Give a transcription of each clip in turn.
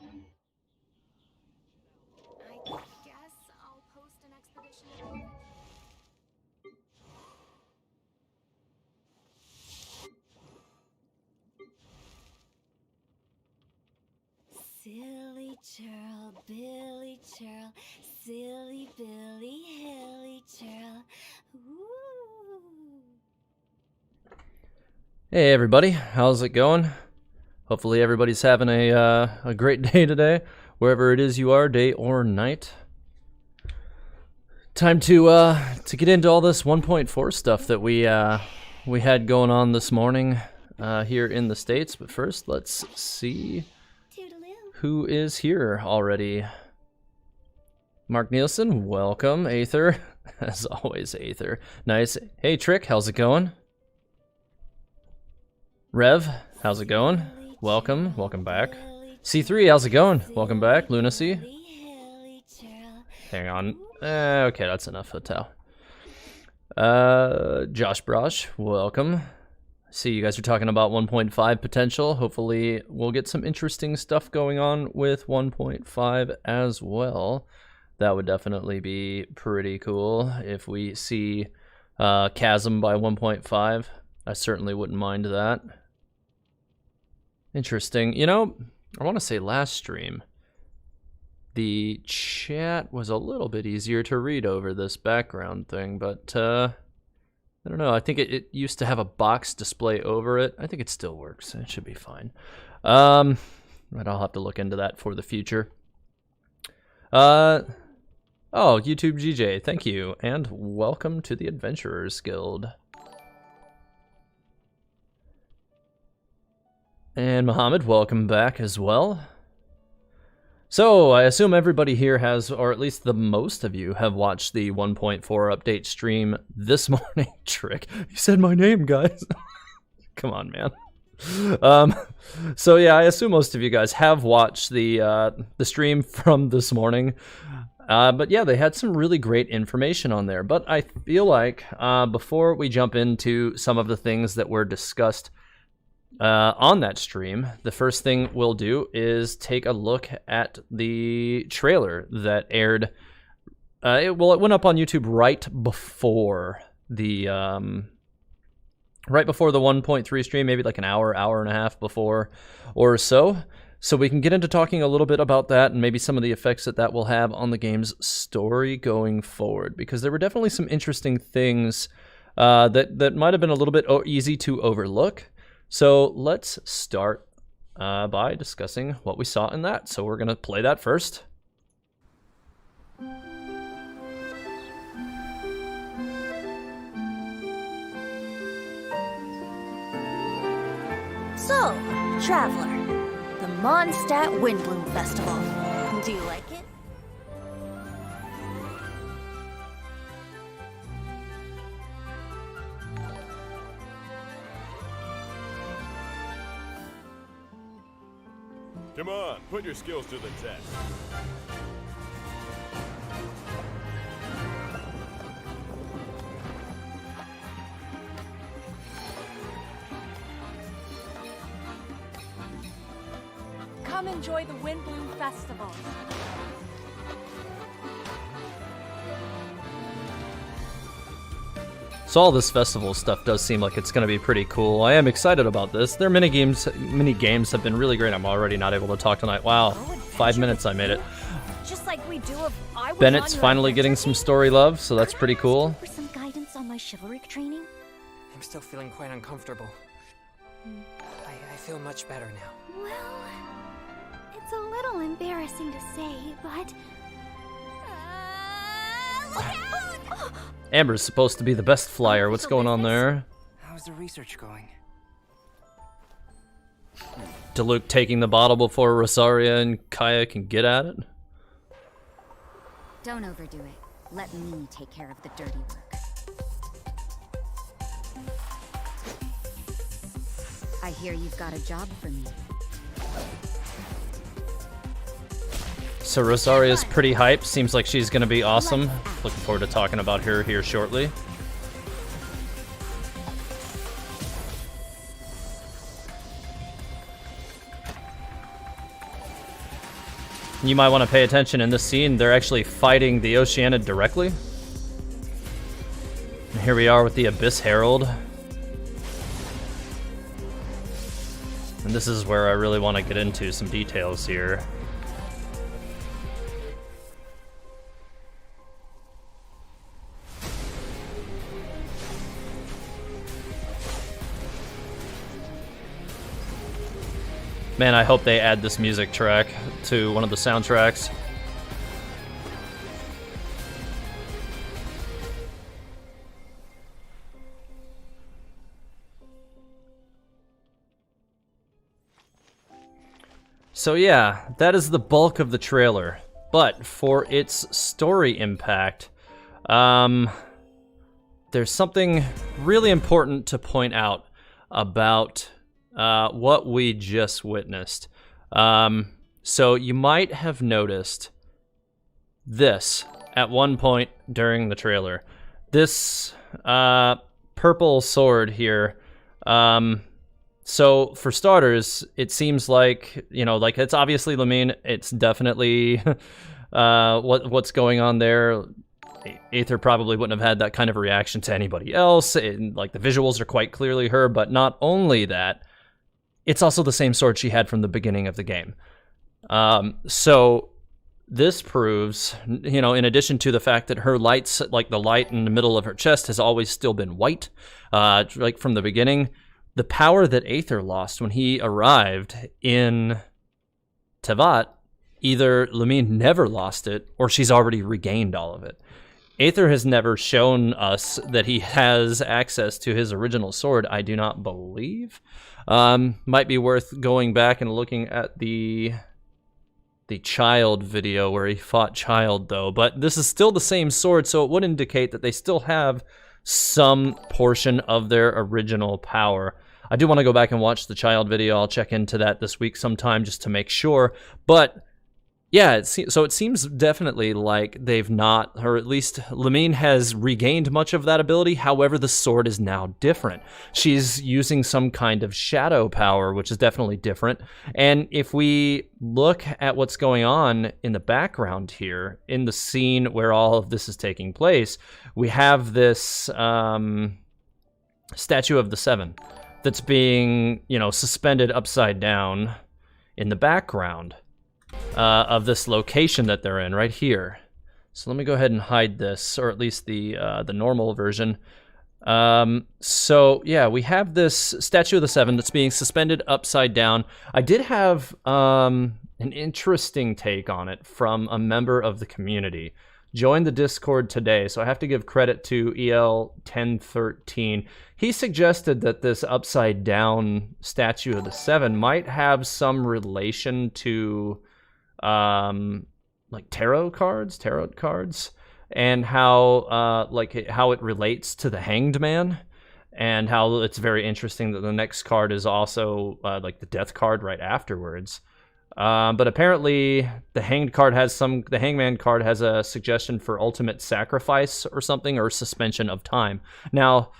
I guess I'll post an expedition at the event. Silly churl, Billy churl, silly Billy, hilly churl. Ooh. Hey everybody, how's it going? Hopefully everybody's having a great day today, wherever it is you are, day or night. Time to get into all this 1.4 stuff that we had going on this morning here in the States. But first, let's see who is here already. Mark Nielsen, welcome. Aether, as always, Aether. Nice. Hey Trick, how's it going? Rev, how's it going? Welcome, welcome back. C3, how's it going? Welcome back. Lunacy. Hang on. Okay, that's enough, Hu Tao. Josh Brosh, welcome. See, you guys are talking about 1.5 potential. Hopefully, we'll get some interesting stuff going on with 1.5 as well. That would definitely be pretty cool if we see Chasm by 1.5. I certainly wouldn't mind that. Interesting. You know, I want to say last stream, the chat was a little bit easier to read over this background thing, but I don't know. I think it used to have a box display over it. I think it still works. It should be fine. But I'll have to look into that for the future. Oh, YouTube GJ, thank you, and welcome to the Adventurers Guild. And Mohammed, welcome back as well. So, I assume everybody here has, or at least the most of you, have watched the 1.4 update stream this morning. Trick, you said my name, guys. Come on, man. So yeah, I assume most of you guys have watched the stream from this morning. But yeah, they had some really great information on there. But I feel like before we jump into some of the things that were discussed on that stream, the first thing we'll do is take a look at the trailer that aired. It went up on YouTube right before the 1.3 stream, maybe like an hour and a half before or so. So we can get into talking a little bit about that and maybe some of the effects that will have on the game's story going forward, because there were definitely some interesting things that might have been a little bit easy to overlook. So let's start by discussing what we saw in that. So we're going to play that first. So, Traveler, the Mondstadt Windbloom Festival. Do you like it? Come on, put your skills to the test. Come enjoy the Windbloom Festival. So all this festival stuff does seem like it's going to be pretty cool. I am excited about this. Their mini games have been really great. I'm already not able to talk tonight. Wow, 5 minutes I made it. Just like we do if I was Bennett's on your finally getting adventure some team. story love, so that's pretty cool. For some guidance on my chivalric training? I'm still feeling quite uncomfortable. I feel much better now. Well, it's a little embarrassing to say, but... look out! Amber's supposed to be the best flyer. What's going on there? How's the research going? Diluc taking the bottle before Rosaria and Kaya can get at it? Don't overdo it. Let me take care of the dirty work. I hear you've got a job for me. So Rosaria's pretty hyped. Seems like she's going to be awesome. Looking forward to talking about her here shortly. You might want to pay attention in this scene. They're actually fighting the Oceanid directly. And here we are with the Abyss Herald. And this is where I really want to get into some details here. Man, I hope they add this music track to one of the soundtracks. So yeah, that is the bulk of the trailer. But for its story impact, there's something really important to point out about what we just witnessed. So you might have noticed this at one point during the trailer. This purple sword here. So for starters, it seems like, like it's obviously Lamine. It's definitely what's going on there. Aether probably wouldn't have had that kind of reaction to anybody else. And like the visuals are quite clearly her, but not only that, it's also the same sword she had from the beginning of the game. So this proves, in addition to the fact that her lights, like the light in the middle of her chest, has always still been white, like from the beginning, the power that Aether lost when he arrived in Tevat, either Lamine never lost it, or she's already regained all of it. Aether has never shown us that he has access to his original sword, I do not believe. Might be worth going back and looking at the Child video where he fought Child, though. But this is still the same sword, so it would indicate that they still have some portion of their original power. I do want to go back and watch the Child video. I'll check into that this week sometime just to make sure. But yeah, so it seems definitely like they've not, or at least Lamine has regained much of that ability. However, the sword is now different. She's using some kind of shadow power, which is definitely different. And if we look at what's going on in the background here, in the scene where all of this is taking place, we have this statue of the Seven that's being, suspended upside down in the background of this location that they're in right here. So let me go ahead and hide this, or at least the normal version. So yeah, we have this statue of the Seven that's being suspended upside down. I did have an interesting take on it from a member of the community. Joined the Discord today, so I have to give credit to EL1013. He suggested that this upside down statue of the Seven might have some relation to like tarot cards, and how how it relates to the Hanged Man, and how it's very interesting that the next card is also like the Death card right afterwards. But apparently the Hangman card has a suggestion for ultimate sacrifice or something, or suspension of time. Now,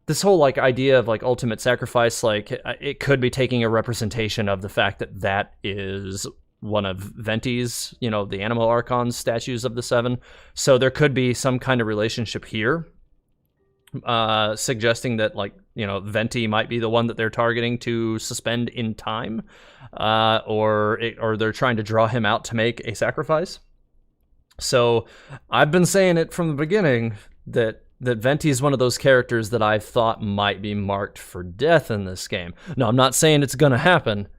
this whole idea of ultimate sacrifice, it could be taking a representation of the fact that that is one of Venti's, the Animal Archon's statues of the Seven. So there could be some kind of relationship here, suggesting that Venti might be the one that they're targeting to suspend in time, or they're trying to draw him out to make a sacrifice. So I've been saying it from the beginning that Venti is one of those characters that I thought might be marked for death in this game. No, I'm not saying it's gonna happen,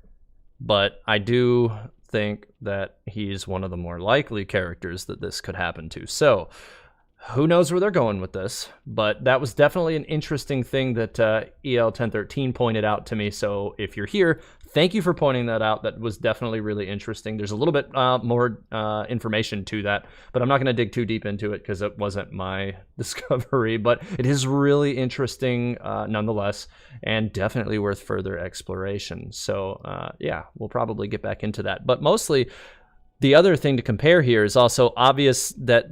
but I do think that he's one of the more likely characters that this could happen to. So who knows where they're going with this, but that was definitely an interesting thing that EL1013 pointed out to me. So if you're here, thank you for pointing that out. That was definitely really interesting. There's a little bit more information to that, but I'm not going to dig too deep into it because it wasn't my discovery, but it is really interesting nonetheless, and definitely worth further exploration. So yeah, we'll probably get back into that, but mostly the other thing to compare here is also obvious that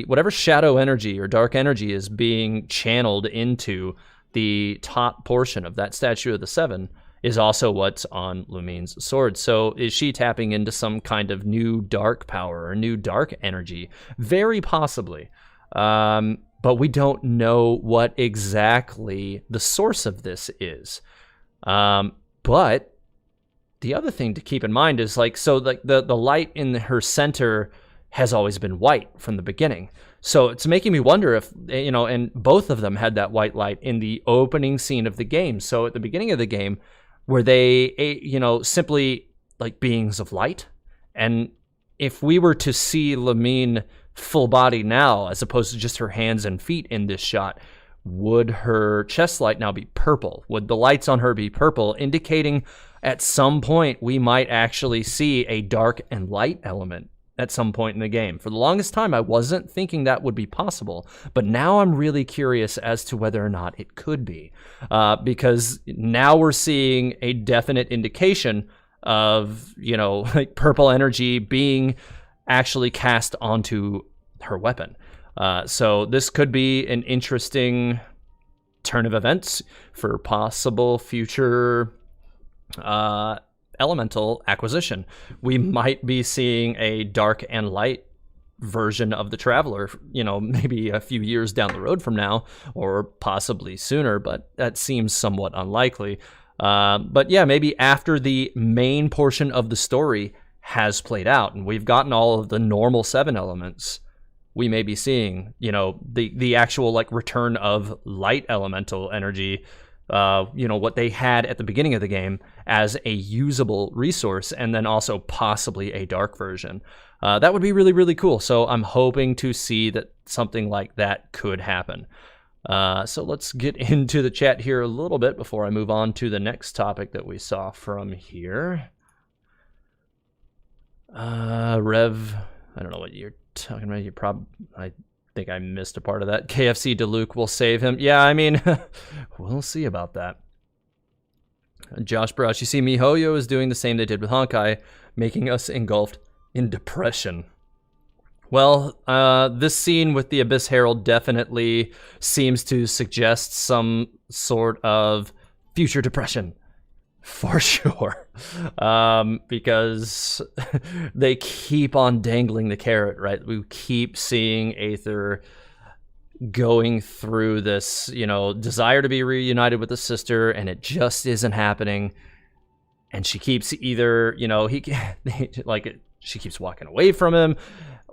whatever shadow energy or dark energy is being channeled into the top portion of that statue of the Seven is also what's on Lumine's sword. So is she tapping into some kind of new dark power or new dark energy? Very possibly. But we don't know what exactly the source of this is. But the other thing to keep in mind is the light in her center has always been white from the beginning. So it's making me wonder if, and both of them had that white light in the opening scene of the game. So at the beginning of the game, were they, simply like beings of light? And if we were to see Lumine full body now, as opposed to just her hands and feet in this shot, would her chest light now be purple? Would the lights on her be purple, indicating at some point we might actually see a dark and light element at some point in the game? For the longest time, I wasn't thinking that would be possible, but now I'm really curious as to whether or not it could be, because now we're seeing a definite indication of, like purple energy being actually cast onto her weapon. So this could be an interesting turn of events for possible future elemental acquisition. We might be seeing a dark and light version of the Traveler, maybe a few years down the road from now, or possibly sooner, but that seems somewhat unlikely. But yeah, maybe after the main portion of the story has played out and we've gotten all of the normal 7 elements, we may be seeing, the actual like return of light elemental energy, what they had at the beginning of the game as a usable resource, and then also possibly a dark version. That would be really, really cool. So I'm hoping to see that something like that could happen. So let's get into the chat here a little bit before I move on to the next topic that we saw from here. Rev, I don't know what you're talking about. I think I missed a part of that. KFC DeLuke will save him. Yeah, I mean, we'll see about that. Josh Brush, you see, MiHoYo is doing the same they did with Honkai, making us engulfed in depression. Well, this scene with the Abyss Herald definitely seems to suggest some sort of future depression. For sure. Because they keep on dangling the carrot, right? We keep seeing Aether going through this, desire to be reunited with his sister, and it just isn't happening. And she keeps either, she keeps walking away from him,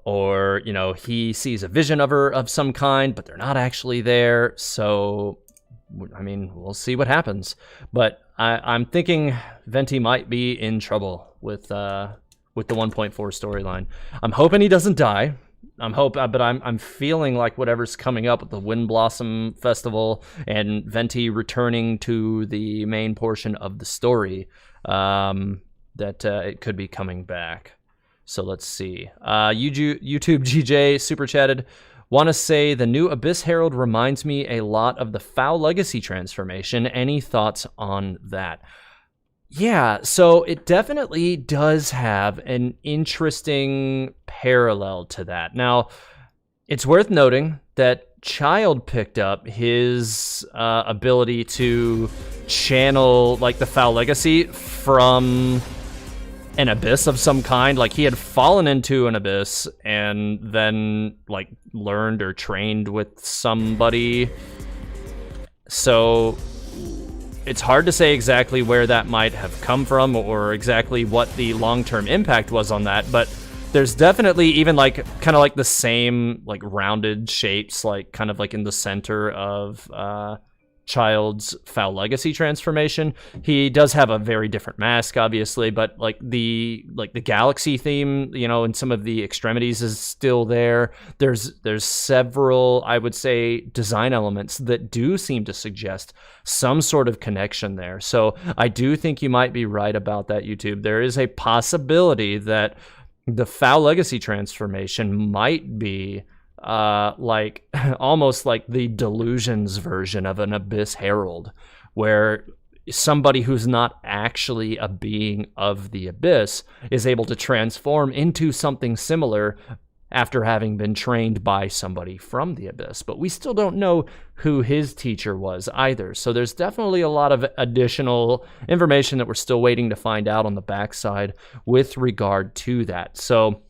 or, he sees a vision of her of some kind, but they're not actually there. So, I mean, we'll see what happens. But I'm thinking Venti might be in trouble with the 1.4 storyline. I'm hoping he doesn't die. But I'm feeling like whatever's coming up with the Wind Blossom Festival and Venti returning to the main portion of the story, that it could be coming back. So let's see. YouTube GJ super chatted. Want to say the new Abyss Herald reminds me a lot of the Foul Legacy transformation. Any thoughts on that? Yeah, so it definitely does have an interesting parallel to that. Now, it's worth noting that Child picked up his ability to channel like the Foul Legacy from an abyss of some kind. Like, he had fallen into an abyss and then like learned or trained with somebody. So it's hard to say exactly where that might have come from or exactly what the long-term impact was on that, but there's definitely even like kind of like the same like rounded shapes, like kind of like in the center of Child's Foul Legacy transformation. He does have a very different mask, obviously, but like the galaxy theme, in some of the extremities is still there. There's several, I would say, design elements that do seem to suggest some sort of connection there. So I do think you might be right about that, YouTube. There is a possibility that the Foul Legacy transformation might be like almost like the Delusions version of an Abyss Herald, where somebody who's not actually a being of the Abyss is able to transform into something similar after having been trained by somebody from the Abyss. But we still don't know who his teacher was either. So there's definitely a lot of additional information that we're still waiting to find out on the backside with regard to that. So,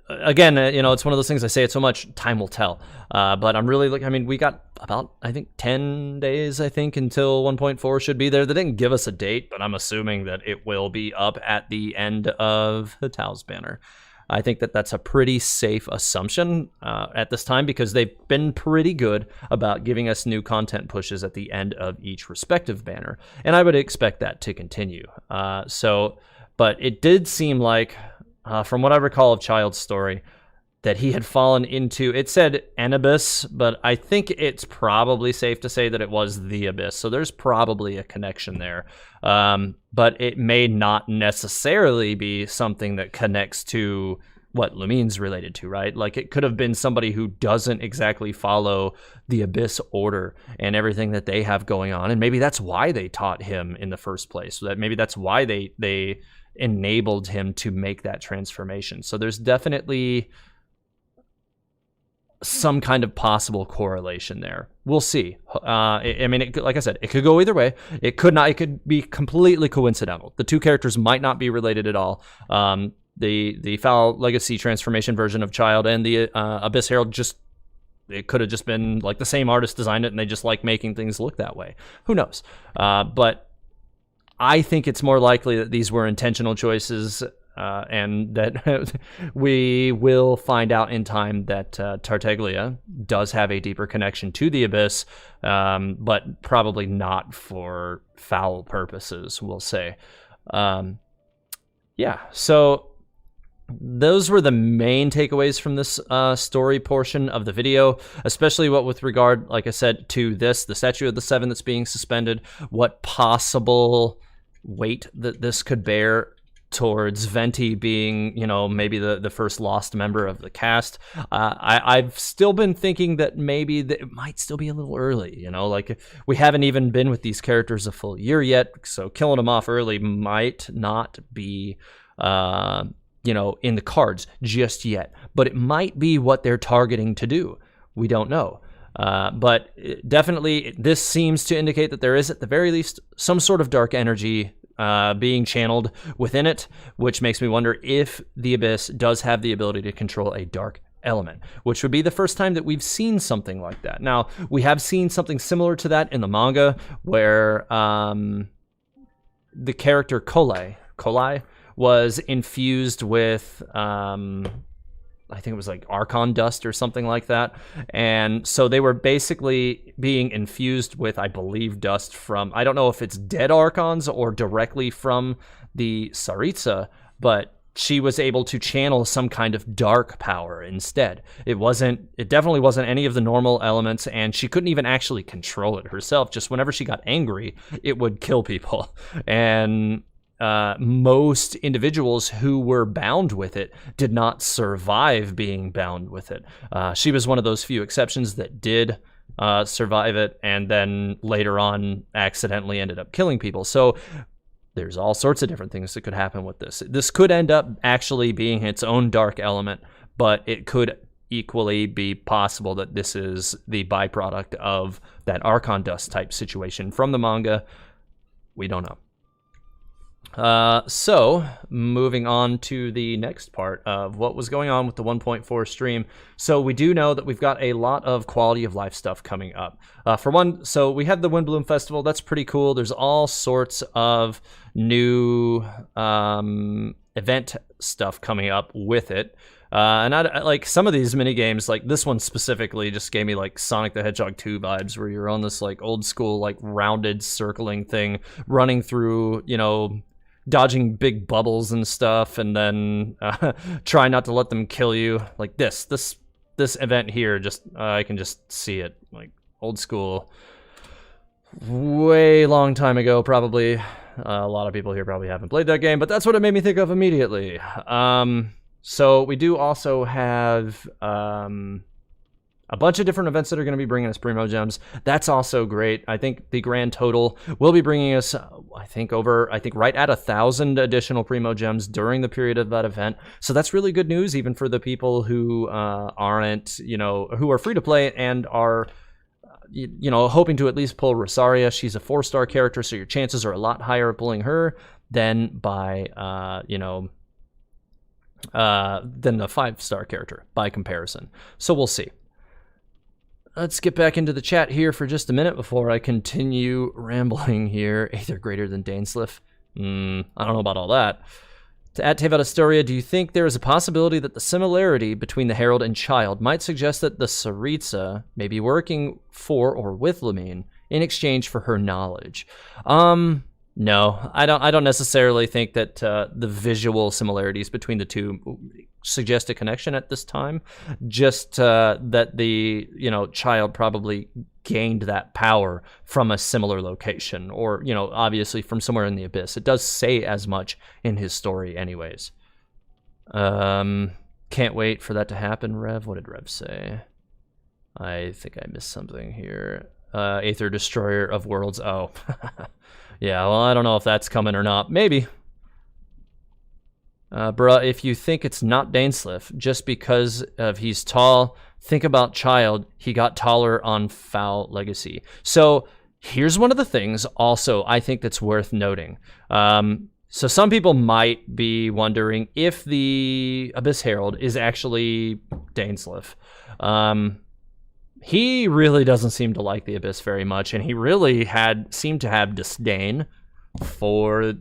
again, it's one of those things I say it so much, time will tell. But I'm really looking, I mean, we got about, I think, 10 days, I think, until 1.4 should be there. They didn't give us a date, but I'm assuming that it will be up at the end of Hu Tao's banner. I think that that's a pretty safe assumption at this time, because they've been pretty good about giving us new content pushes at the end of each respective banner. And I would expect that to continue. But it did seem like, from what I recall of Child's story, that he had fallen into, it said an abyss, but I think it's probably safe to say that it was the abyss. So there's probably a connection there. But it may not necessarily be something that connects to what Lumine's related to, right? Like, it could have been somebody who doesn't exactly follow the Abyss order and everything that they have going on. And maybe that's why they taught him in the first place. So that maybe that's why they enabled him to make that transformation. So there's definitely some kind of possible correlation there. We'll see. I mean, like I said, it could go either way. It could not. It could be completely coincidental. The two characters might not be related at all. The Foul Legacy transformation version of Child and the Abyss Herald, it could have just been like the same artist designed it and they just like making things look that way. Who knows? But I think it's more likely that these were intentional choices, and that we will find out in time that Tartaglia does have a deeper connection to the Abyss, but probably not for foul purposes, we'll say. Yeah, so those were the main takeaways from this story portion of the video, especially what with regard, like I said, to the Statue of the Seven that's being suspended, what possible weight that this could bear towards Venti being, maybe the first lost member of the cast. I've still been thinking that maybe it might still be a little early, like we haven't even been with these characters a full year yet, so killing them off early might not be in the cards just yet, but it might be what they're targeting to do. We don't know. But definitely this seems to indicate that there is, at the very least, some sort of dark energy being channeled within it, which makes me wonder if the Abyss does have the ability to control a dark element, which would be the first time that we've seen something like that. Now, we have seen something similar to that in the manga, where the character Kolai was infused with I think it was like Archon dust or something like that. And so they were basically being infused with, I believe, dust from, I don't know if it's dead Archons or directly from the Tsaritsa, but she was able to channel some kind of dark power instead. It definitely wasn't any of the normal elements, and she couldn't even actually control it herself. Just whenever she got angry, it would kill people. And most individuals who were bound with it did not survive being bound with it. She was one of those few exceptions that did survive it, and then later on accidentally ended up killing people. So there's all sorts of different things that could happen with this. This could end up actually being its own dark element, but it could equally be possible that this is the byproduct of that Archon dust type situation from the manga. We don't know. So moving on to the next part of what was going on with the 1.4 stream. So we do know that we've got a lot of quality of life stuff coming up. For one, so we had the Windbloom Festival. That's pretty cool. There's all sorts of new event stuff coming up with it. And I like some of these mini games, like this one specifically just gave me like Sonic the Hedgehog 2 vibes, where you're on this like old school, like rounded circling thing running through, dodging big bubbles and stuff, and then try not to let them kill you. Like this event here, just I can just see it, like old school, way long time ago, probably. A lot of people here probably haven't played that game, but that's what it made me think of immediately. So we do also have, I a bunch of different events that are going to be bringing us Primo Gems. That's also great. I think the grand total will be bringing us, I think right at 1,000 additional Primo Gems during the period of that event. So that's really good news, even for the people who aren't, who are free to play and are, hoping to at least pull Rosaria. She's a 4-star character, so your chances are a lot higher of pulling her than by, than a 5-star character by comparison. So we'll see. Let's get back into the chat here for just a minute before I continue rambling here. Aether greater than Dainsleif? I don't know about all that. At Teyvat Astoria, do you think there is a possibility that the similarity between the Herald and Child might suggest that the Tsaritsa may be working for or with Lumine in exchange for her knowledge? No, I don't necessarily think that the visual similarities between the two suggest a connection at this time. Just that the Child probably gained that power from a similar location, or obviously from somewhere in the Abyss. It does say as much in his story, anyways. Can't wait for that to happen. Rev, what did Rev say? I think I missed something here. Aether Destroyer of Worlds. Oh. Yeah, well, I don't know if that's coming or not. Maybe. Bruh, if you think it's not Dainsleif, just because of he's tall, think about Child. He got taller on Foul Legacy. So here's one of the things also I think that's worth noting. So some people might be wondering if the Abyss Herald is actually Dainsleif. He really doesn't seem to like the Abyss very much, and he really seemed to have disdain for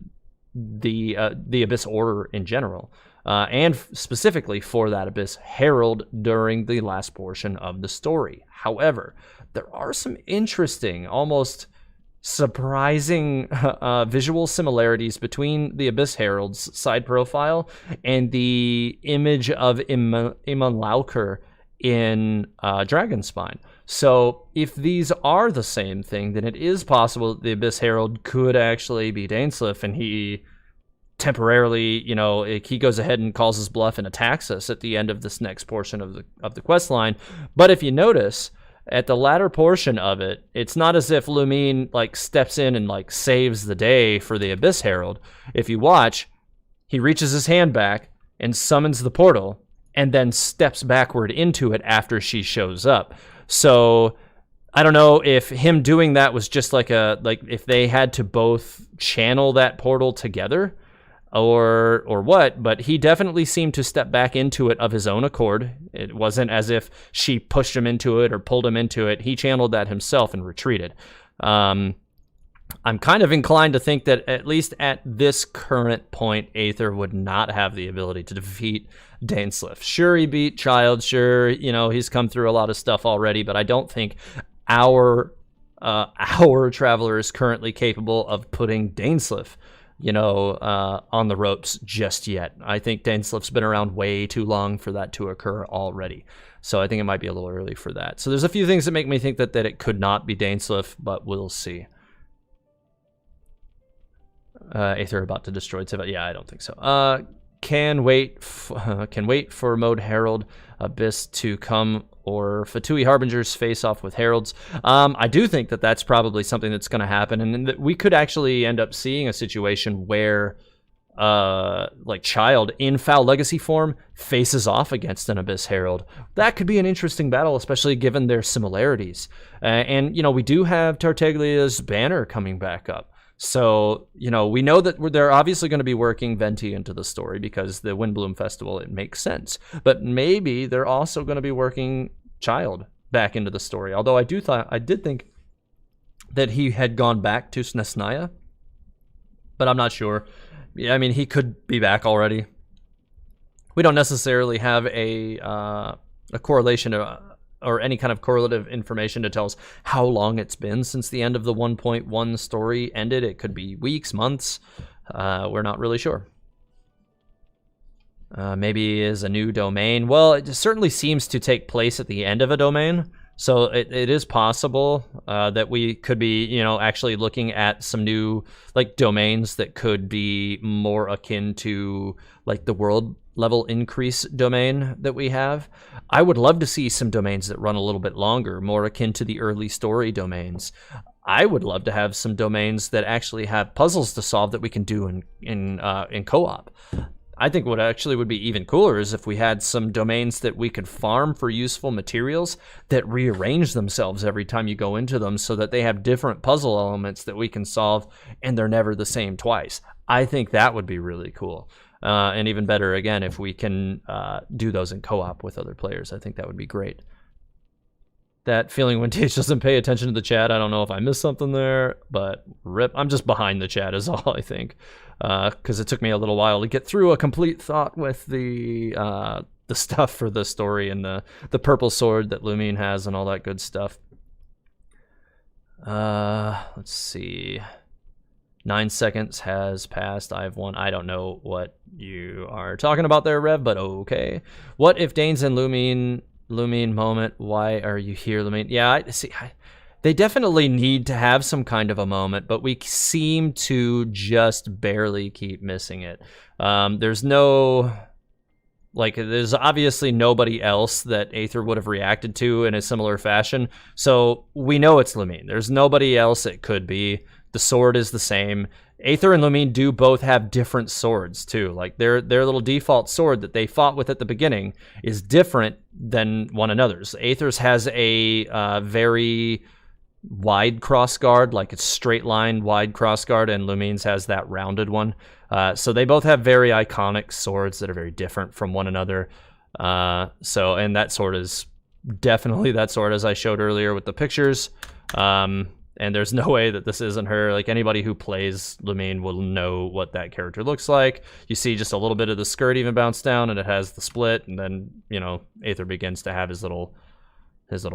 the Abyss Order in general, and specifically for that Abyss Herald during the last portion of the story. However, there are some interesting, almost surprising visual similarities between the Abyss Herald's side profile and the image of Imanlauker in Dragonspine. So if these are the same thing, then it is possible that the Abyss Herald could actually be Dainsleif, and he temporarily, he goes ahead and calls his bluff and attacks us at the end of this next portion of the quest line. But if you notice, at the latter portion of it, it's not as if Lumine steps in and saves the day for the Abyss Herald. If you watch, he reaches his hand back and summons the portal, and then steps backward into it after she shows up. So I don't know if him doing that was just if they had to both channel that portal together or what, but he definitely seemed to step back into it of his own accord. It wasn't as if she pushed him into it or pulled him into it. He channeled that himself and retreated. I'm kind of inclined to think that at least at this current point, Aether would not have the ability to defeat Dainsleif. Sure, he beat Child. Sure, he's come through a lot of stuff already, but I don't think our Traveler is currently capable of putting Dainsleif, on the ropes just yet. I think Dainsleif's been around way too long for that to occur already. So I think it might be a little early for that. So there's a few things that make me think that it could not be Dainsleif, but we'll see. Aether about to destroy Teyvat. Yeah, I don't think so. Can wait for Mode Herald Abyss to come, or Fatui Harbingers face off with Heralds. I do think that that's probably something that's going to happen, and that we could actually end up seeing a situation where Child in Foul Legacy form faces off against an Abyss Herald. That could be an interesting battle, especially given their similarities. And we do have Tartaglia's banner coming back up. So, we know that they're obviously going to be working Venti into the story because the Windbloom Festival, it makes sense. But maybe they're also going to be working Child back into the story. Although I did think that he had gone back to Snezhnaya, but I'm not sure. I mean, he could be back already. We don't necessarily have a correlation or any kind of correlative information to tell us how long it's been since the end of the 1.1 story ended. It could be weeks, months. We're not really sure. Maybe is a new domain. Well, it certainly seems to take place at the end of a domain. So it is possible that we could be, you know, actually looking at some new like domains that could be more akin to like the world level increase domain that we have. I would love to see some domains that run a little bit longer, more akin to the early story domains. I would love to have some domains that actually have puzzles to solve that we can do in co-op. I think what actually would be even cooler is if we had some domains that we could farm for useful materials that rearrange themselves every time you go into them so that they have different puzzle elements that we can solve and they're never the same twice. I think that would be really cool. And even better, again, if we can do those in co-op with other players. I think that would be great. That feeling when Tage doesn't pay attention to the chat, I don't know if I missed something there, but rip. I'm just behind the chat is all, I think. Because it took me a little while to get through a complete thought with the stuff for the story and the purple sword that Lumine has and all that good stuff. Let's see. 9 seconds has passed. I've won. I don't know what you are talking about there, Rev, but okay. What if Dane's and Lumine moment? Why are you here, Lumine? Yeah, I see. They definitely need to have some kind of a moment, but we seem to just barely keep missing it. There's obviously nobody else that Aether would have reacted to in a similar fashion, so we know it's Lumine. There's nobody else it could be. The sword is the same. Aether and Lumine do both have different swords, too. Like, their little default sword that they fought with at the beginning is different than one another's. Aether's has a very wide crossguard, like it's straight line wide crossguard, and Lumine's has that rounded one. So they both have very iconic swords that are very different from one another. And that sword is definitely that sword as I showed earlier with the pictures. And there's no way that this isn't her. Like, anybody who plays Lumine will know what that character looks like. You see just a little bit of the skirt even bounce down, and it has the split, and then, you know, Aether begins to have his little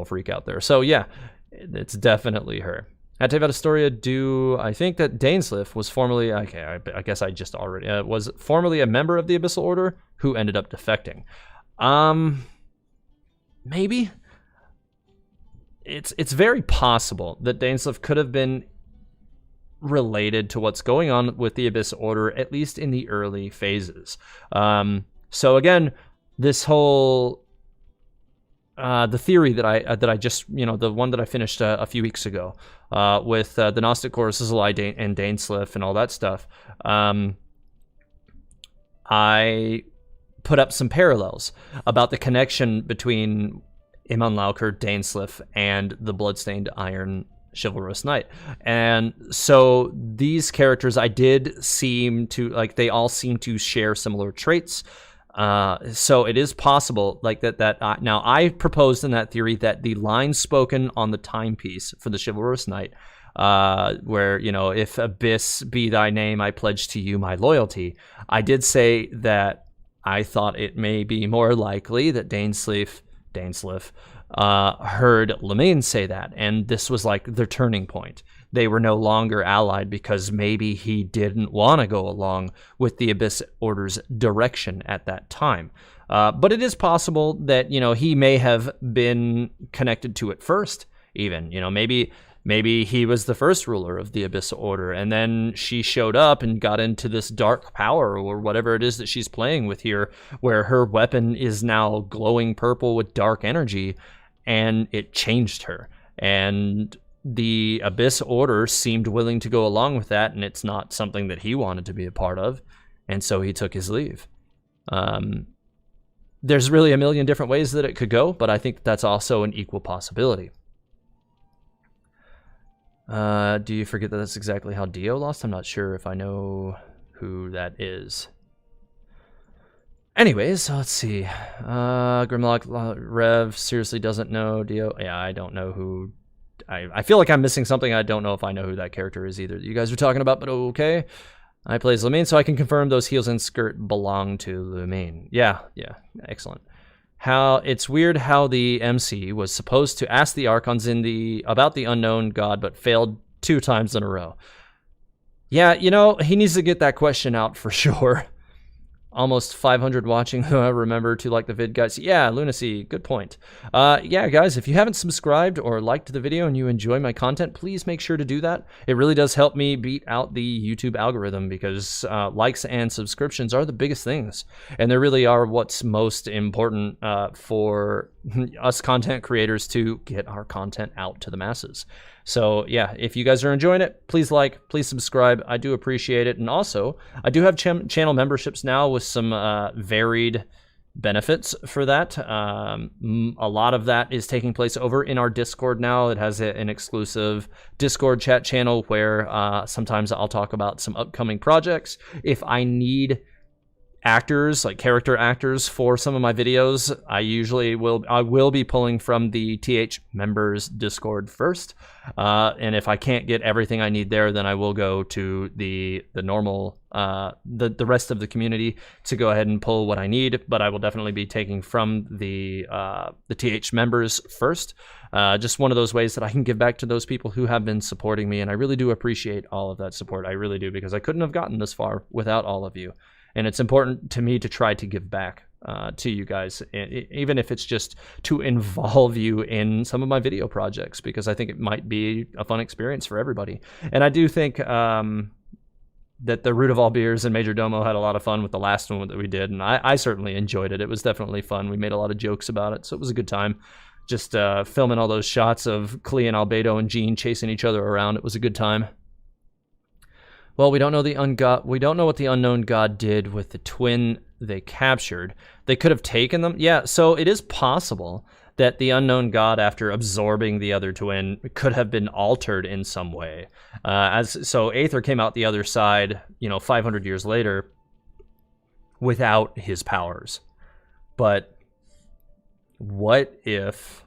freak out there. So yeah, it's definitely her. At Teyvat Astoria, I think that Dainsliff was formerly, okay, I guess I just already, was formerly a member of the Abyssal Order who ended up defecting. Maybe? It's very possible that Dainsliff could have been related to what's going on with the Abyssal Order, at least in the early phases. So again, this whole the theory that I just, you know, the one that I finished a few weeks ago with the Gnostic Coruscant and Dainsliff and all that stuff, I put up some parallels about the connection between Iman Lauker, Dainsliff, and the Bloodstained Iron Chivalrous Knight. And so these characters, I did seem to, like, they all seem to share similar traits. So it is possible, like, that now I proposed in that theory that the line spoken on the timepiece for the Chivalrous Knight, where, you know, if Abyss be thy name, I pledge to you my loyalty. I did say that I thought it may be more likely that Dainsliff heard Lumine say that, and this was like their turning point. They were no longer allied because maybe he didn't want to go along with the Abyss Order's direction at that time. But it is possible that, you know, he may have been connected to it first, even. You know, maybe he was the first ruler of the Abyss Order, and then she showed up and got into this dark power or whatever it is that she's playing with here, where her weapon is now glowing purple with dark energy, and it changed her. And the Abyss Order seemed willing to go along with that, and it's not something that he wanted to be a part of, and so he took his leave. There's really a million different ways that it could go, but I think that's also an equal possibility. Do you forget that that's exactly how Dio lost? I'm not sure if I know who that is. Anyways, let's see. Grimlock Rev seriously doesn't know Dio. Yeah, I don't know who. I feel like I'm missing something. I don't know if I know who that character is either that you guys are talking about, but okay. I plays Lumine, so I can confirm those heels and skirt belong to Lumine. Yeah, excellent. How it's weird how the MC was supposed to ask the Archons about the unknown god, but failed 2 times in a row. Yeah, you know, he needs to get that question out for sure. almost 500 watching. Remember to like the vid, guys. Yeah, Lunacy, good point. Yeah, guys, if you haven't subscribed or liked the video and you enjoy my content, please make sure to do that. It really does help me beat out the YouTube algorithm, because likes and subscriptions are the biggest things, and they really are what's most important for us content creators to get our content out to the masses. So yeah, if you guys are enjoying it, please like, please subscribe. I do appreciate it. And also, I do have channel memberships now with some varied benefits for that. A lot of that is taking place over in our Discord now. It has an exclusive Discord chat channel where sometimes I'll talk about some upcoming projects. If I need actors, like character actors, for some of my videos, I will be pulling from the TH members Discord first, and if I can't get everything I need there, then I will go to the normal the rest of the community to go ahead and pull what I need. But I will definitely be taking from the TH members first. Just one of those ways that I can give back to those people who have been supporting me, and I really do appreciate all of that support. I really do, because I couldn't have gotten this far without all of you. And it's important to me to try to give back to you guys, even if it's just to involve you in some of my video projects, because I think it might be a fun experience for everybody. And I do think that the Root of All Beers and Major Domo had a lot of fun with the last one that we did, and I certainly enjoyed it. It was definitely fun. We made a lot of jokes about it, so it was a good time. Just filming all those shots of Klee and Albedo and Jean chasing each other around. It was a good time. Well, we don't know what the unknown god did with the twin they captured. They could have taken them. Yeah, so it is possible that the unknown god, after absorbing the other twin, could have been altered in some way. So Aether came out the other side, 500 years later, without his powers. But what if,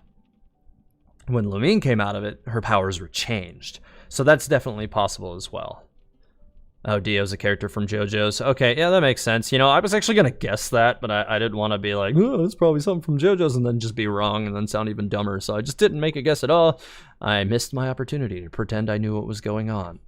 when Lumine came out of it, her powers were changed? So that's definitely possible as well. Oh, Dio's a character from JoJo's. Okay, yeah, that makes sense. I was actually going to guess that, but I didn't want to be like, oh, it's probably something from JoJo's, and then just be wrong and then sound even dumber. So I just didn't make a guess at all. I missed my opportunity to pretend I knew what was going on.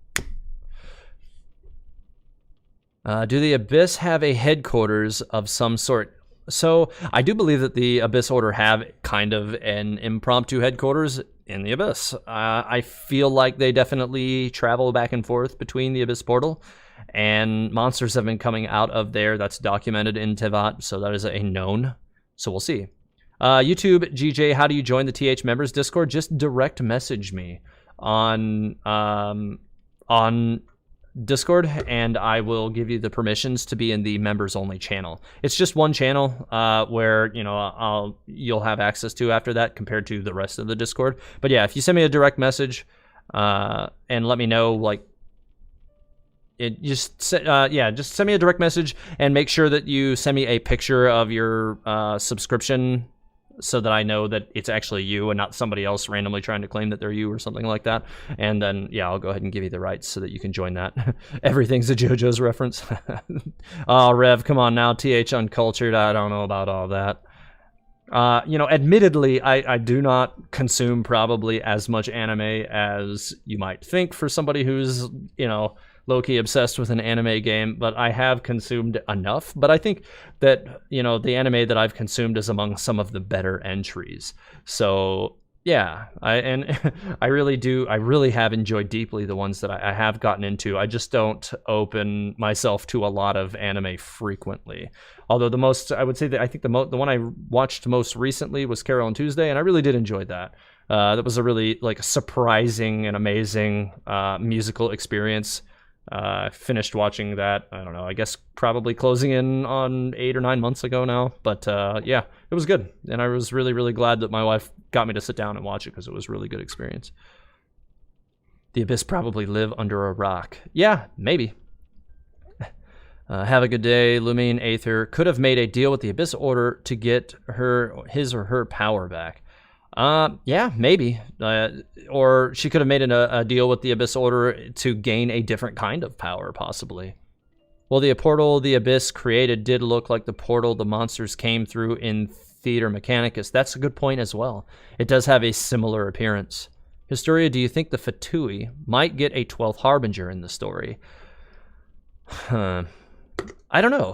Do the Abyss have a headquarters of some sort? So I do believe that the Abyss Order have kind of an impromptu headquarters in the Abyss. I feel like they definitely travel back and forth between the Abyss portal, and monsters have been coming out of there. That's documented in Tevat, so that is a known. So we'll see. YouTube, GJ, how do you join the TH members Discord? Just direct message me on Discord, and I will give you the permissions to be in the members only channel. It's just one channel where you'll have access to after that, compared to the rest of the Discord. But yeah, if you send me a direct message and let me know, just send me a direct message, and make sure that you send me a picture of your subscription, so that I know that it's actually you and not somebody else randomly trying to claim that they're you or something like that. And then, yeah, I'll go ahead and give you the rights so that you can join that. Everything's a JoJo's reference. Oh, Rev, come on now. TH Uncultured, I don't know about all that. Admittedly, I do not consume probably as much anime as you might think for somebody who's, low-key obsessed with an anime game, but I have consumed enough. But I think that, the anime that I've consumed is among some of the better entries. So, yeah, I really have enjoyed deeply the ones that I have gotten into. I just don't open myself to a lot of anime frequently. Although I would say that I think the one I watched most recently was Carol and Tuesday, and I really did enjoy that. That was a really surprising and amazing musical experience. Finished watching that, I don't know, I guess probably closing in on 8 or 9 months ago now. But yeah, it was good. And I was really, really glad that my wife got me to sit down and watch it, because it was a really good experience. The Abyss probably live under a rock. Yeah, maybe. Have a good day. Lumine Aether could have made a deal with the Abyss Order to get his or her power back. Yeah, maybe. Or she could have made a deal with the Abyss Order to gain a different kind of power, possibly. Well, the portal the Abyss created did look like the portal the monsters came through in Theater Mechanicus. That's a good point as well. It does have a similar appearance. Historia, do you think the Fatui might get a 12th Harbinger in the story? I don't know.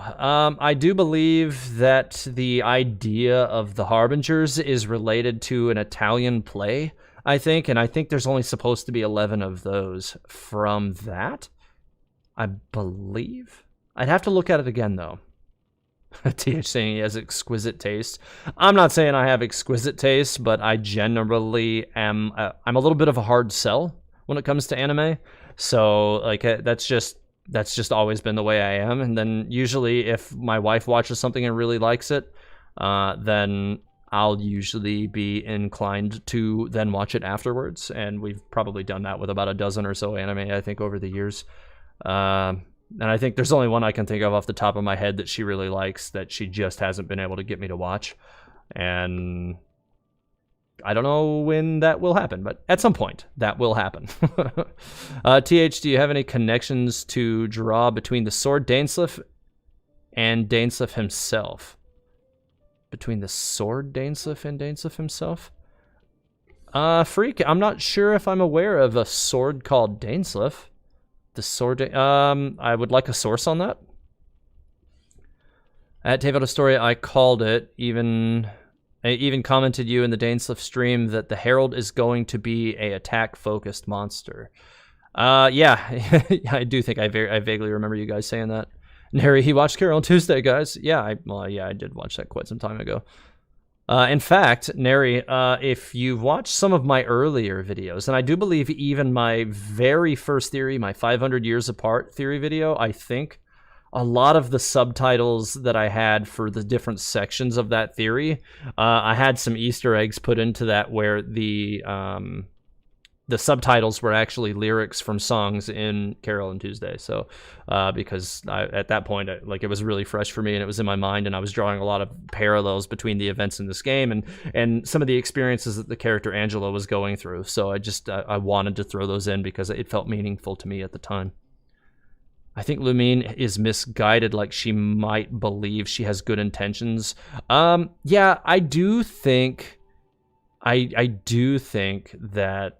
I do believe that the idea of the Harbingers is related to an Italian play, I think, and I think there's only supposed to be 11 of those from that, I believe. I'd have to look at it again, though. TH saying he has exquisite taste. I'm not saying I have exquisite taste, but I generally am. I'm a little bit of a hard sell when it comes to anime. So, like, that's just always been the way I am. And then usually if my wife watches something and really likes it, then I'll usually be inclined to then watch it afterwards. And we've probably done that with about a dozen or so anime, I think, over the years. And I think there's only one I can think of off the top of my head that she really likes that she just hasn't been able to get me to watch. And I don't know when that will happen, but at some point that will happen. TH, do you have any connections to draw between the sword Dainsleif and Dainsleif himself? Between the sword Dainsleif and Dainsleif himself? Freak, I'm not sure if I'm aware of a sword called Dainsleif. The sword, I would like a source on that. At Tavota Story, I called it, I even commented you in the Dainsleif stream that the Herald is going to be a attack-focused monster. Yeah, I do think I vaguely remember you guys saying that. Neri, he watched Carol on Tuesday, guys. Yeah, I did watch that quite some time ago. In fact, Neri, if you've watched some of my earlier videos, and I do believe even my very first theory, my 500 Years Apart theory video, I think a lot of the subtitles that I had for the different sections of that theory, I had some Easter eggs put into that where the subtitles were actually lyrics from songs in Carol and Tuesday. So, because at that point, it was really fresh for me and it was in my mind, and I was drawing a lot of parallels between the events in this game and some of the experiences that the character Angela was going through. So I wanted to throw those in because it felt meaningful to me at the time. I think Lumine is misguided, like she might believe she has good intentions. Yeah, I do think that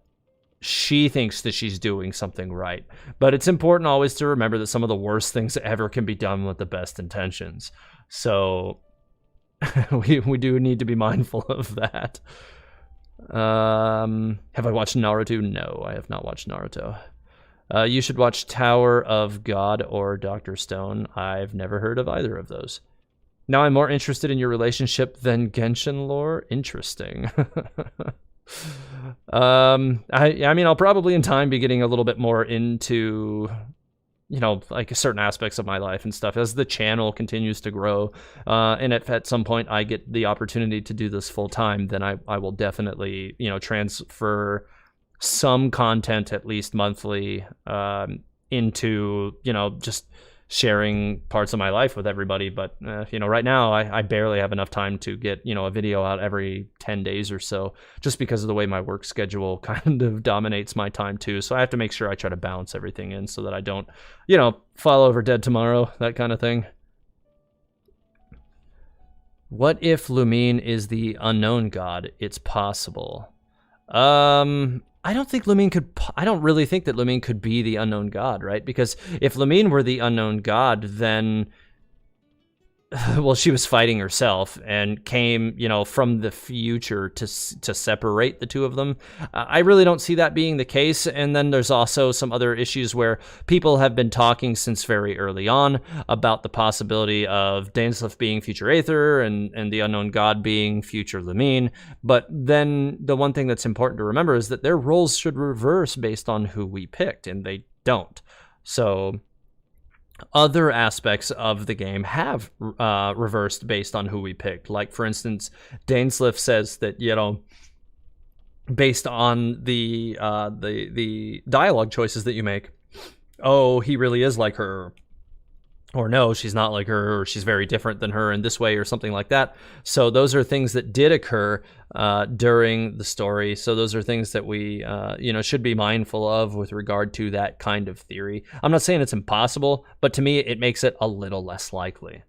she thinks that she's doing something right. But it's important always to remember that some of the worst things ever can be done with the best intentions. So we do need to be mindful of that. Have I watched Naruto? No, I have not watched Naruto. You should watch Tower of God or Dr. Stone. I've never heard of either of those. Now I'm more interested in your relationship than Genshin lore. Interesting. I mean, I'll probably in time be getting a little bit more into, like certain aspects of my life and stuff as the channel continues to grow. And if at some point I get the opportunity to do this full time, then I will definitely, transfer some content at least monthly into, just sharing parts of my life with everybody. But, right now I barely have enough time to get, a video out every 10 days or so, just because of the way my work schedule kind of dominates my time too. So I have to make sure I try to balance everything in so that I don't, fall over dead tomorrow, that kind of thing. What if Lumine is the unknown god? It's possible. I don't really think that Lumine could be the unknown god, right? Because if Lumine were the unknown god, then, well, she was fighting herself and came, from the future to separate the two of them. I really don't see that being the case. And then there's also some other issues where people have been talking since very early on about the possibility of Dainsleif being future Aether and the unknown god being future Lumine. But then the one thing that's important to remember is that their roles should reverse based on who we picked, and they don't. So other aspects of the game have reversed based on who we picked. Like, for instance, Dainsleif says that, based on the dialogue choices that you make, oh, he really is like her, or no, she's not like her, or she's very different than her in this way, or something like that. So those are things that did occur during the story. So those are things that we, should be mindful of with regard to that kind of theory. I'm not saying it's impossible, but to me, it makes it a little less likely.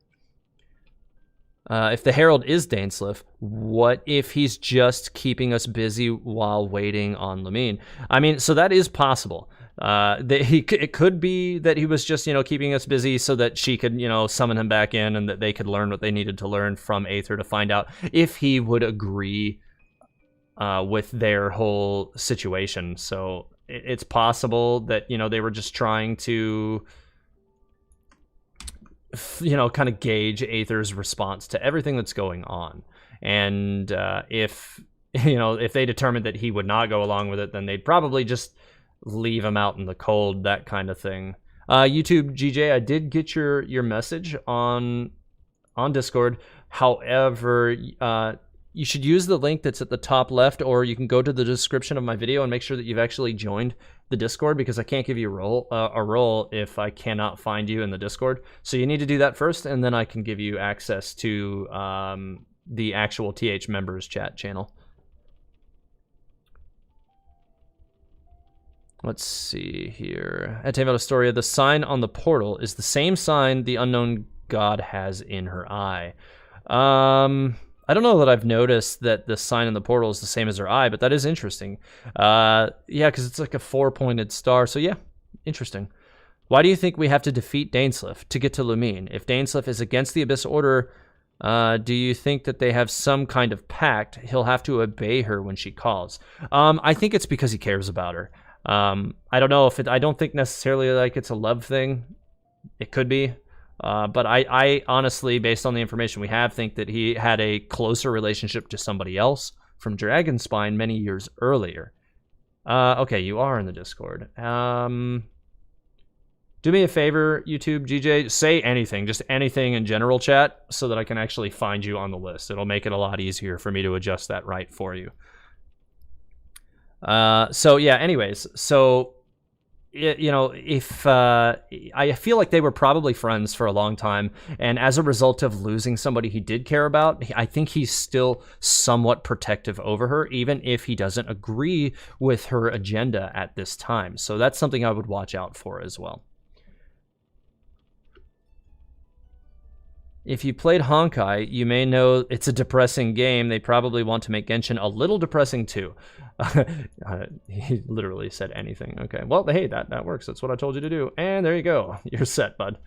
If the Herald is Dainsleif, what if he's just keeping us busy while waiting on Lumine? I mean, so that is possible. It could be that he was just, keeping us busy so that she could, summon him back in and that they could learn what they needed to learn from Aether to find out if he would agree with their whole situation. So it's possible that, they were just trying to, kind of gauge Aether's response to everything that's going on. And if they determined that he would not go along with it, then they'd probably just leave him out in the cold, that kind of thing. YouTube GJ, I did get your message on Discord. However, you should use the link that's at the top left, or you can go to the description of my video and make sure that you've actually joined the Discord, because I can't give you a role if I cannot find you in the Discord. So you need to do that first, and then I can give you access to the actual TH members chat channel. Let's see here. At Tame Out Astoria, the sign on the portal is the same sign the unknown god has in her eye. I don't know that I've noticed that the sign in the portal is the same as her eye, but that is interesting. Yeah, because it's like a 4-pointed star. So yeah, interesting. Why do you think we have to defeat Dainsleif to get to Lumine? If Dainsleif is against the Abyss Order, do you think that they have some kind of pact? He'll have to obey her when she calls. I think it's because he cares about her. I don't know if I don't think necessarily like it's a love thing. It could be. But I honestly, based on the information we have, think that he had a closer relationship to somebody else from Dragonspine many years earlier. Okay, you are in the Discord. Do me a favor, YouTube GJ, say anything, just anything in general chat, so that I can actually find you on the list. It'll make it a lot easier for me to adjust that right for you. So yeah, anyways, so if I feel like they were probably friends for a long time, and as a result of losing somebody he did care about, I think he's still somewhat protective over her, even if he doesn't agree with her agenda at this time. So that's something I would watch out for as well. If you played Honkai, you may know it's a depressing game. They probably want to make Genshin a little depressing too. He literally said anything. Okay, well, hey, that works. That's what I told you to do. And there you go. You're set, bud.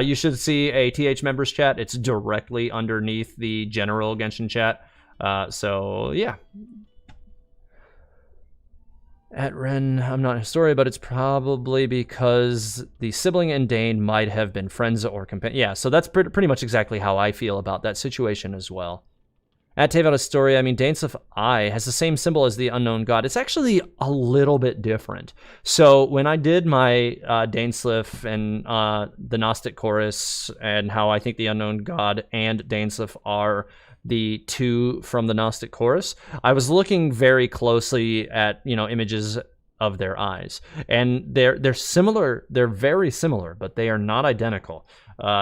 You should see a TH members chat. It's directly underneath the general Genshin chat. So, yeah. At Ren, I'm not a historian, but it's probably because the sibling and Dane might have been friends or companions. Yeah, so that's pretty much exactly how I feel about that situation as well. At Tevat Astoria, I mean, Dainsleif Eye has the same symbol as the unknown god. It's actually a little bit different. So when I did my Dainsleif and the Gnostic Chorus, and how I think the unknown god and Dainsleif are the two from the Gnostic Chorus, I was looking very closely at, images of their eyes, and they're similar. They're very similar, but they are not identical.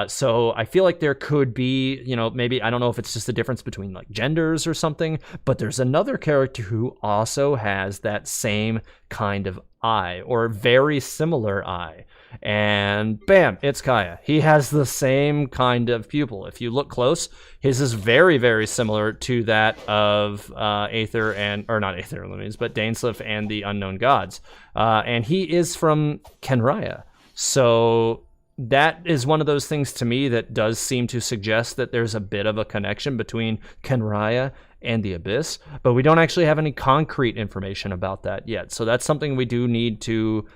So I feel like there could be, maybe, I don't know if it's just the difference between like genders or something, but there's another character who also has that same kind of eye, or very similar eye. And bam, it's Kaya. He has the same kind of pupil. If you look close, his is very, very similar to that of Aether not Aether, but Dainsleif and the Unknown Gods. And he is from Kenraya. So that is one of those things to me that does seem to suggest that there's a bit of a connection between Kenraya and the Abyss, but we don't actually have any concrete information about that yet. So that's something we do need to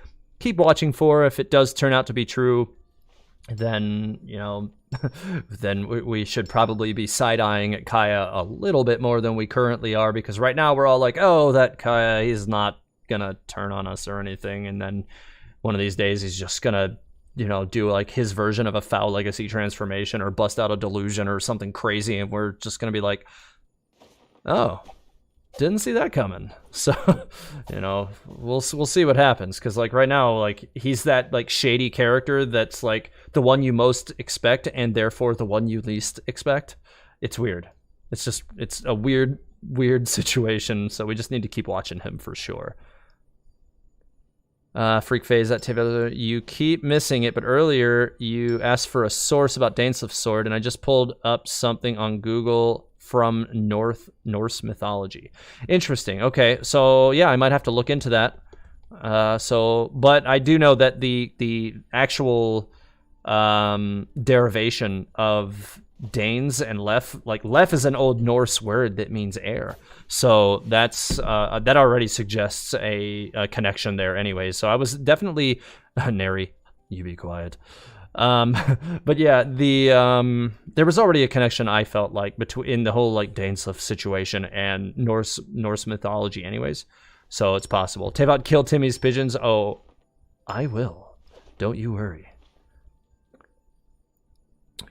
keep watching for. If it does turn out to be true, then, then we should probably be side-eyeing at Kaya a little bit more than we currently are, because right now we're all like, oh, that Kaya, he's not gonna turn on us or anything, and then one of these days he's just gonna do like his version of a foul legacy transformation or bust out a delusion or something crazy, and we're just gonna be like, oh, didn't see that coming. So, we'll see what happens, because like right now, like he's that like shady character that's like the one you most expect and therefore the one you least expect. It's weird. It's a weird situation. So we just need to keep watching him for sure. Freak Phase activity. You keep missing it, but earlier you asked for a source about Dainsleif's sword, and I just pulled up something on Google from Norse mythology. Interesting. Okay, so yeah, I might have to look into that. But I do know that the actual derivation of Danes and Lef, like Lef is an Old Norse word that means air, so that's that already suggests a connection there anyway. So I was definitely Nary, you be quiet. But yeah, there was already a connection, I felt like, between the whole like Daneslef situation and Norse mythology anyways. So it's possible. Tevat, kill Timmy's pigeons. Oh, I will. Don't you worry.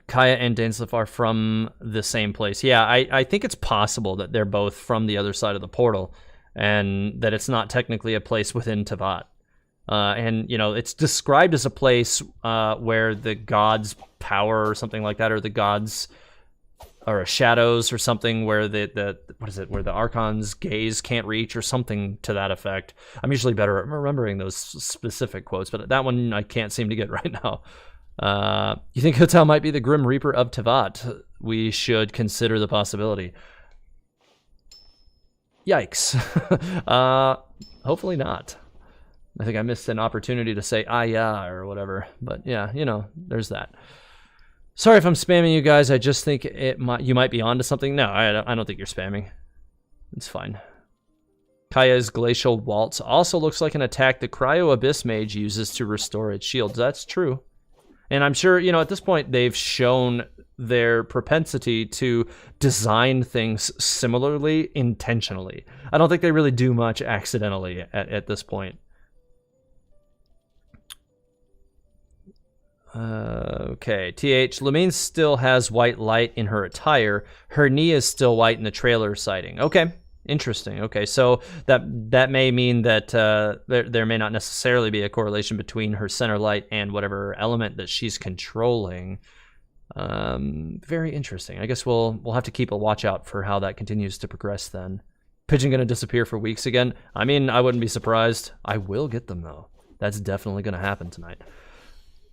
Kaya and Daneslef are from the same place. Yeah, I think it's possible that they're both from the other side of the portal, and that it's not technically a place within Tevat. And, you know, it's described as a place where the gods' power or something like that, or the gods, or shadows or something, where where the Archon's gaze can't reach, or something to that effect. I'm usually better at remembering those specific quotes, but that one I can't seem to get right now. You think Hu Tao might be the Grim Reaper of Tevat? We should consider the possibility. Yikes. Hopefully not. I think I missed an opportunity to say yeah or whatever, but yeah, you know, there's that. Sorry if I'm spamming you guys. I just think you might be onto something. No, I don't think you're spamming. It's fine. Kaya's Glacial Waltz also looks like an attack the Cryo Abyss Mage uses to restore its shields. That's true. And I'm sure, you know, at this point they've shown their propensity to design things similarly intentionally. I don't think they really do much accidentally at this point. Okay, TH, Lamine still has white light in her attire. Her knee is still white in the trailer sighting. Okay, interesting. Okay, so that may mean that there may not necessarily be a correlation between her center light and whatever element that she's controlling. Very interesting. I guess we'll have to keep a watch out for how that continues to progress then. Pigeon gonna disappear for weeks again? I mean, I wouldn't be surprised. I will get them though. That's definitely gonna happen tonight.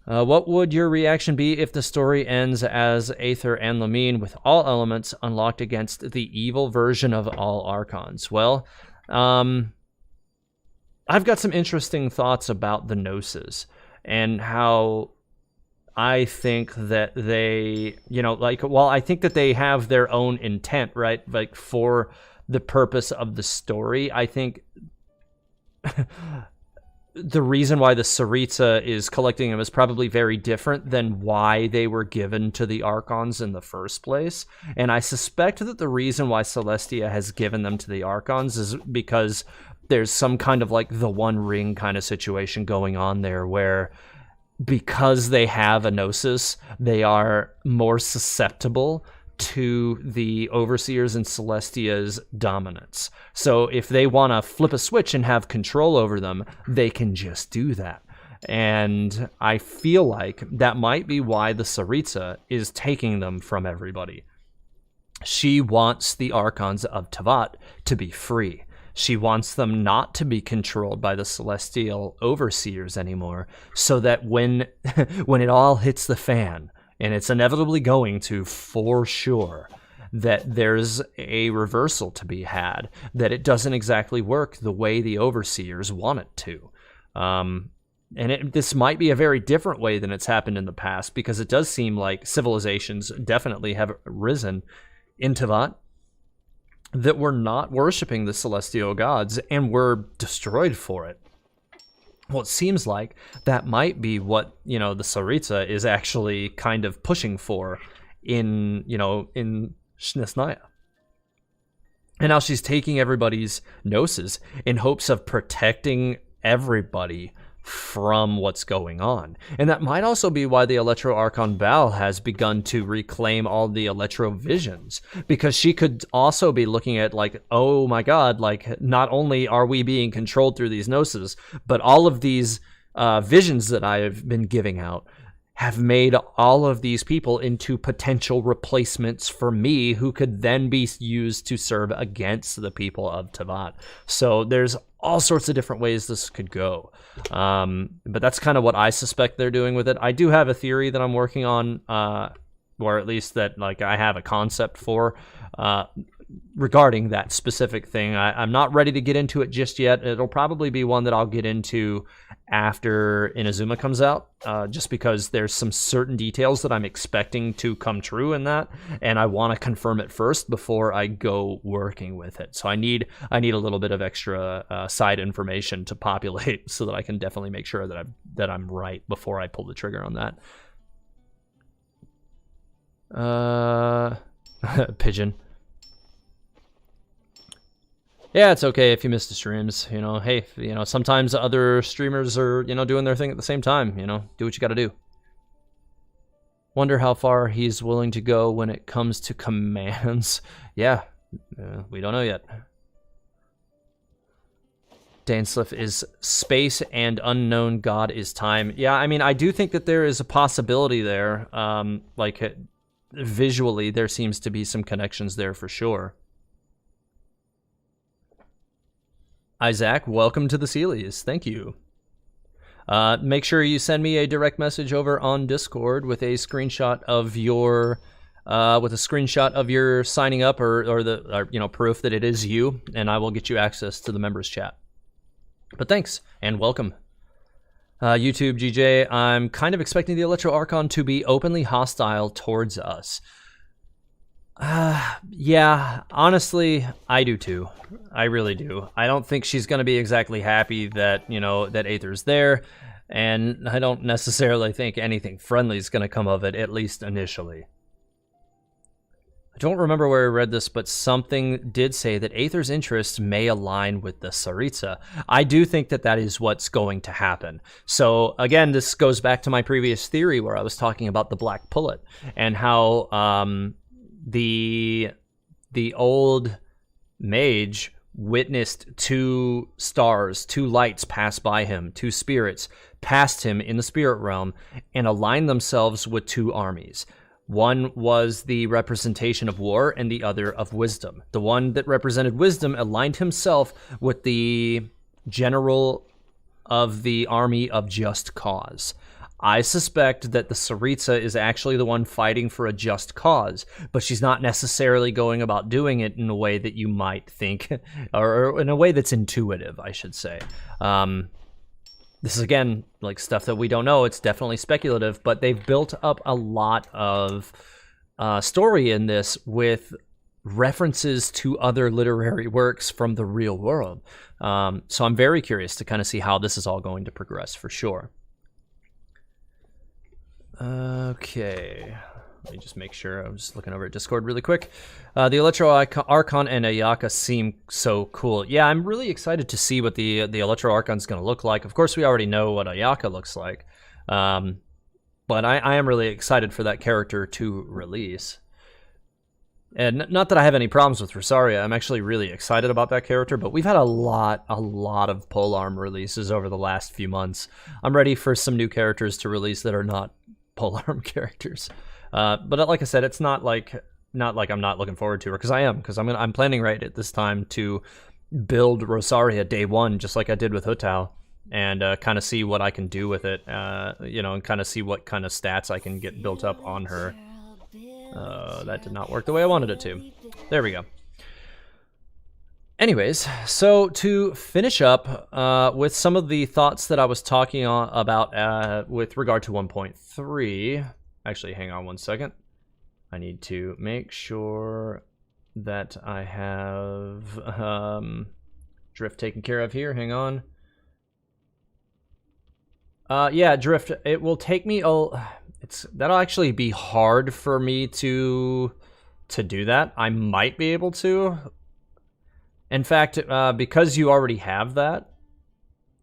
What would your reaction be if the story ends as Aether and Lamine with all elements unlocked against the evil version of all Archons? Well, I've got some interesting thoughts about the Gnosis and how I think that they, you know, like, while I think that they have their own intent, right, like for the purpose of the story, I think the reason why the Tsaritsa is collecting them is probably very different than why they were given to the Archons in the first place. And I suspect that the reason why Celestia has given them to the Archons is because there's some kind of like the One Ring kind of situation going on there, where because they have a Gnosis, they are more susceptible to the Overseers and Celestia's dominance. So if they want to flip a switch and have control over them, they can just do that. And I feel like that might be why the Tsaritsa is taking them from everybody. She wants the Archons of Tevat to be free. She wants them not to be controlled by the Celestial Overseers anymore, so that when it all hits the fan, and it's inevitably going to, for sure, that there's a reversal to be had, that it doesn't exactly work the way the Overseers want it to. This might be a very different way than it's happened in the past, because it does seem like civilizations definitely have risen in Tevat that were not worshiping the celestial gods and were destroyed for it. Well, it seems like that might be what, you know, the Tsaritsa is actually kind of pushing for in Shnesnaya. And now she's taking everybody's Gnosis in hopes of protecting everybody from what's going on. And that might also be why the Electro Archon Val has begun to reclaim all the Electro Visions, because she could also be looking at like, oh my god, like not only are we being controlled through these Gnosis, but all of these visions that I have been giving out have made all of these people into potential replacements for me, who could then be used to serve against the people of Tevat. So there's all sorts of different ways this could go. But that's kind of what I suspect they're doing with it. I do have a theory that I'm working on, or at least that like I have a concept for. regarding that specific thing. I'm not ready to get into it just yet. It'll probably be one that I'll get into after Inazuma comes out, just because there's some certain details that I'm expecting to come true in that, and I want to confirm it first before I go working with it. So I need a little bit of extra side information to populate so that I can definitely make sure that I'm right before I pull the trigger on that. Pigeon. Yeah, it's okay if you miss the streams. You know, hey, you know, sometimes other streamers are, you know, doing their thing at the same time. You know, do what you got to do. Wonder how far he's willing to go when it comes to commands. Yeah, we don't know yet. Dansliff is space and unknown god is time. Yeah, I mean, I do think that there is a possibility there. Like, visually, there seems to be some connections there for sure. Isaac, welcome to the Sealies. Thank you. Make sure you send me a direct message over on Discord with a screenshot of your signing up or you know, proof that it is you, and I will get you access to the members chat. But thanks and welcome. YouTube GJ, I'm kind of expecting the Electro Archon to be openly hostile towards us. Yeah, honestly, I do too. I really do. I don't think she's going to be exactly happy that, you know, that Aether's there, and I don't necessarily think anything friendly is going to come of it, at least initially. I don't remember where I read this, but something did say that Aether's interests may align with the Tsaritsa. I do think that that is what's going to happen. So, again, this goes back to my previous theory where I was talking about the Black Pullet and how the old mage witnessed two stars, two lights pass by him, two spirits passed him in the spirit realm and aligned themselves with two armies. One was the representation of war and the other of wisdom. The one that represented wisdom aligned himself with the general of the army of just cause. I suspect that the Tsaritsa is actually the one fighting for a just cause, but she's not necessarily going about doing it in a way that you might think, or in a way that's intuitive, I should say. This is, again, like stuff that we don't know. It's definitely speculative, but they've built up a lot of story in this with references to other literary works from the real world. So I'm very curious to kind of see how this is all going to progress for sure. Okay, let me just make sure. I'm just looking over at Discord really quick. The Electro Archon and Ayaka seem so cool. Yeah, I'm really excited to see what the Electro Archon's going to look like. Of course, we already know what Ayaka looks like, but I am really excited for that character to release. And not that I have any problems with Rosaria. I'm actually really excited about that character, but we've had a lot of polearm releases over the last few months. I'm ready for some new characters to release that are not polearm characters. But like I said, it's not like I'm not looking forward to her, because I'm planning right at this time to build Rosaria day one, just like I did with Hu Tao, and kind of see what I can do with it, you know, and kind of see what kind of stats I can get built up on her. That did not work the way I wanted it to. There we go. Anyways, so to finish up with some of the thoughts that I was talking about with regard to 1.3. Actually, hang on one second. I need to make sure that I have Drift taken care of here. Hang on. Yeah, Drift, it will take me that'll actually be hard for me to do that. I might be able to. In fact, because you already have that.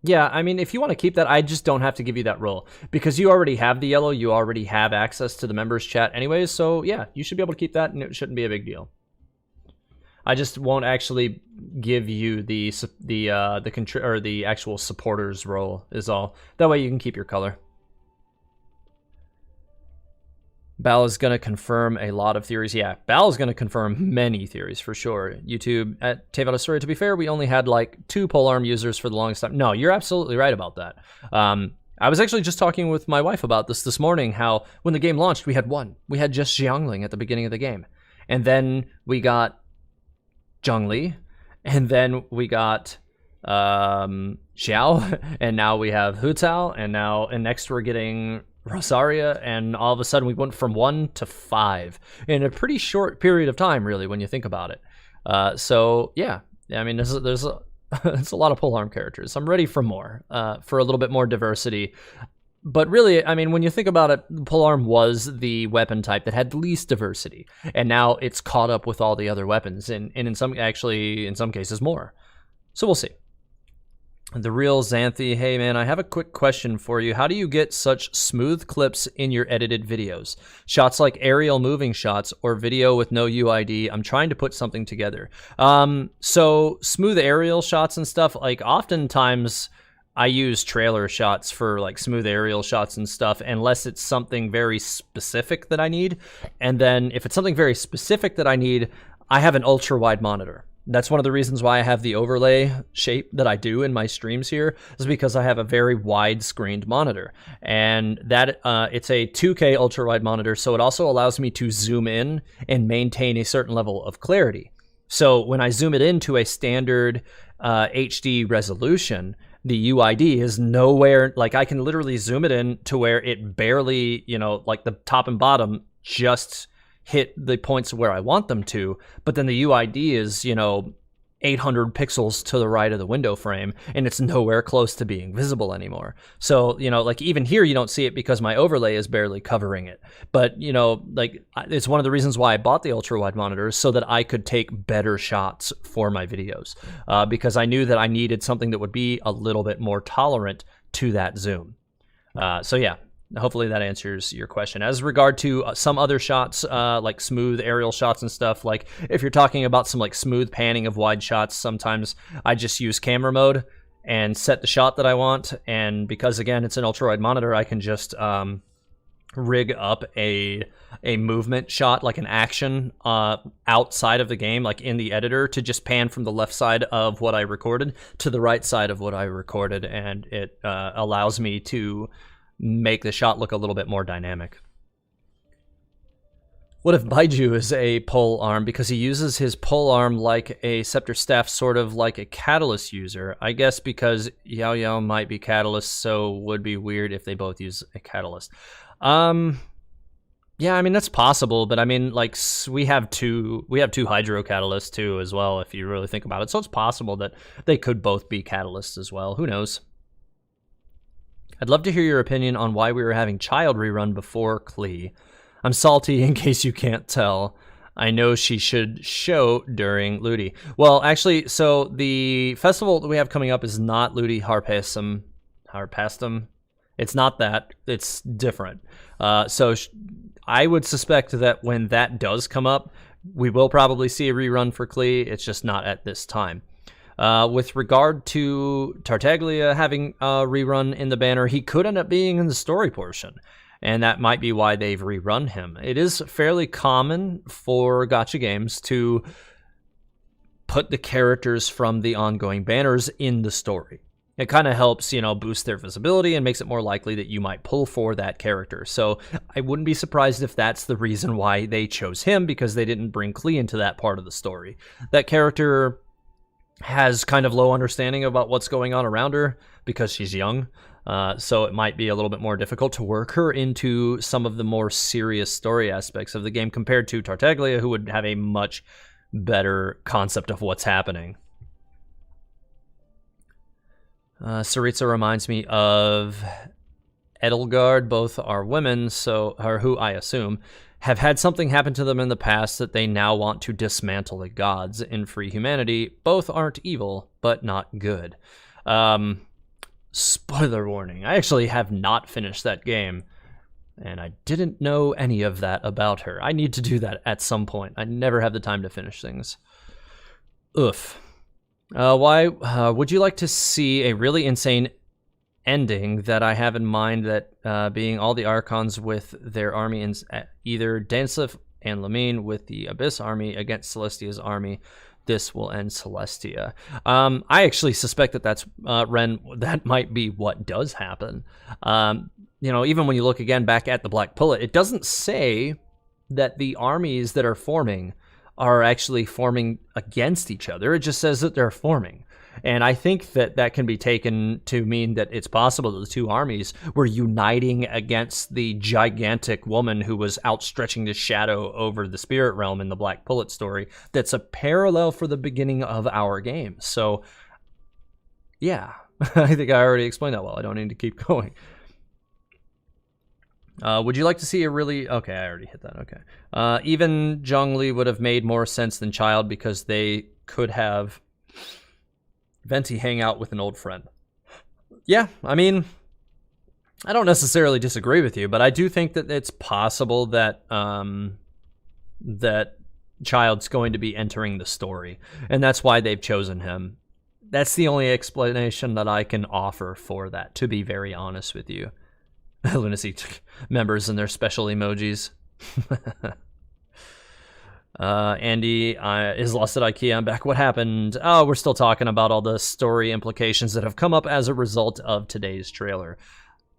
Yeah, I mean, if you want to keep that, I just don't have to give you that role. Because you already have the yellow, you already have access to the members chat anyways, so yeah, you should be able to keep that, and it shouldn't be a big deal. I just won't actually give you the actual supporters role is all. That way you can keep your color. Bal is going to confirm a lot of theories. Yeah, Bal is going to confirm many theories for sure. YouTube, at Tevada Story, to be fair, we only had like 2 polearm users for the longest time. No, you're absolutely right about that. I was actually just talking with my wife about this morning, how when the game launched, we had 1. We had just Xiangling at the beginning of the game. And then we got Zhongli, and then we got Xiao, and now we have Hu Tao, and next we're getting Rosaria, and all of a sudden we went from 1 to 5 in a pretty short period of time, really, when you think about it. So yeah, I mean, there's it's a lot of polearm characters. I'm ready for more, for a little bit more diversity. But really, I mean, when you think about it, polearm was the weapon type that had the least diversity, and now it's caught up with all the other weapons, and in some cases more. So we'll see. The real Xanthi, hey man, I have a quick question for you. How do you get such smooth clips in your edited videos? Shots like aerial moving shots or video with no UID. I'm trying to put something together. So smooth aerial shots and stuff, like oftentimes I use trailer shots for like smooth aerial shots and stuff, unless it's something very specific that I need. And then if it's something very specific that I need, I have an ultra wide monitor. That's one of the reasons why I have the overlay shape that I do in my streams here, is because I have a very wide screened monitor, and that it's a 2K ultra wide monitor, so it also allows me to zoom in and maintain a certain level of clarity. So when I zoom it into a standard HD resolution, the UID is nowhere, like I can literally zoom it in to where it barely, like the top and bottom just hit the points where I want them to, but then the UID is, 800 pixels to the right of the window frame, and it's nowhere close to being visible anymore. So, like even here you don't see it because my overlay is barely covering it. But, like it's one of the reasons why I bought the ultra wide monitor, so that I could take better shots for my videos, because I knew that I needed something that would be a little bit more tolerant to that zoom. So yeah. Hopefully that answers your question. As regard to some other shots, like smooth aerial shots and stuff, like if you're talking about some like smooth panning of wide shots, sometimes I just use camera mode and set the shot that I want. And because again, it's an ultra wide monitor, I can just rig up a movement shot, like an action outside of the game, like in the editor, to just pan from the left side of what I recorded to the right side of what I recorded. And it allows me to make the shot look a little bit more dynamic. What if Baiju is a pole arm because he uses his pole arm like a scepter staff, sort of like a catalyst user? I guess because Yao Yao might be catalyst, so would be weird if they both use a catalyst. Yeah, I mean that's possible, but I mean like we have two hydro catalysts too as well, if you really think about it. So it's possible that they could both be catalysts as well. Who knows? I'd love to hear your opinion on why we were having Child rerun before Klee. I'm salty in case you can't tell. I know she should show during Ludi. Well, actually, so the festival that we have coming up is not Ludi Harpastum. It's not that. It's different. So I would suspect that when that does come up, we will probably see a rerun for Klee. It's just not at this time. With regard to Tartaglia having a rerun in the banner, he could end up being in the story portion, and that might be why they've rerun him. It is fairly common for gacha games to put the characters from the ongoing banners in the story. It kind of helps, boost their visibility and makes it more likely that you might pull for that character. So I wouldn't be surprised if that's the reason why they chose him, because they didn't bring Klee into that part of the story. That character has kind of low understanding about what's going on around her because she's young, so it might be a little bit more difficult to work her into some of the more serious story aspects of the game compared to Tartaglia, who would have a much better concept of what's happening. Saritsa reminds me of Edelgard. Both are women, or who I assume have had something happen to them in the past that they now want to dismantle the gods in free humanity. Both aren't evil, but not good. Spoiler warning, I actually have not finished that game, and I didn't know any of that about her. I need to do that at some point. I never have the time to finish things. Oof. Why would you like to see a really insane ending that I have in mind, that being all the Archons with their army in either Dansif and Lamine with the Abyss army against Celestia's army? This will end Celestia. I actually suspect that that's Ren. That might be what does happen. Even when you look again back at the Black Pullet, it doesn't say that the armies that are forming are actually forming against each other. It just says that they're forming. And I think that that can be taken to mean that it's possible that the two armies were uniting against the gigantic woman who was outstretching the shadow over the spirit realm in the Black Pullet story. That's a parallel for the beginning of our game. So, yeah, I think I already explained that well. I don't need to keep going. Would you like to see a really... Okay, I already hit that. Okay. Even Zhongli would have made more sense than Child because they could have Venti hang out with an old friend. Yeah, I mean, I don't necessarily disagree with you, but I do think that it's possible that that Child's going to be entering the story, and that's why they've chosen him. That's the only explanation that I can offer for that, to be very honest with you. Lunacy members and their special emojis. Andy is lost at IKEA. I'm back. What happened? Oh, we're still talking about all the story implications that have come up as a result of today's trailer.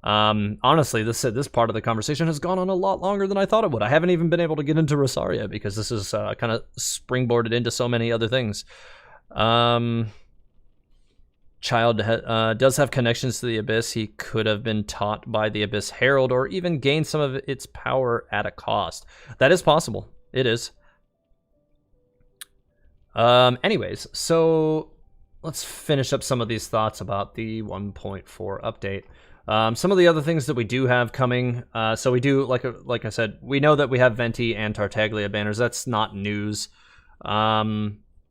Honestly, this part of the conversation has gone on a lot longer than I thought it would. I haven't even been able to get into Rosaria because this is kind of springboarded into so many other things. Child does have connections to the Abyss. He could have been taught by the Abyss Herald or even gained some of its power at a cost. That is possible. It is. Anyways, so let's finish up some of these thoughts about the 1.4 update. Some of the other things that we do have coming. So we do, like I said, we know that we have Venti and Tartaglia banners. That's not news.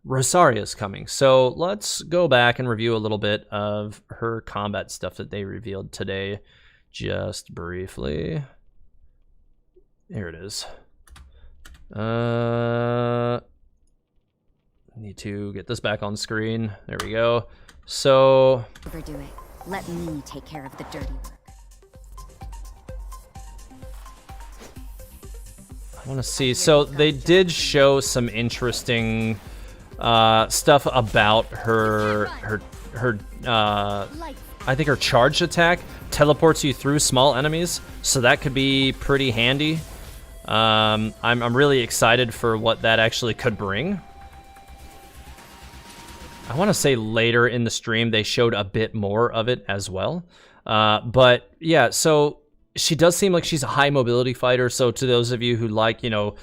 Rosaria is coming. So let's go back and review a little bit of her combat stuff that they revealed today, just briefly. Here it is. Need to get this back on screen. There we go. So Overdo it. Let me take care of the dirty work. I want to see. So they did show some interesting stuff about her I think her charged attack teleports you through small enemies, so that could be pretty handy. I'm really excited for what that actually could bring. I want to say later in the stream they showed a bit more of it as well. But yeah, so she does seem like she's a high mobility fighter. So to those of you who like, you know,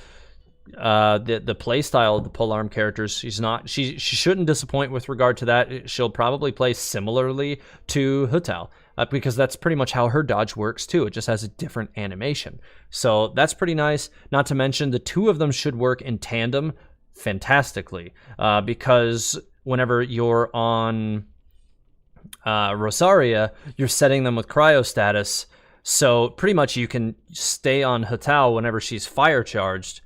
the play style of the polearm characters, she shouldn't disappoint with regard to that. She'll probably play similarly to Hu Tao, because that's pretty much how her dodge works too. It just has a different animation. So that's pretty nice. Not to mention the two of them should work in tandem fantastically, because whenever you're on Rosaria, you're setting them with cryo status. So pretty much you can stay on Hu Tao whenever she's fire charged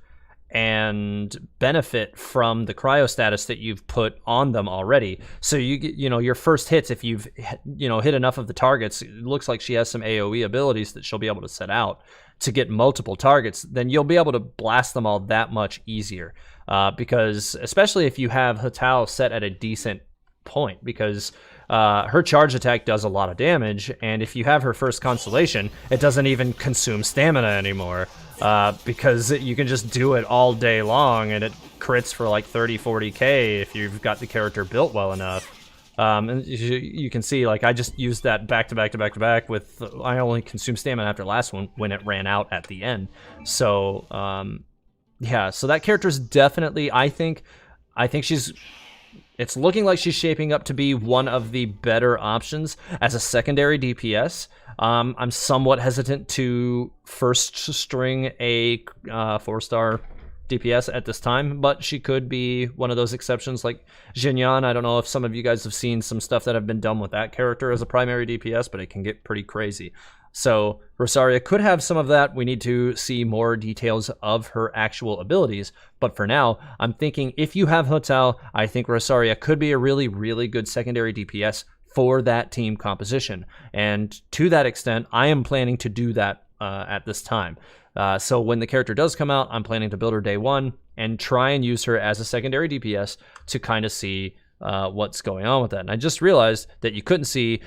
and benefit from the cryo status that you've put on them already. So you get, you know, your first hits, if you've, you know, hit enough of the targets, it looks like she has some AoE abilities that she'll be able to set out to get multiple targets, then you'll be able to blast them all that much easier. Because especially if you have Hu Tao set at a decent point, because her charge attack does a lot of damage, and if you have her first constellation, it doesn't even consume stamina anymore, because you can just do it all day long, and it crits for like 30-40k if you've got the character built well enough. And you can see, like, I just used that back to back to back to back with, I only consumed stamina after the last one when it ran out at the end. So, yeah, so that character's definitely, I think it's looking like she's shaping up to be one of the better options as a secondary DPS. I'm somewhat hesitant to first string a 4-star DPS at this time, but she could be one of those exceptions like Jinyan. I don't know if some of you guys have seen some stuff that have been done with that character as a primary DPS, but it can get pretty crazy. So Rosaria could have some of that. We need to see more details of her actual abilities. But for now, I'm thinking if you have Hu Tao, I think Rosaria could be a really, really good secondary DPS for that team composition. And to that extent, I am planning to do that at this time. So when the character does come out, I'm planning to build her day one and try and use her as a secondary DPS to kind of see what's going on with that. And I just realized that you couldn't see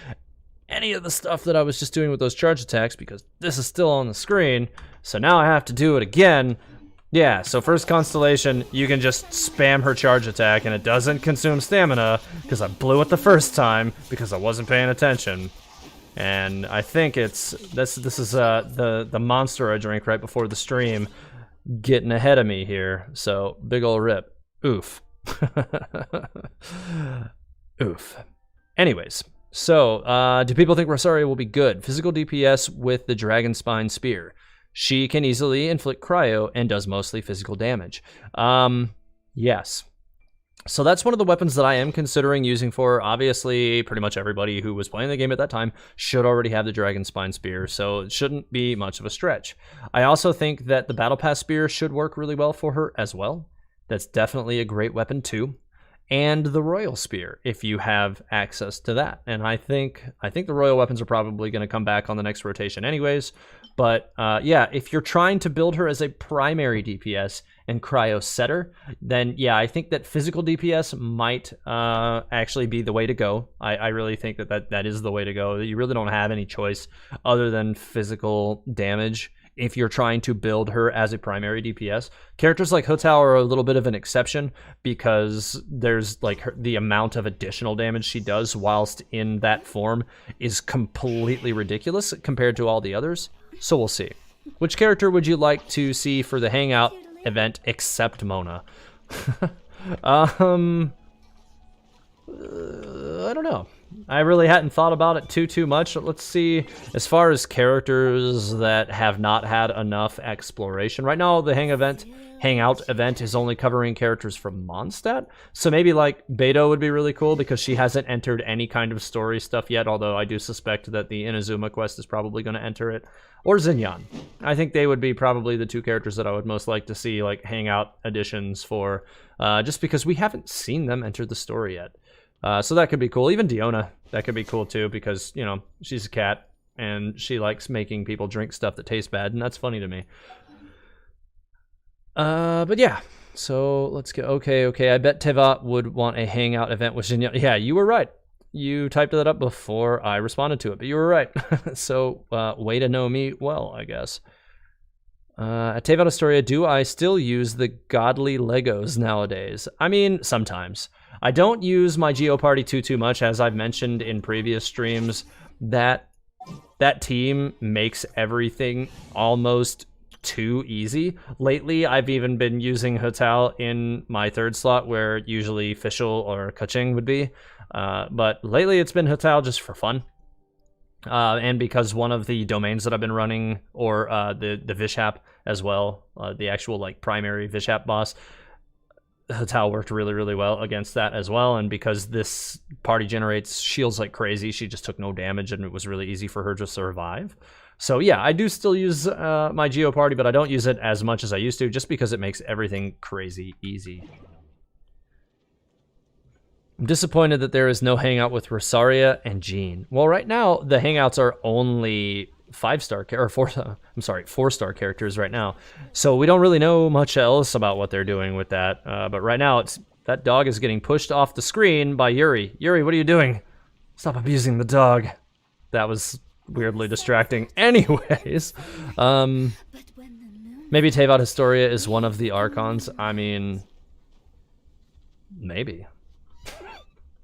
any of the stuff that I was just doing with those charge attacks because this is still on the screen. So now I have to do it again. Yeah, so first constellation, you can just spam her charge attack and it doesn't consume stamina because I blew it the first time because I wasn't paying attention. And I think it's this is the monster I drank right before the stream getting ahead of me here. So big ol' rip. Oof. Oof. Anyways, so do people think Rosaria will be good? Physical DPS with the Dragon Spine Spear. She can easily inflict cryo and does mostly physical damage. Yes. So that's one of the weapons that I am considering using for. Obviously, pretty much everybody who was playing the game at that time should already have the Dragon Spine Spear, so it shouldn't be much of a stretch. I also think that the Battle Pass Spear should work really well for her as well. That's definitely a great weapon too. And the Royal Spear, if you have access to that. And I think the Royal weapons are probably going to come back on the next rotation anyways. But yeah, if you're trying to build her as a primary DPS and cryo setter, then yeah, I think that physical DPS might actually be the way to go. I really think that is the way to go. You really don't have any choice other than physical damage if you're trying to build her as a primary DPS. Characters like Hu Tao are a little bit of an exception because there's like the amount of additional damage she does whilst in that form is completely ridiculous compared to all the others. So we'll see. Which character would you like to see for the Hangout event except Mona? I don't know. I really hadn't thought about it too much. Let's see, as far as characters that have not had enough exploration. Right now, the Hangout event is only covering characters from Mondstadt. So maybe like Beto would be really cool because she hasn't entered any kind of story stuff yet, although I do suspect that the Inazuma quest is probably going to enter it. Or Xinyan. I think they would be probably the two characters that I would most like to see like Hangout additions for, just because we haven't seen them enter the story yet. So that could be cool. Even Diona, that could be cool too, because, you know, she's a cat and she likes making people drink stuff that tastes bad, and that's funny to me. But yeah, so let's go. Okay. I bet Teva would want a Hangout event with Xinyan. Yeah, you were right. You typed that up before I responded to it, but you were right. So, way to know me well, I guess. At Teva Astoria, do I still use the godly Legos nowadays? I mean, sometimes. I don't use my Geoparty too much, as I've mentioned in previous streams. That team makes everything almost too easy. Lately, I've even been using Hu Tao in my third slot, where usually Fischl or Kaching would be. But lately, it's been Hu Tao just for fun. And because one of the domains that I've been running, or the Vishap as well, the actual like primary Vishap boss, Hu Tao worked really well against that as well. And because this party generates shields like crazy, she just took no damage and it was really easy for her to survive. So yeah, I do still use my Geo party, but I don't use it as much as I used to, just because it makes everything crazy easy. I'm disappointed that there is no Hangout with Rosaria and Jean. Well, right now the Hangouts are only 4-star characters right now, so we don't really know much else about what they're doing with that. But right now, that dog is getting pushed off the screen by Yuri. Yuri, what are you doing? Stop abusing the dog. That was weirdly distracting. Anyways, maybe Tevat Historia is one of the Archons. I mean, maybe.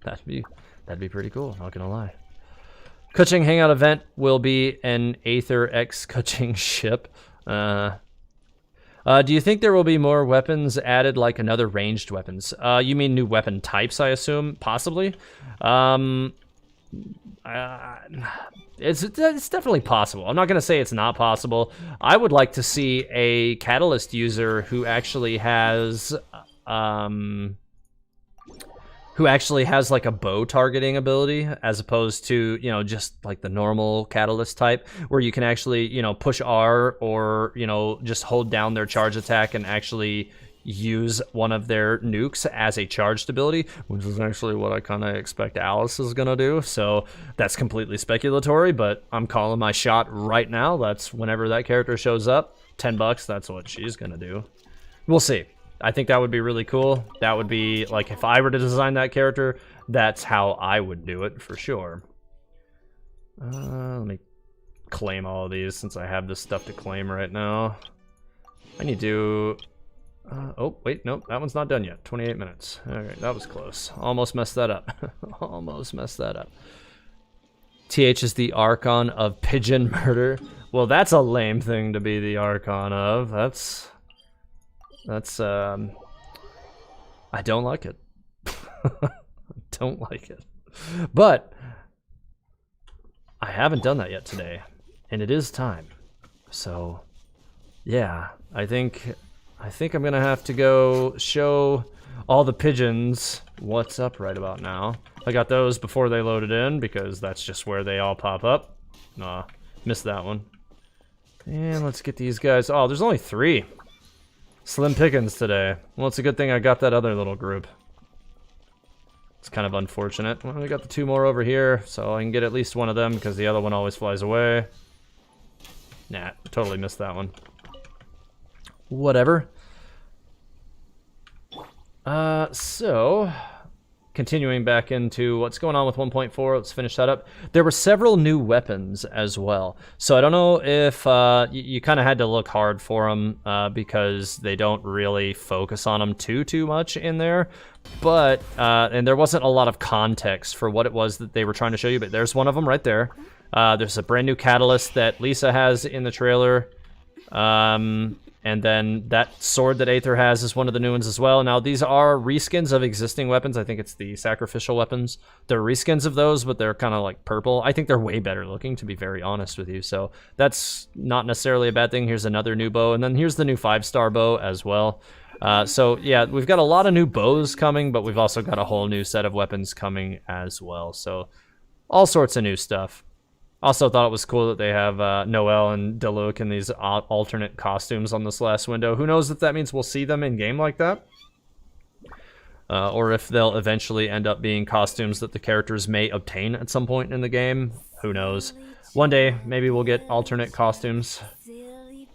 That'd be pretty cool, not gonna lie. Kuching Hangout event will be an Aether X Kuching ship. Do you think there will be more weapons added, like another ranged weapons? You mean new weapon types, I assume? Possibly. It's definitely possible. I'm not gonna say it's not possible. I would like to see a Catalyst user who actually has like a bow targeting ability, as opposed to, you know, just like the normal Catalyst type, where you can actually, you know, push R, or, you know, just hold down their charge attack and actually use one of their nukes as a charged ability, which is actually what I kind of expect Alice is gonna do. So that's completely speculatory, but I'm calling my shot right now. That's whenever that character shows up, $10, that's what she's gonna do. We'll see. I think that would be really cool. That would be, like, if I were to design that character, that's how I would do it, for sure. Let me claim all of these, since I have this stuff to claim right now. I need to Oh, wait, nope, that one's not done yet. 28 minutes. Alright, that was close. Almost messed that up. Almost messed that up. TH is the Archon of Pigeon Murder. Well, that's a lame thing to be the Archon of. I don't like it. I don't like it. But I haven't done that yet today, and it is time. So, yeah, I think I'm gonna have to go show all the pigeons what's up right about now. I got those before they loaded in because that's just where they all pop up. Nah, missed that one. And let's get these guys. Oh, there's only 3. Slim pickings today. Well, it's a good thing I got that other little group. It's kind of unfortunate. Well, we got the 2 more over here, so I can get at least one of them because the other one always flies away. Nah, totally missed that one. Whatever. So, continuing back into what's going on with 1.4, let's finish that up. There were several new weapons as well. So I don't know if you kind of had to look hard for them because they don't really focus on them too much in there. But, and there wasn't a lot of context for what it was that they were trying to show you, but there's one of them right there. There's a brand new catalyst that Lisa has in the trailer. And then that sword that Aether has is one of the new ones as well. Now, these are reskins of existing weapons. I think it's the sacrificial weapons. They're reskins of those, but they're kind of like purple. I think they're way better looking, to be very honest with you. So that's not necessarily a bad thing. Here's another new bow. And then here's the new 5-star bow as well. So, yeah, we've got a lot of new bows coming, but we've also got a whole new set of weapons coming as well. So all sorts of new stuff. Also thought it was cool that they have Noelle and Diluc in these alternate costumes on this last window. Who knows if that means we'll see them in game like that? Or if they'll eventually end up being costumes that the characters may obtain at some point in the game. Who knows? One day, maybe we'll get alternate costumes.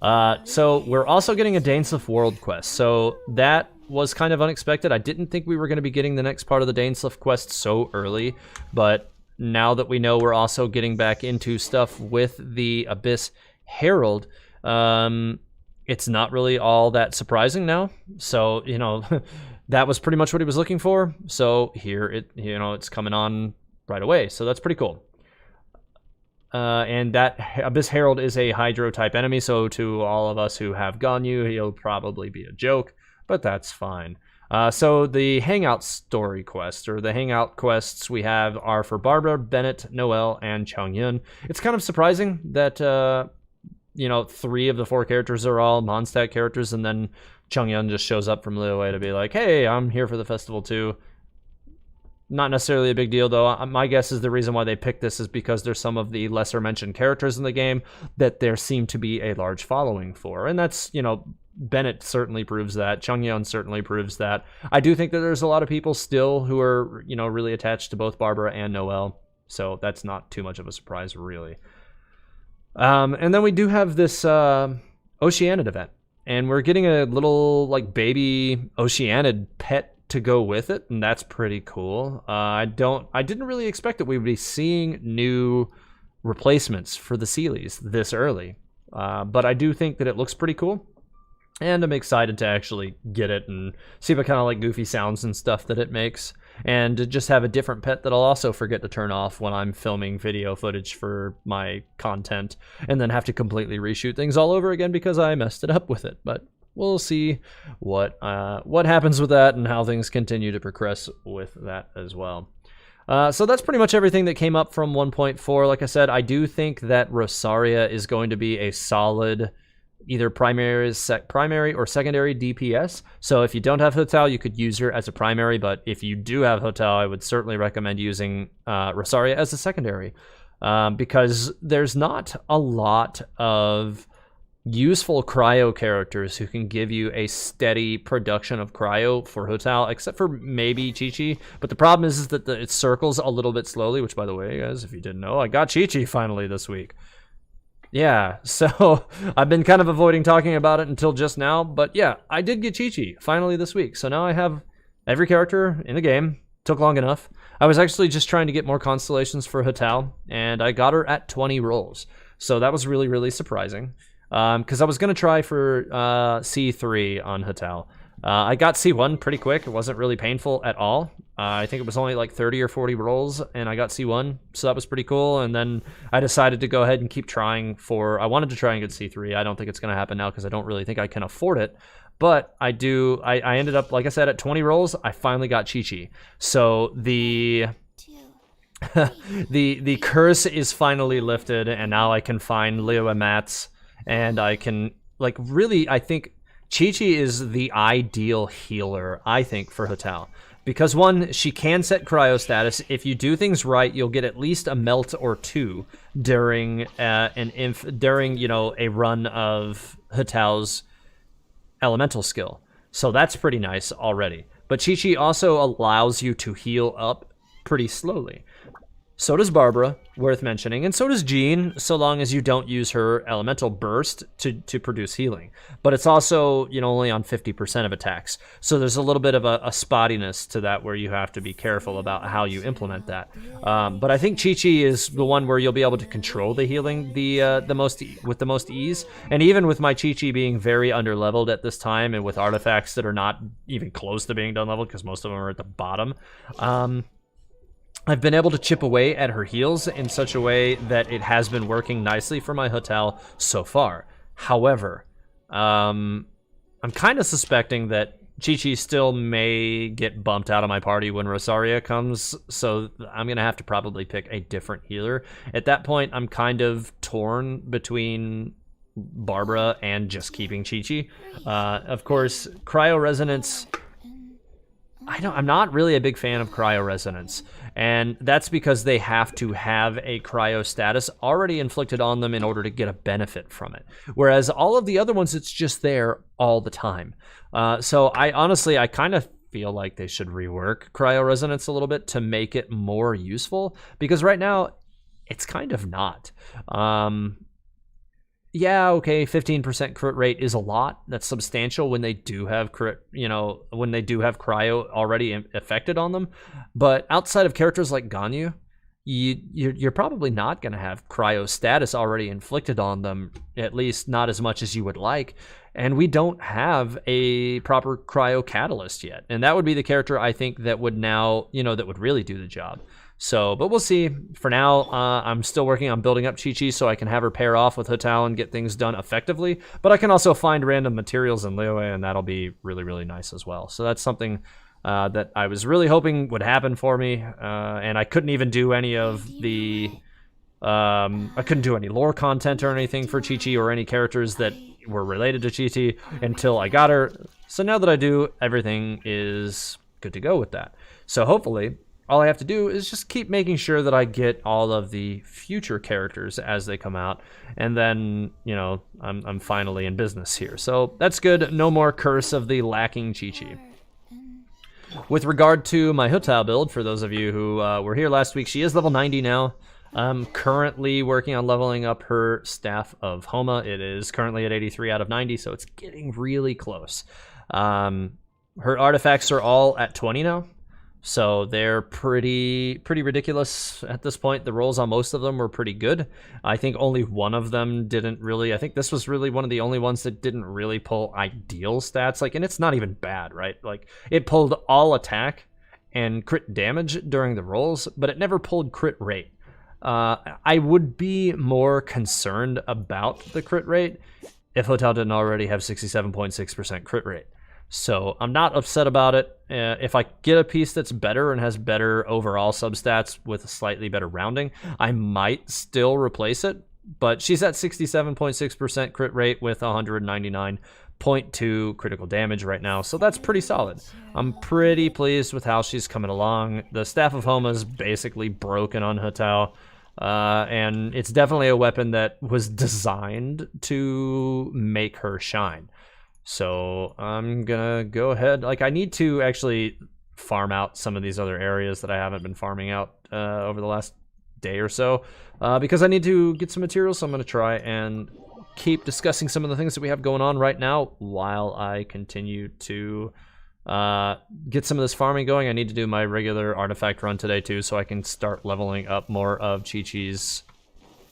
So we're also getting a Dainsleif World quest. So that was kind of unexpected. I didn't think we were going to be getting the next part of the Dainsleif quest so early, but now that we know we're also getting back into stuff with the Abyss Herald, it's not really all that surprising now. So, you know, that was pretty much what he was looking for. So here, it's coming on right away. So that's pretty cool. And that Abyss Herald is a Hydro-type enemy. So to all of us who have Ganyu, he'll probably be a joke, but that's fine. So the Hangout story quest, or the Hangout quests we have are for Barbara, Bennett, Noelle, and Chongyun. It's kind of surprising that, 3 of the 4 characters are all Mondstadt characters, and then Chongyun just shows up from Liyue to be like, hey, I'm here for the festival too. Not necessarily a big deal, though. My guess is the reason why they picked this is because there's some of the lesser mentioned characters in the game that there seem to be a large following for. And that's, Bennett certainly proves that. Chongyun certainly proves that. I do think that there's a lot of people still who are, really attached to both Barbara and Noelle. So that's not too much of a surprise, really. And then we do have this Oceanid event. And we're getting a little, baby Oceanid pet to go with it. And that's pretty cool. I didn't really expect that we would be seeing new replacements for the Sealies this early. But I do think that it looks pretty cool. And I'm excited to actually get it and see what kind of goofy sounds and stuff that it makes. And to just have a different pet that I'll also forget to turn off when I'm filming video footage for my content. And then have to completely reshoot things all over again because I messed it up with it. But we'll see what happens with that and how things continue to progress with that as well. So that's pretty much everything that came up from 1.4. Like I said, I do think that Rosaria is going to be a solid either primary or secondary DPS. So if you don't have Hu Tao, you could use her as a primary, but if you do have Hu Tao, I would certainly recommend using Rosaria as a secondary, because there's not a lot of useful cryo characters who can give you a steady production of cryo for Hu Tao, except for maybe Chi-Chi. But the problem is that it circles a little bit slowly, which, by the way, guys, if you didn't know, I got Chi-Chi finally this week. Yeah, so I've been kind of avoiding talking about it until just now, but yeah, I did get Chi-Chi finally this week. So now I have every character in the game. Took long enough. I was actually just trying to get more constellations for Hu Tao, and I got her at 20 rolls. So that was really, really surprising. Because I was going to try for C3 on Hu Tao, I got C1 pretty quick. It wasn't really painful at all. I think it was only like 30 or 40 rolls, and I got C1, so that was pretty cool. And then I decided to go ahead and keep trying for... I wanted to try and get C3. I don't think it's going to happen now because I don't really think I can afford it. But I do... I ended up, like I said, at 20 rolls, I finally got Chi-Chi. So the... the curse is finally lifted, and now I can find Leo and Mats, and I can... Like, really, I think Chi-Chi is the ideal healer, I think, for Hu Tao. Because one, she can set cryo status. If you do things right, you'll get at least a melt or two during you know, a run of Hu Tao's elemental skill. So that's pretty nice already. But Chi-Chi also allows you to heal up pretty slowly. So does Barbara, worth mentioning, and so does Jean, so long as you don't use her elemental burst to produce healing. But it's also, you know, only on 50% of attacks. So there's a little bit of a spottiness to that where you have to be careful about how you implement that. But I think Chi-Chi is the one where you'll be able to control the healing the most ease. And even with my Chi-Chi being very underleveled at this time, and with artifacts that are not even close to being done leveled, because most of them are at the bottom, I've been able to chip away at her heals in such a way that it has been working nicely for my Hu Tao so far. However, I'm kind of suspecting that Chi-Chi still may get bumped out of my party when Rosaria comes, so I'm going to have to probably pick a different healer. At that point, I'm kind of torn between Barbara and just keeping Chi-Chi. Of course, Cryo Resonance... I'm not really a big fan of Cryo Resonance, and that's because they have to have a cryo status already inflicted on them in order to get a benefit from it. Whereas all of the other ones, it's just there all the time. So I kind of feel like they should rework Cryo Resonance a little bit to make it more useful, because right now it's kind of not. Yeah, okay, 15% crit rate is a lot. That's substantial when they do have when they do have cryo already affected on them. But outside of characters like Ganyu, you're probably not going to have cryo status already inflicted on them, at least not as much as you would like. And we don't have a proper cryo catalyst yet. And that would be the character I think that would now, that would really do the job. So, but we'll see. For now, I'm still working on building up Chi-Chi so I can have her pair off with Hu Tao and get things done effectively. But I can also find random materials in Liyue, and that'll be really, really nice as well. So that's something that I was really hoping would happen for me. And I couldn't even do any of the... I couldn't do any lore content or anything for Chi-Chi or any characters that were related to Chi-Chi until I got her. So now that I do, everything is good to go with that. So hopefully... all I have to do is just keep making sure that I get all of the future characters as they come out, and then, I'm finally in business here. So that's good. No more curse of the lacking Chi-Chi. With regard to my Hu Tao build, for those of you who were here last week, she is level 90 now. I'm currently working on leveling up her Staff of Homa. It is currently at 83 out of 90, so it's getting really close. Her artifacts are all at 20 now. So they're pretty ridiculous at this point. The rolls on most of them were pretty good. I think only one of them didn't really... I think this was really one of the only ones that didn't really pull ideal stats. And it's not even bad, right? It pulled all attack and crit damage during the rolls, but it never pulled crit rate. I would be more concerned about the crit rate if Hu Tao didn't already have 67.6% crit rate. So I'm not upset about it. If I get a piece that's better and has better overall substats with a slightly better rounding, I might still replace it. But she's at 67.6% crit rate with 199.2 critical damage right now, so that's pretty solid. I'm pretty pleased with how she's coming along. The Staff of Homa is basically broken on Hu Tao, and it's definitely a weapon that was designed to make her shine. So I'm gonna go ahead. I need to actually farm out some of these other areas that I haven't been farming out over the last day or so, because I need to get some materials. So I'm gonna try and keep discussing some of the things that we have going on right now while I continue to get some of this farming going. I need to do my regular artifact run today too, so I can start leveling up more of Chi-Chi's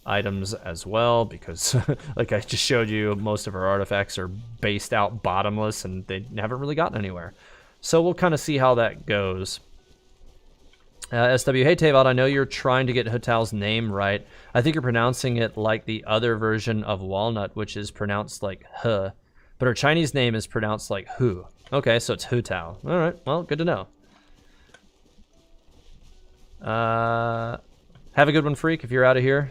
items as well, because like I just showed you, most of her artifacts are based out bottomless and they haven't really gotten anywhere. So we'll kind of see how that goes. SW, hey Tavod, I know you're trying to get Hu Tao's name right. I think you're pronouncing it like the other version of Walnut, which is pronounced like He, but her Chinese name is pronounced like Hu. Okay, so it's Hu Tao. All right, well, good to know. Have a good one, Freak, if you're out of here.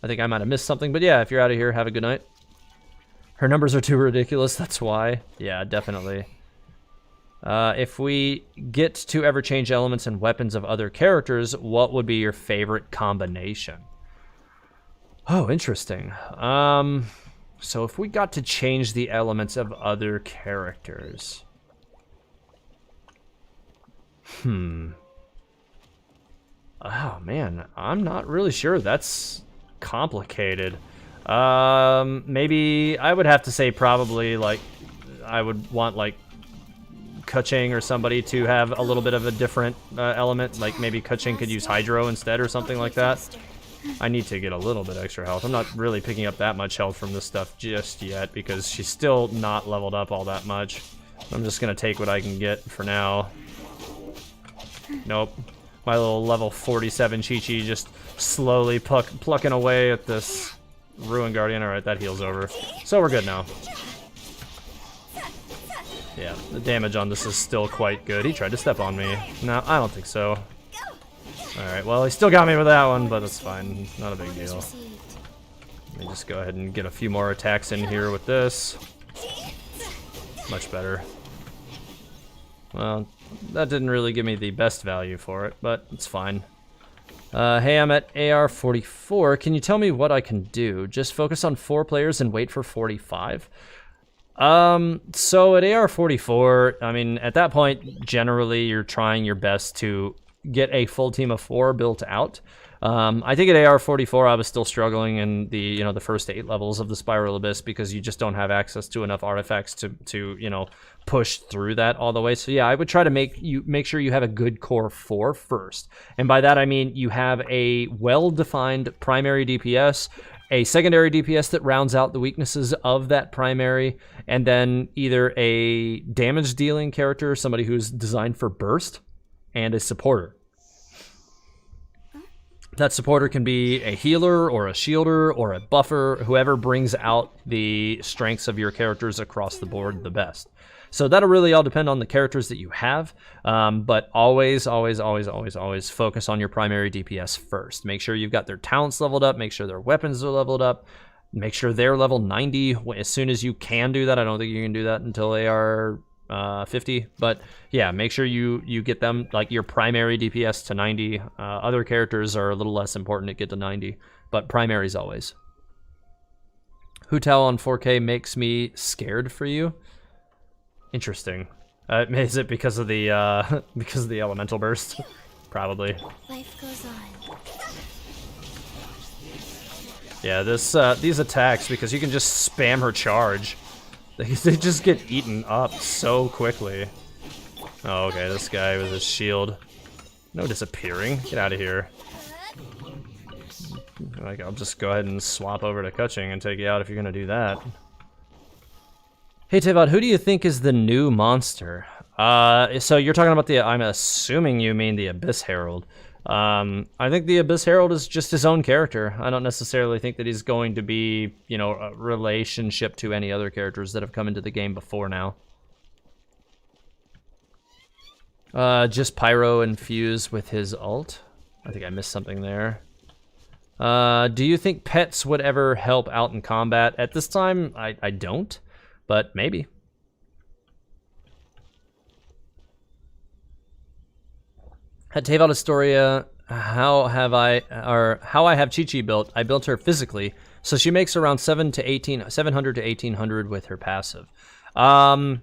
I think I might have missed something, but yeah, if you're out of here, have a good night. Her numbers are too ridiculous, that's why. Yeah, definitely. If we get to ever change elements and weapons of other characters, what would be your favorite combination? Oh, interesting. So if we got to change the elements of other characters. Oh man, I'm not really sure. That's complicated. Maybe I would have to say probably like I would want like Keqing or somebody to have a little bit of a different element. Like maybe Keqing could use Hydro instead or something like that. I need to get a little bit extra health. I'm not really picking up that much health from this stuff just yet because she's still not leveled up all that much. I'm just gonna take what I can get for now. Nope. My little level 47 Chi-Chi just slowly plucking away at this Ruin Guardian. Alright, that heals over. So we're good now. Yeah, the damage on this is still quite good. He tried to step on me. No, I don't think so. Alright, well, he still got me with that one, but that's fine. Not a big deal. Let me just go ahead and get a few more attacks in here with this. Much better. Well, that didn't really give me the best value for it, but it's fine. Hey, I'm at AR 44. Can you tell me what I can do? Just focus on 4 players and wait for 45? So at AR 44, I mean, at that point, generally you're trying your best to get a full team of 4 built out. I think at AR 44, I was still struggling in the, the first 8 levels of the Spiral Abyss because you just don't have access to enough artifacts to push through that all the way. So yeah, I would try to make sure you have a good core 4 first. And by that, I mean, you have a well-defined primary DPS, a secondary DPS that rounds out the weaknesses of that primary, and then either a damage dealing character, somebody who's designed for burst, and a supporter. That supporter can be a healer or a shielder or a buffer, whoever brings out the strengths of your characters across the board the best. So that'll really all depend on the characters that you have, but always focus on your primary DPS first. Make sure you've got their talents leveled up, make sure their weapons are leveled up, make sure they're level 90 as soon as you can do that. I don't think you can do that until they are 50, but yeah, make sure you get them, like your primary DPS to 90. Other characters are a little less important to get to 90, but primaries always. Hu Tao on 4K makes me scared for you. Interesting. Is it because of the elemental burst? Probably. Life goes on. Yeah, these attacks, because you can just spam her charge. They just get eaten up so quickly. Oh, okay, this guy with his shield. No disappearing. Get out of here. Like, I'll just go ahead and swap over to Keqing and take you out if you're gonna do that. Hey Tavod, who do you think is the new monster? So you're talking about I'm assuming you mean the Abyss Herald. I think the Abyss Herald is just his own character. I don't necessarily think that he's going to be, a relationship to any other characters that have come into the game before now. Just Pyro and Fuse with his ult. I think I missed something there. Do you think pets would ever help out in combat? At this time, I don't, but maybe. At Tavod Astoria, how I have Chi-Chi built, I built her physically, so she makes around 700 to 1800 with her passive. Yeah,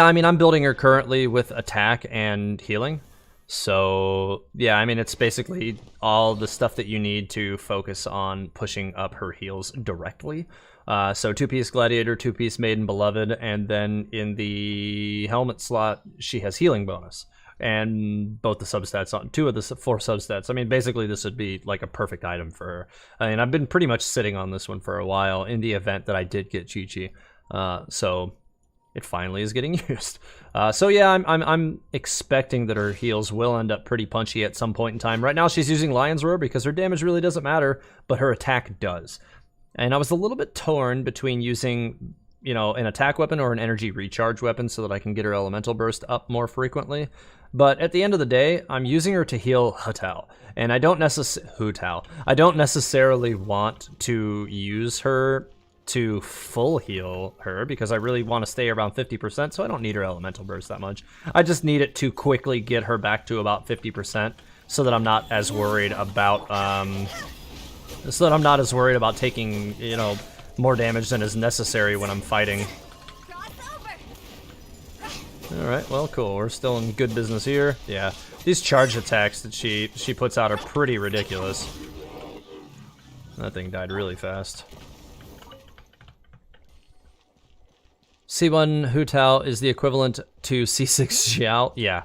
I mean, I'm building her currently with attack and healing. So, yeah, I mean, it's basically all the stuff that you need to focus on pushing up her heals directly. So 2-piece Gladiator, 2-piece Maiden Beloved, and then in the helmet slot, she has healing bonus. and both the substats on 2 of the 4 substats. I mean, basically this would be like a perfect item for her. I mean, I've been pretty much sitting on this one for a while in the event that I did get Chi-Chi. So it finally is getting used. So yeah, I'm expecting that her heals will end up pretty punchy at some point in time. Right now she's using Lion's Roar because her damage really doesn't matter, but her attack does. And I was a little bit torn between using, you know, an attack weapon or an energy recharge weapon so that I can get her elemental burst up more frequently. But at the end of the day, I'm using her to heal Hu Tao. And I don't necessarily want to use her to full heal her because I really want to stay around 50%, so I don't need her elemental burst that much. I just need it to quickly get her back to about 50% so that I'm not as worried about taking, you know, more damage than is necessary when I'm fighting. Alright, well, cool. We're still in good business here. Yeah, these charge attacks that she puts out are pretty ridiculous. That thing died really fast. C1 Hu Tao is the equivalent to C6 Xiao. Yeah.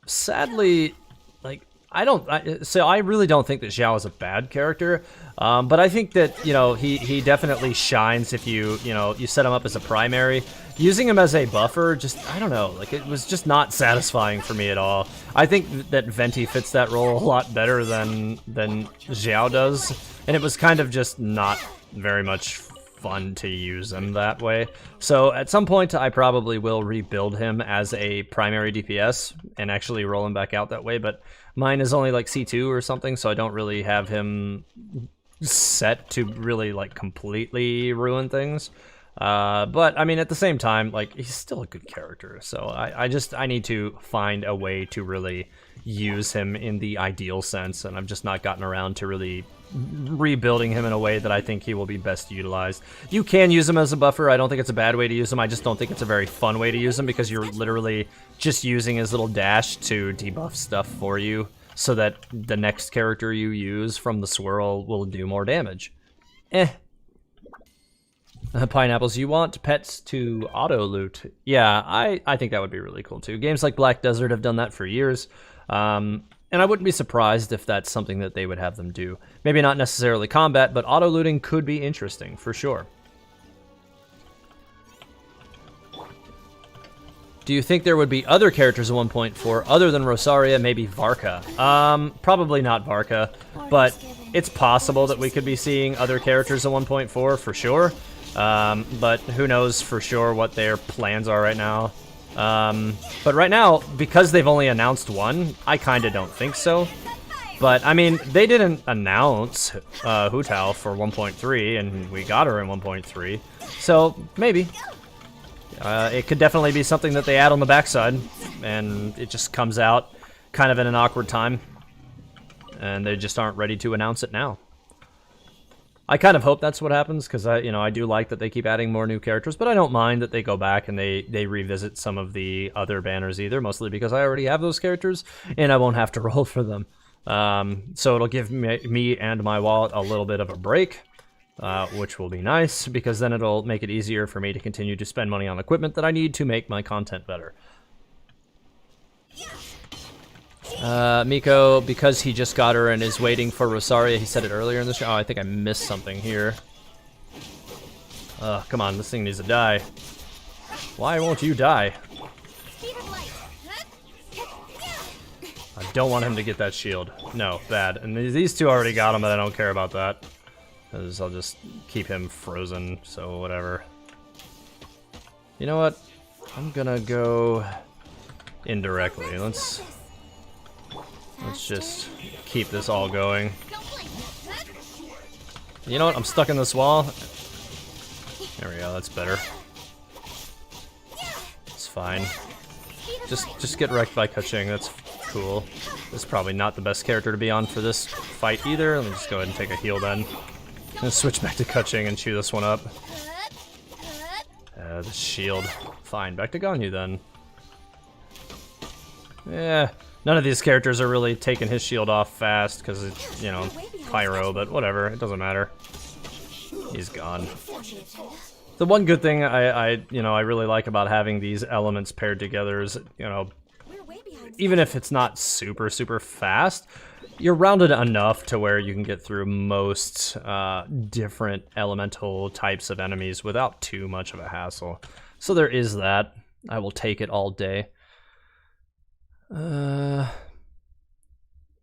Sadly, like, I really don't think that Xiao is a bad character. But I think that, you know, he definitely shines if you set him up as a primary. Using him as a buffer, just, I don't know, like, it was just not satisfying for me at all. I think that Venti fits that role a lot better than Xiao does, and it was kind of just not very much fun to use him that way. So at some point I probably will rebuild him as a primary DPS and actually roll him back out that way, but mine is only like C2 or something, so I don't really have him set to really like completely ruin things. But I mean, at the same time, like, he's still a good character, so I need to find a way to really use him in the ideal sense, and I've just not gotten around to really rebuilding him in a way that I think he will be best utilized. You can use him as a buffer. I don't think it's a bad way to use him. I just don't think it's a very fun way to use him because you're literally just using his little dash to debuff stuff for you so that the next character you use from the swirl will do more damage. Pineapples, you want pets to auto-loot. Yeah, I think that would be really cool too. Games like Black Desert have done that for years. And I wouldn't be surprised if that's something that they would have them do. Maybe not necessarily combat, but auto-looting could be interesting, for sure. Do you think there would be other characters in 1.4 other than Rosaria, maybe Varka? Probably not Varka, but it's possible that we could be seeing other characters in 1.4 for sure. But who knows for sure what their plans are right now. But right now, because they've only announced one, I kinda don't think so. But, I mean, they didn't announce Hu Tao for 1.3, and we got her in 1.3. So, maybe. It could definitely be something that they add on the backside, and it just comes out kind of in an awkward time. And they just aren't ready to announce it now. I kind of hope that's what happens, because I do like that they keep adding more new characters, but I don't mind that they go back and they revisit some of the other banners either, mostly because I already have those characters, and I won't have to roll for them. So it'll give me and my wallet a little bit of a break, which will be nice, because then it'll make it easier for me to continue to spend money on equipment that I need to make my content better. Miko, because he just got her and is waiting for Rosaria, he said it earlier in the show. Oh, I think I missed something here. Come on, this thing needs to die. Why won't you die? I don't want him to get that shield. No, bad. And these two already got him, but I don't care about that. Because I'll just keep him frozen, so whatever. You know what? I'm gonna go indirectly. Let's just keep this all going. You know what? I'm stuck in this wall. There we go. That's better. It's fine. Just get wrecked by Kaching. That's cool. This is probably not the best character to be on for this fight either. Let me just go ahead and take a heal then. I'm gonna switch back to Kaching and chew this one up. The shield. Fine. Back to Ganyu then. Yeah. None of these characters are really taking his shield off fast because it's, Pyro, but whatever, it doesn't matter. He's gone. The one good thing I really like about having these elements paired together is, We're way behind. even if it's not super, super fast, you're rounded enough to where you can get through most different elemental types of enemies without too much of a hassle. So there is that. I will take it all day.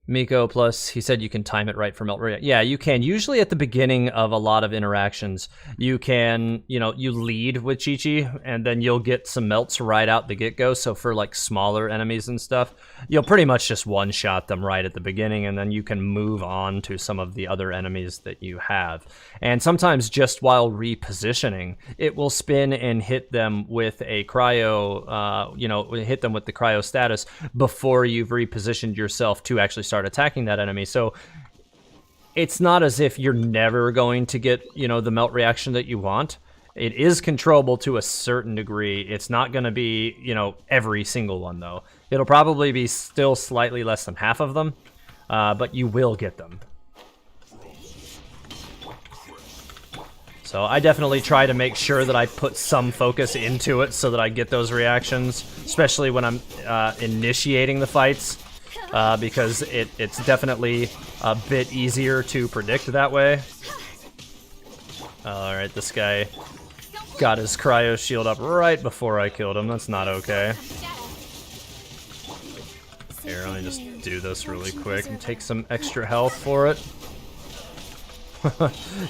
Miko plus, he said you can time it right for melt rate. Yeah, you can. Usually at the beginning of a lot of interactions, you can, you lead with Chi-Chi, and then you'll get some melts right out the get-go. So for like smaller enemies and stuff, you'll pretty much just one-shot them right at the beginning, and then you can move on to some of the other enemies that you have. And sometimes just while repositioning, it will spin and hit them with a cryo, hit them with the cryo status before you've repositioned yourself to actually start attacking that enemy. So it's not as if you're never going to get, the melt reaction that you want. It is controllable to a certain degree. It's not going to be, every single one though. It'll probably be still slightly less than half of them, but you will get them. So I definitely try to make sure that I put some focus into it so that I get those reactions, especially when I'm initiating the fights. Because it's definitely a bit easier to predict that way. Alright, this guy got his cryo shield up right before I killed him. That's not okay. Here, let me just do this really quick and take some extra health for it.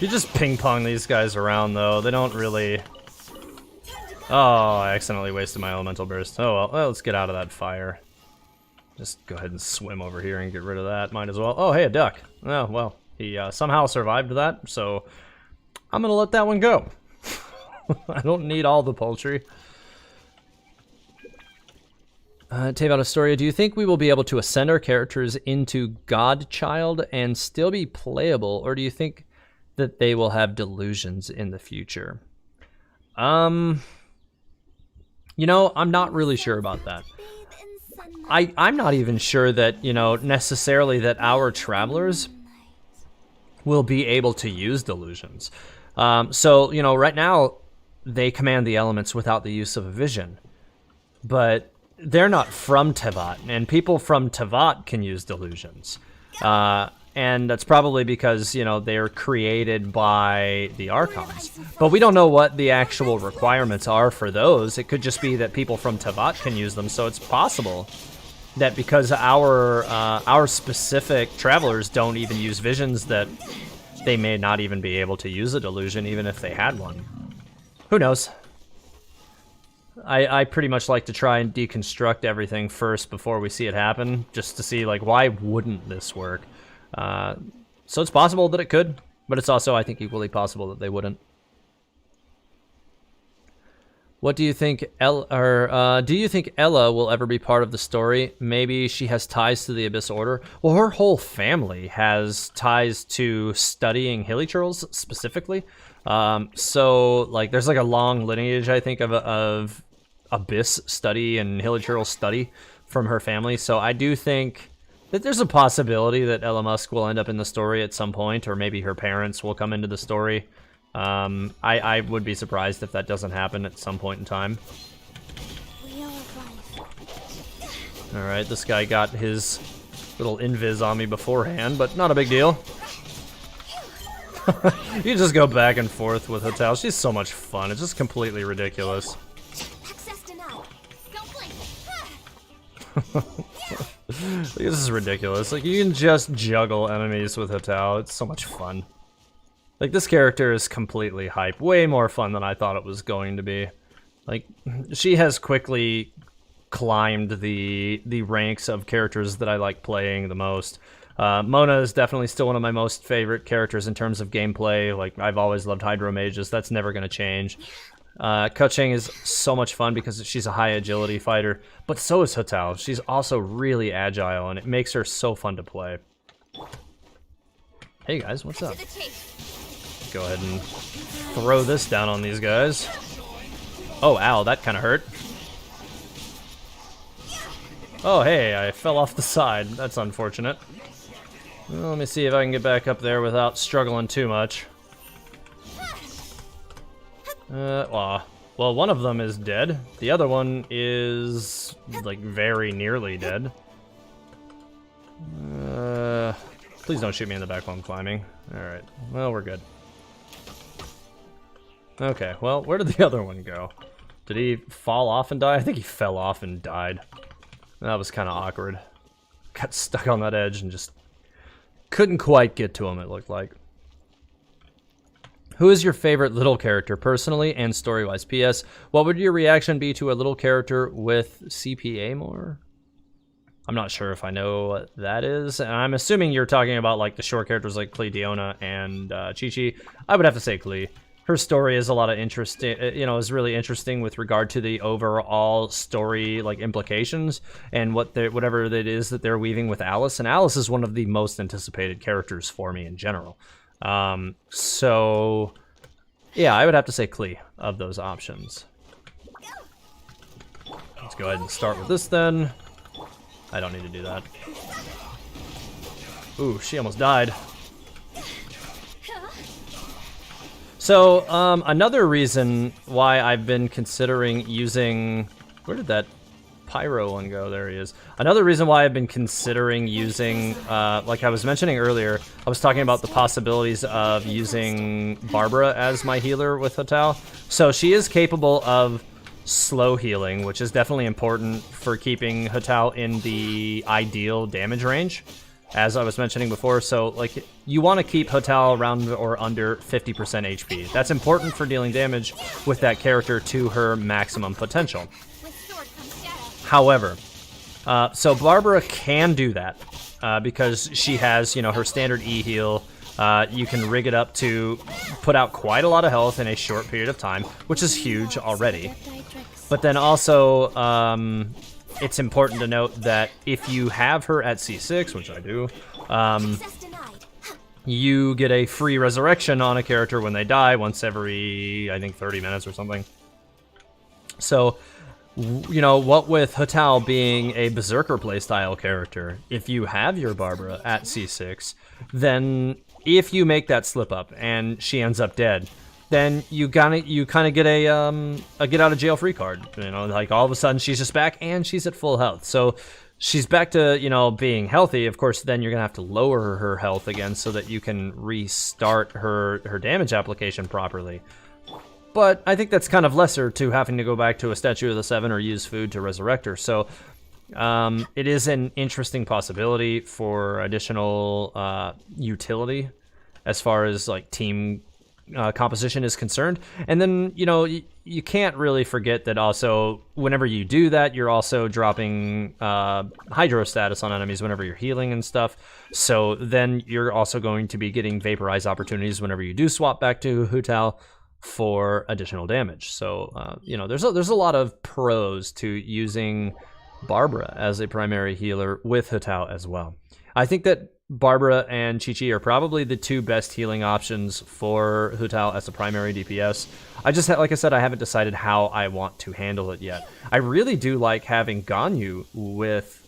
You just ping-pong these guys around, though. They don't really... Oh, I accidentally wasted my elemental burst. Oh, well, let's get out of that fire. Just go ahead and swim over here and get rid of that. Might as well. Oh, hey, a duck. Oh, well, he somehow survived that, so I'm gonna let that one go. I don't need all the poultry. Tave out Astoria, do you think we will be able to ascend our characters into Godchild and still be playable, or do you think that they will have delusions in the future? I'm not really sure about that. I'm not even sure that, necessarily that our travelers will be able to use delusions. So, right now, they command the elements without the use of a vision. But they're not from Tevat, and people from Tevat can use delusions. And that's probably because, they're created by the Archons. But we don't know what the actual requirements are for those. It could just be that people from Tevat can use them, so it's possible that because our specific travelers don't even use visions, that they may not even be able to use a delusion even if they had one. Who knows? I pretty much like to try and deconstruct everything first before we see it happen, just to see, like, why wouldn't this work? So it's possible that it could, but it's also, I think, equally possible that they wouldn't. What do you think, do you think Ella will ever be part of the story? Maybe she has ties to the Abyss Order? Well, her whole family has ties to studying hilichurls specifically. So, like, there's like a long lineage, I think, of Abyss study and hilichurl study from her family. So I do think that there's a possibility that Ella Musk will end up in the story at some point, or maybe her parents will come into the story. I would be surprised if that doesn't happen at some point in time. Alright, this guy got his little invis on me beforehand, but not a big deal. You just go back and forth with Hu Tao. She's so much fun. It's just completely ridiculous. This is ridiculous. Like, you can just juggle enemies with Hu Tao. It's so much fun. Like, this character is completely hype. Way more fun than I thought it was going to be. Like, she has quickly climbed the ranks of characters that I like playing the most. Mona is definitely still one of my most favorite characters in terms of gameplay. Like, I've always loved Hydro Mages. That's never going to change. Keqing is so much fun because she's a high agility fighter, but so is Hu Tao. She's also really agile, and it makes her so fun to play. Hey guys, what's up? Go ahead and throw this down on these guys. Oh, ow, that kind of hurt. Oh, hey, I fell off the side. That's unfortunate. Well, let me see if I can get back up there without struggling too much. Well, one of them is dead. The other one is, like, very nearly dead. Please don't shoot me in the back while I'm climbing. Alright, well, we're good. Okay, well, where did the other one go? Did he fall off and die? I think he fell off and died. That was kind of awkward. Got stuck on that edge and just couldn't quite get to him, it looked like. Who is your favorite little character, personally and story-wise? P.S. What would your reaction be to a little character with CPA more? I'm not sure if I know what that is. And I'm assuming you're talking about like the short characters like Klee, Diona, and Chi-Chi. I would have to say Klee. Her story is a lot of interesting, you know, is really interesting with regard to the overall story, like implications and whatever it is that they're weaving with Alice. And Alice is one of the most anticipated characters for me in general. So yeah, I would have to say Klee of those options. Let's go ahead and start with this then. I don't need to do that. Ooh, she almost died. So, another reason why I've been considering using... Where did that Pyro one go? There he is. Another reason why I've been considering using, like I was mentioning earlier, I was talking about the possibilities of using Barbara as my healer with Hu Tao. So she is capable of slow healing, which is definitely important for keeping Hu Tao in the ideal damage range, as I was mentioning before. So, like, you want to keep Hu Tao around or under 50% HP. That's important for dealing damage with that character to her maximum potential. However, so Barbara can do that because she has, you know, her standard E heal. You can rig it up to put out quite a lot of health in a short period of time, which is huge already. But then also, it's important to note that if you have her at C6, which I do, you get a free resurrection on a character when they die once every, I think, 30 minutes or something. So, you know, what with Hu Tao being a Berserker playstyle character, if you have your Barbara at C6, then if you make that slip up and she ends up dead, then you kind of get a get out of jail free card. You know, like all of a sudden she's just back and she's at full health. So she's back to, you know, being healthy. Of course, then you're gonna have to lower her health again so that you can restart her damage application properly. But I think that's kind of lesser to having to go back to a Statue of the Seven or use food to resurrect her. So it is an interesting possibility for additional utility as far as like team composition is concerned. And then, you know, you can't really forget that also whenever you do that, you're also dropping hydro status on enemies whenever you're healing and stuff. So then you're also going to be getting vaporize opportunities whenever you do swap back to Hu Tao for additional damage. So, you know, there's a lot of pros to using Barbara as a primary healer with Hu Tao as well. I think that Barbara and Chi-Chi are probably the two best healing options for Hu Tao as a primary DPS. I just, like I said, I haven't decided how I want to handle it yet. I really do like having Ganyu with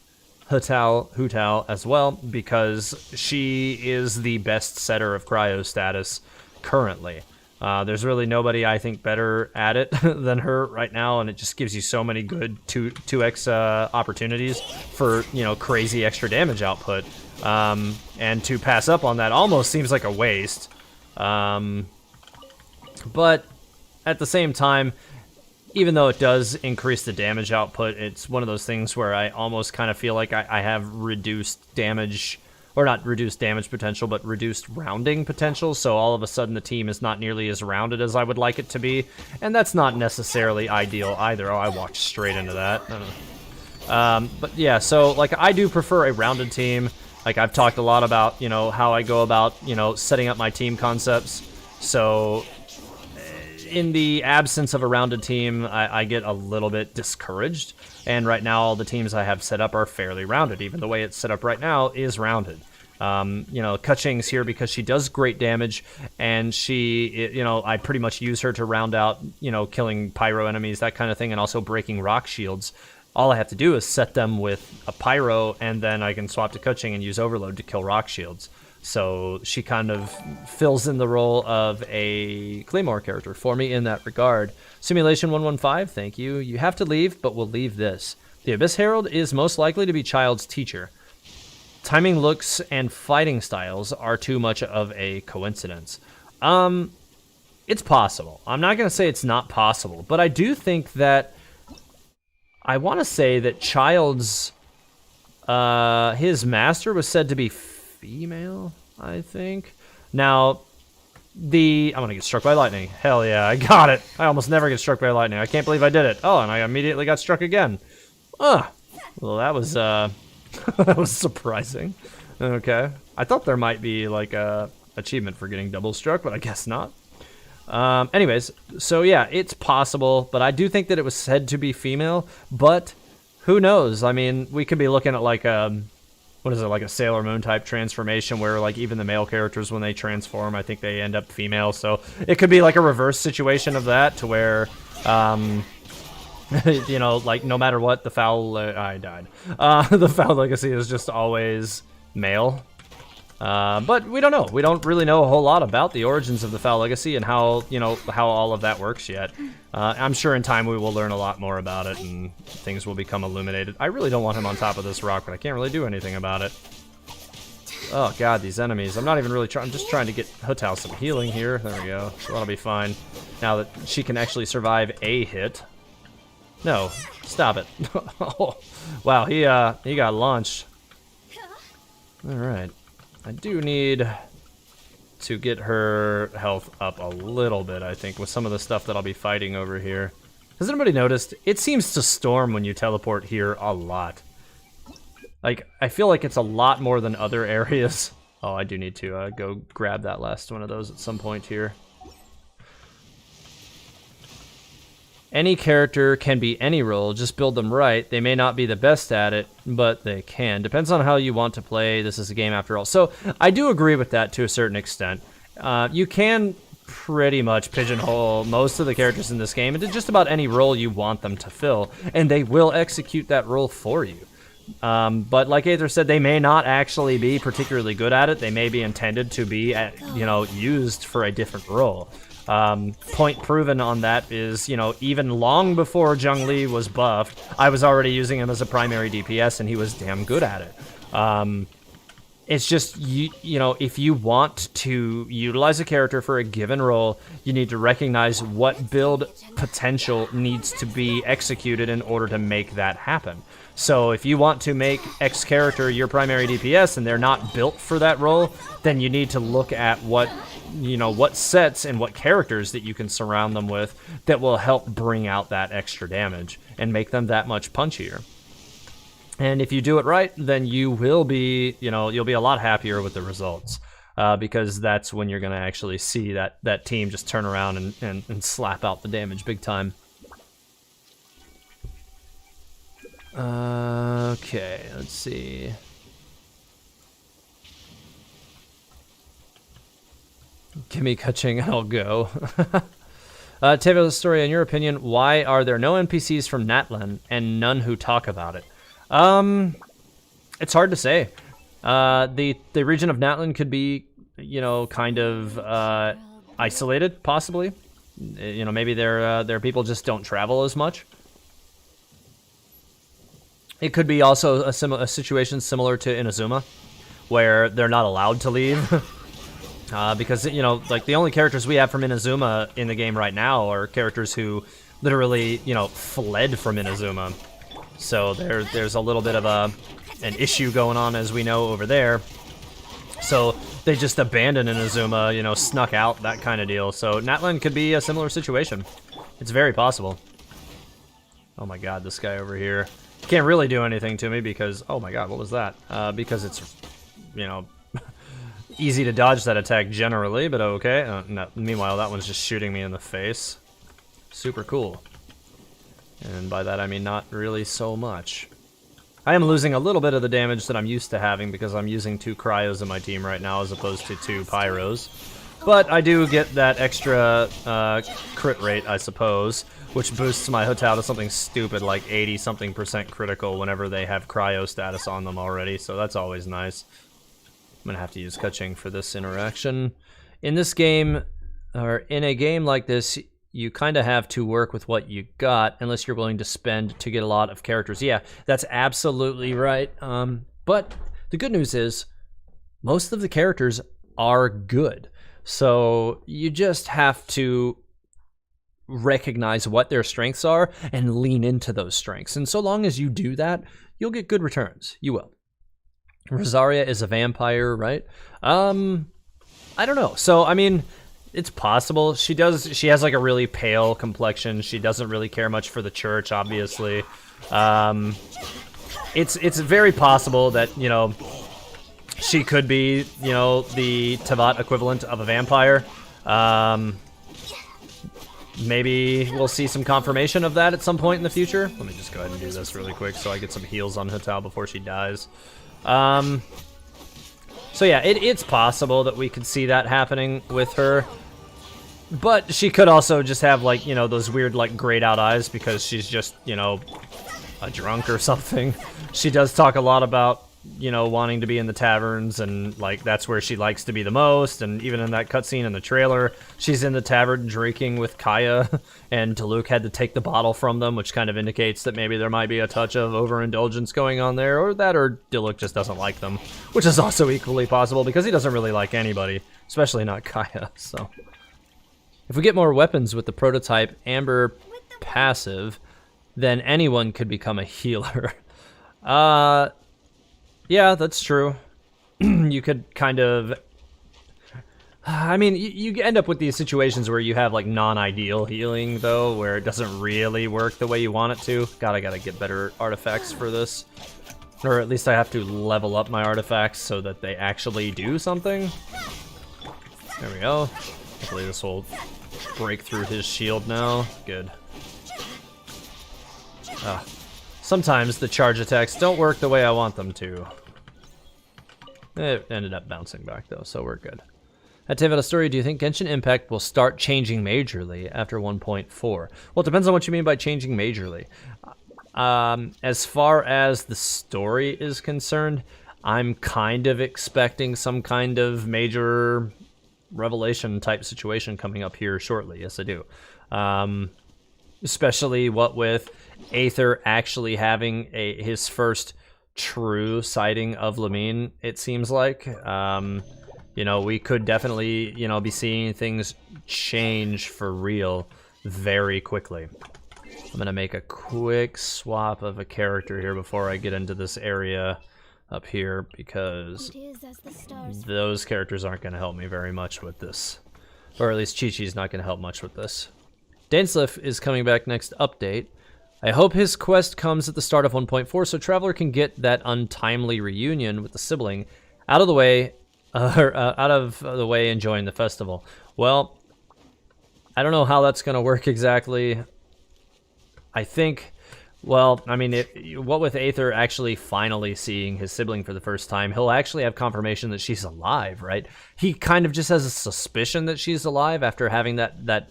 Hu Tao as well, because she is the best setter of cryo status currently. There's really nobody, I think, better at it than her right now, and it just gives you so many good 2x opportunities for, you know, crazy extra damage output. And to pass up on that almost seems like a waste. But at the same time, even though it does increase the damage output, it's one of those things where I almost kind of feel like I have reduced damage, or not reduced damage potential, but reduced rounding potential. So all of a sudden the team is not nearly as rounded as I would like it to be. And that's not necessarily ideal either. Oh, I walked straight into that. But yeah, so like I do prefer a rounded team. Like I've talked a lot about, you know, how I go about, you know, setting up my team concepts. So in the absence of a rounded team, I get a little bit discouraged. And right now, all the teams I have set up are fairly rounded. Even the way it's set up right now is rounded. You know, Kaching's here because she does great damage, and she, you know, I pretty much use her to round out, you know, killing pyro enemies, that kind of thing, and also breaking rock shields. All I have to do is set them with a pyro, and then I can swap to Kaching and use overload to kill rock shields. So she kind of fills in the role of a Claymore character for me in that regard. Simulation 115, thank you. You have to leave, but we'll leave this. The Abyss Herald is most likely to be Child's teacher. Timing, looks, and fighting styles are too much of a coincidence. It's possible. I'm not going to say it's not possible, but I do think that I want to say that Child's his master was said to be female, I think. Now, I'm going to get struck by lightning. Hell yeah, I got it. I almost never get struck by lightning. I can't believe I did it. Oh, and I immediately got struck again. Well, that was that was surprising. Okay. I thought there might be like a achievement for getting double struck, but I guess not. Anyways, so yeah, it's possible, but I do think that it was said to be female, but who knows? I mean, we could be looking at like what is it, like a Sailor Moon type transformation where like even the male characters, when they transform, I think they end up female. So it could be like a reverse situation of that to where, you know, like no matter what, the foul, I died. The foul legacy is just always male. But we don't know. We don't really know a whole lot about the origins of the Foul Legacy and how, you know, how all of that works yet. I'm sure in time we will learn a lot more about it and things will become illuminated. I really don't want him on top of this rock, but I can't really do anything about it. Oh god, these enemies. I'm not even really trying. I'm just trying to get Hu Tao some healing here. There we go. So that'll be fine. Now that she can actually survive a hit. No, stop it. Oh, wow, he got launched. All right. I do need to get her health up a little bit, I think, with some of the stuff that I'll be fighting over here. Has anybody noticed? It seems to storm when you teleport here a lot. Like, I feel like it's a lot more than other areas. Oh, I do need to go grab that last one of those at some point here. Any character can be any role, just build them right. They may not be the best at it, but they can. Depends on how you want to play. This is a game after all. So I do agree with that to a certain extent. You can pretty much pigeonhole most of the characters in this game into just about any role you want them to fill, and they will execute that role for you. But like Aether said, they may not actually be particularly good at it. They may be intended to be, you know, used for a different role. Point proven on that is, you know, even long before Zhongli was buffed, I was already using him as a primary DPS, and he was damn good at it. It's just, you know, if you want to utilize a character for a given role, you need to recognize what build potential needs to be executed in order to make that happen. So if you want to make X character your primary DPS and they're not built for that role, then you need to look at what, you know, what sets and what characters that you can surround them with that will help bring out that extra damage and make them that much punchier. And if you do it right, then you will be, you know, you'll be a lot happier with the results, because that's when you're going to actually see that team just turn around and slap out the damage big time. Okay, let's see. Give me Kaching and I'll go. Teva Story, in your opinion, why are there no NPCs from Natlan and none who talk about it? It's hard to say. The region of Natlan could be, you know, kind of isolated, possibly. You know, maybe their people just don't travel as much. It could be also a situation similar to Inazuma, where they're not allowed to leave. Because, you know, like the only characters we have from Inazuma in the game right now are characters who literally, you know, fled from Inazuma. So there's a little bit of an issue going on, as we know, over there. So they just abandoned Inazuma, you know, snuck out, that kind of deal. So Natlan could be a similar situation. It's very possible. Oh my god, this guy over here. Can't really do anything to me because, oh my god, what was that? Because it's, you know, easy to dodge that attack generally, but okay. No, meanwhile, that one's just shooting me in the face. Super cool. And by that I mean not really so much. I am losing a little bit of the damage that I'm used to having because I'm using 2 cryos in my team right now as opposed to 2 pyros. But I do get that extra crit rate, I suppose, which boosts my Hu Tao to something stupid like 80-something% critical whenever they have cryo status on them already, so that's always nice. I'm gonna have to use Kaching for this interaction. In this game, or in a game like this, you kind of have to work with what you got, unless you're willing to spend to get a lot of characters. Yeah, that's absolutely right. But the good news is, most of the characters are good. So you just have to recognize what their strengths are and lean into those strengths. And so long as you do that, you'll get good returns. You will. Rosaria is a vampire, right? I don't know. So, I mean, it's possible. She has like a really pale complexion. She doesn't really care much for the church, obviously. It's very possible that, you know, she could be, you know, the Tavat equivalent of a vampire. Maybe we'll see some confirmation of that at some point in the future. Let me just go ahead and do this really quick so I get some heals on Hu Tao before she dies. So yeah, it's possible that we could see that happening with her. But she could also just have, like, you know, those weird, like, grayed out eyes because she's just, you know, a drunk or something. She does talk a lot about, you know, wanting to be in the taverns, and, like, that's where she likes to be the most. And even in that cutscene in the trailer, she's in the tavern drinking with Kaya, and Diluc had to take the bottle from them, which kind of indicates that maybe there might be a touch of overindulgence going on there, or Diluc just doesn't like them, which is also equally possible because he doesn't really like anybody, especially not Kaya. So if we get more weapons with the prototype Amber passive, then anyone could become a healer. Yeah, that's true. You could kind of... I mean, you end up with these situations where you have, like, non-ideal healing, though, where it doesn't really work the way you want it to. God, I gotta get better artifacts for this. Or at least I have to level up my artifacts so that they actually do something. There we go. Hopefully this will break through his shield now. Good. Sometimes the charge attacks don't work the way I want them to. It ended up bouncing back though, so we're good. At Tevada Story, do you think Genshin Impact will start changing majorly after 1.4? Well, it depends on what you mean by changing majorly. As far as the story is concerned, I'm kind of expecting some kind of major revelation type situation coming up here shortly. Yes, I do. Especially what with Aether actually having his first true sighting of Lamine, it seems like. You know, we could definitely, you know, be seeing things change for real very quickly. I'm gonna make a quick swap of a character here before I get into this area up here, because those characters aren't gonna help me very much with this. Or at least Chi-Chi's not gonna help much with this. Dainsleif is coming back next update. I hope his quest comes at the start of 1.4 so Traveler can get that untimely reunion with the sibling out of the way, enjoying the festival. Well, I don't know how that's going to work exactly. I think, well, I mean, what with Aether actually finally seeing his sibling for the first time, he'll actually have confirmation that she's alive, right? He kind of just has a suspicion that she's alive after having that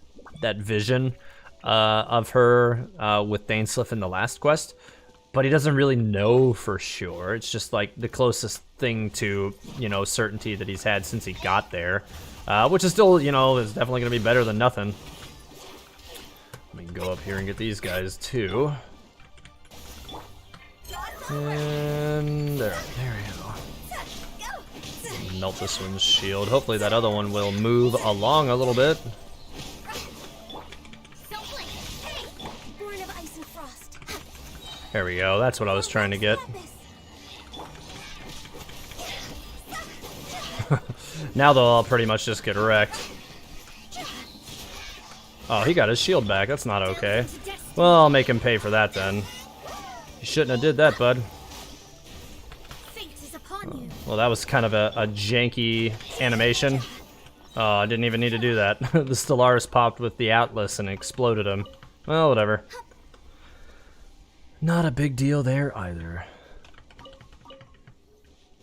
vision of her with Dainsleif in the last quest, but he doesn't really know for sure. It's just like the closest thing to, you know, certainty that he's had since he got there, which is still, you know, is definitely going to be better than nothing. Let me go up here and get these guys too. And there we go. Melt this one's shield. Hopefully that other one will move along a little bit. There we go, that's what I was trying to get. Now they'll all pretty much just get wrecked. Oh, he got his shield back, that's not okay. Well, I'll make him pay for that then. You shouldn't have did that, bud. Well, that was kind of a janky animation. Oh, I didn't even need to do that. The Stellaris popped with the Atlas and exploded him. Well, whatever. Not a big deal there either.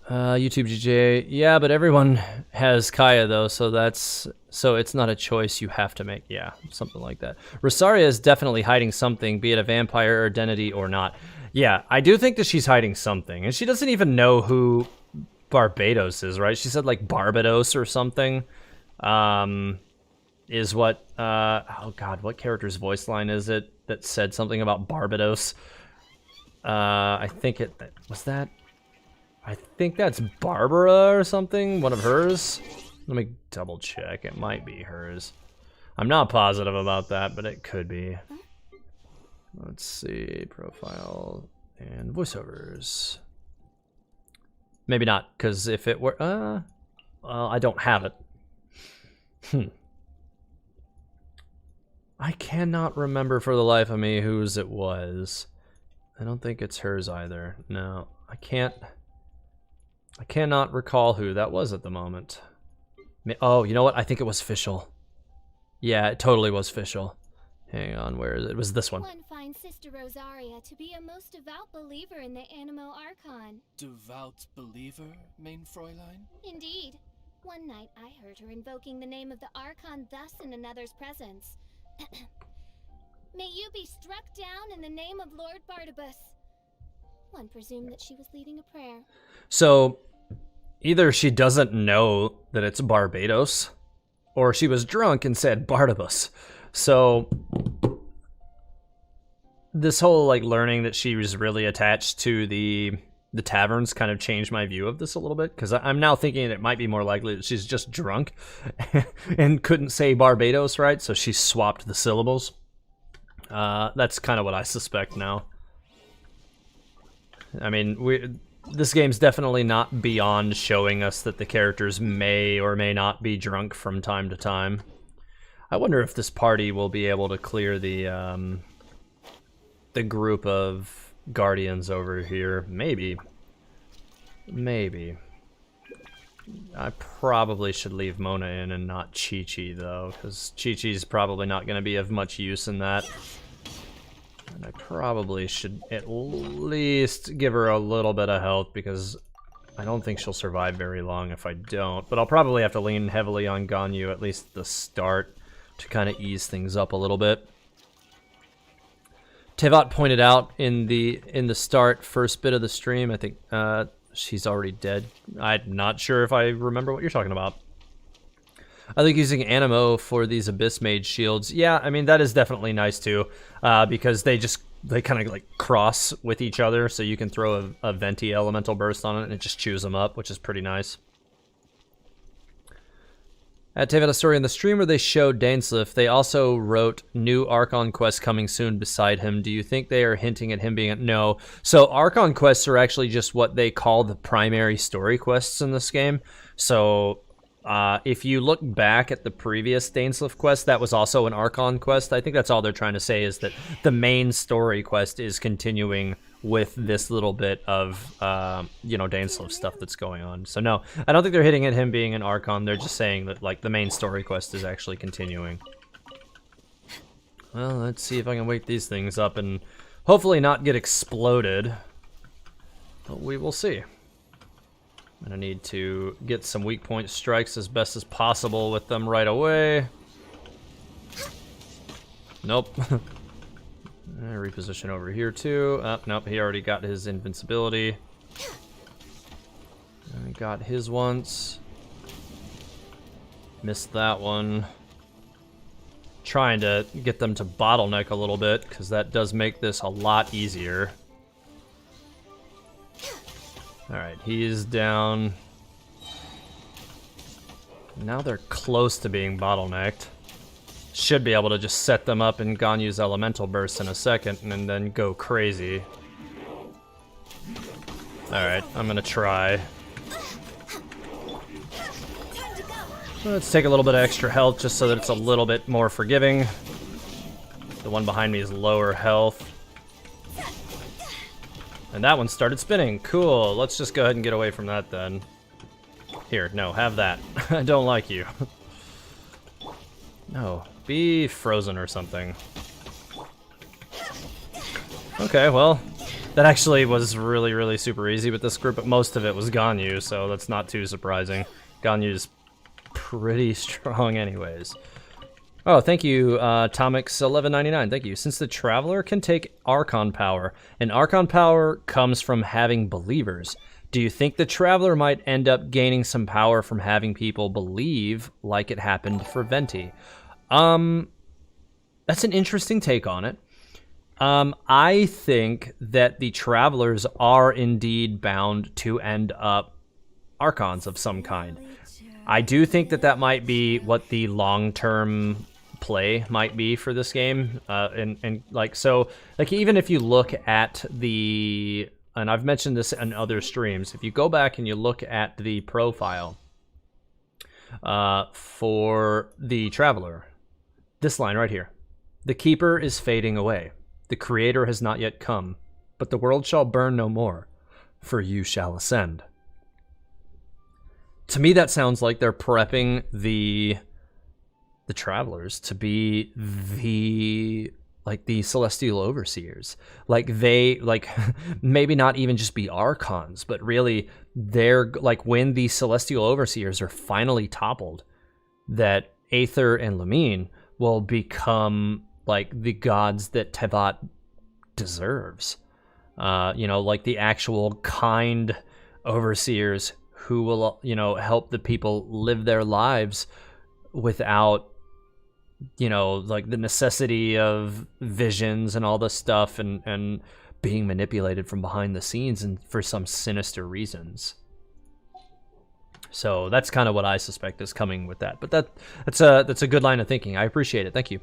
YouTube GJ, yeah, but everyone has Kaya though, so it's not a choice you have to make. Yeah, something like that. Rosaria is definitely hiding something, be it a vampire identity or not. Yeah, I do think that she's hiding something, and she doesn't even know who Barbados is, right? She said like Barbados or something. Is what, oh god, what character's voice line is it that said something about Barbados? I think it, was that? I think that's Barbara or something, one of hers. Let me double check, it might be hers. I'm not positive about that, but it could be. Let's see, profile and voiceovers. Maybe not, because if it were, well, I don't have it. I cannot remember for the life of me whose it was. I don't think it's hers either. No, I cannot recall who that was at the moment. Oh, you know what? I think it was Fischl. Yeah, it totally was Fischl. Hang on, where is it? It was this one. One finds Sister Rosaria to be a most devout believer in the Animo Archon. Devout believer, main Fräulein? Indeed. One night I heard her invoking the name of the Archon thus in another's presence. May you be struck down in the name of Lord Barnabas. One presumed that she was leading a prayer. So, either she doesn't know that it's Barbados, or she was drunk and said Barnabas. So, this whole like learning that she was really attached to the taverns kind of changed my view of this a little bit, because I'm now thinking it might be more likely that she's just drunk and couldn't say Barbados right, so she swapped the syllables. That's kind of what I suspect now. I mean, this game's definitely not beyond showing us that the characters may or may not be drunk from time to time. I wonder if this party will be able to clear the group of guardians over here. Maybe. Maybe. I probably should leave Mona in and not Chi-Chi, though, because Chi-Chi's probably not going to be of much use in that. And I probably should at least give her a little bit of health, because I don't think she'll survive very long if I don't. But I'll probably have to lean heavily on Ganyu, at least at the start, to kind of ease things up a little bit. Tevat pointed out in the first bit of the stream, I think she's already dead. I'm not sure if I remember what you're talking about. I think using Animo for these Abyss Mage shields, yeah, I mean, that is definitely nice too, because they kind of like cross with each other, so you can throw a Venti Elemental Burst on it and it just chews them up, which is pretty nice. At Tevat Story in the stream where they showed Dainsliff, they also wrote new Archon quests coming soon beside him. Do you think they are hinting at him being no? So Archon quests are actually just what they call the primary story quests in this game. So if you look back at the previous Dainsliff quest, that was also an Archon quest. I think that's all they're trying to say, is that the main story quest is continuing with this little bit of, you know, Dainsliff stuff that's going on. So no, I don't think they're hitting at him being an Archon. They're just saying that, like, the main story quest is actually continuing. Well, let's see if I can wake these things up and hopefully not get exploded. But we will see. I'm gonna need to get some weak point strikes as best as possible with them right away. Nope. Reposition over here too. Nope, he already got his invincibility. I got his once. Missed that one. Trying to get them to bottleneck a little bit, because that does make this a lot easier. Alright, he's down. Now they're close to being bottlenecked. Should be able to just set them up in Ganyu's Elemental Burst in a second and then go crazy. Alright, I'm gonna try. Let's take a little bit of extra health just so that it's a little bit more forgiving. The one behind me is lower health. And that one started spinning. Cool. Let's just go ahead and get away from that then. Here, no, have that. I don't like you. No, be frozen or something. Okay, well, that actually was really, really super easy with this group, but most of it was Ganyu, so that's not too surprising. Ganyu's pretty strong anyways. Oh, thank you, Tomix1199, thank you. Since the Traveler can take Archon power, and Archon power comes from having believers, Do you think the Traveler might end up gaining some power from having people believe like it happened for Venti? That's an interesting take on it. I think that the Travelers are indeed bound to end up Archons of some kind. I do think that that might be what the long-term play might be for this game. And like, so, like, even if you look at the, and I've mentioned this in other streams, if you go back and you look at the profile for the Traveler, this line right here: the Keeper is fading away. The Creator has not yet come, but the world shall burn no more, for you shall ascend. To me, that sounds like they're prepping the Travelers to be the Celestial Overseers. Like, they, like, maybe not even just be Archons, but really they're, like, when the Celestial Overseers are finally toppled, that Aether and Lumine will become, like, the gods that Tevat deserves. You know, like the actual kind overseers who will, you know, help the people live their lives without, you know, like the necessity of visions and all this stuff and being manipulated from behind the scenes and for some sinister reasons. So that's kind of what I suspect is coming with that. But that's a good line of thinking. I appreciate it. Thank you.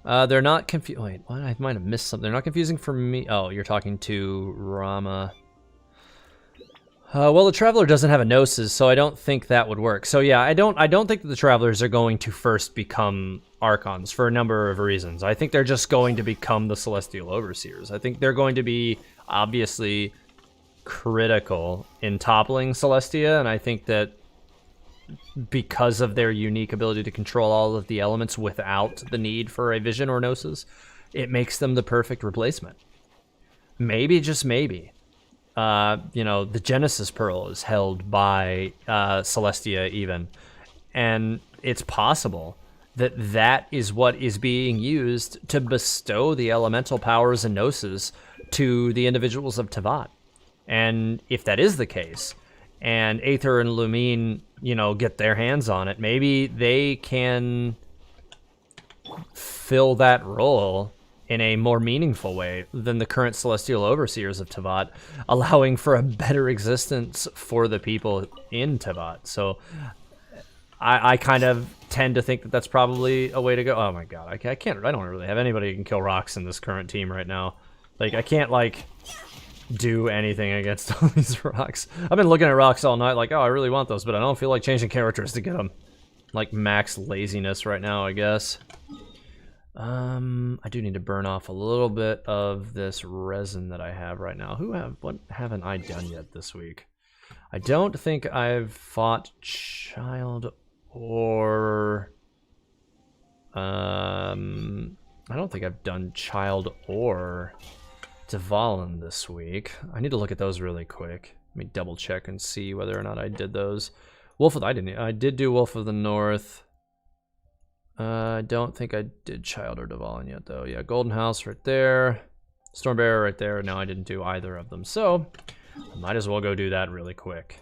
They're not confused. Wait, what? I might have missed something. They're not confusing for me. Oh, you're talking to Rama. Well, the Traveler doesn't have a Gnosis, so I don't think that would work. So yeah, I don't think that the Travelers are going to first become Archons for a number of reasons. I think they're just going to become the Celestial Overseers. I think they're going to be obviously critical in toppling Celestia, and I think that because of their unique ability to control all of the elements without the need for a vision or Gnosis, it makes them the perfect replacement. Maybe, just maybe, you know, the Genesis Pearl is held by Celestia even, and it's possible that that is what is being used to bestow the elemental powers and Gnosis to the individuals of Tevat. And if that is the case, and Aether and Lumine, you know, get their hands on it, maybe they can fill that role in a more meaningful way than the current Celestial Overseers of Tevat, allowing for a better existence for the people in Tevat. So I kind of tend to think that that's probably a way to go. Oh my god, I don't really have anybody who can kill rocks in this current team right now. Like, I can't, like, do anything against all these rocks. I've been looking at rocks all night like, oh, I really want those, but I don't feel like changing characters to get them. Like, max laziness right now, I guess. I do need to burn off a little bit of this resin that I have right now. What haven't I done yet this week? I don't think I've fought Child or... I don't think I've done Child or Dvalin this week. I need to look at those really quick. Let me double check and see whether or not I did those. I did do Wolf of the North. I don't think I did Child or Dvalin yet, though. Yeah, Golden House right there. Stormbearer right there. No, I didn't do either of them. So, I might as well go do that really quick.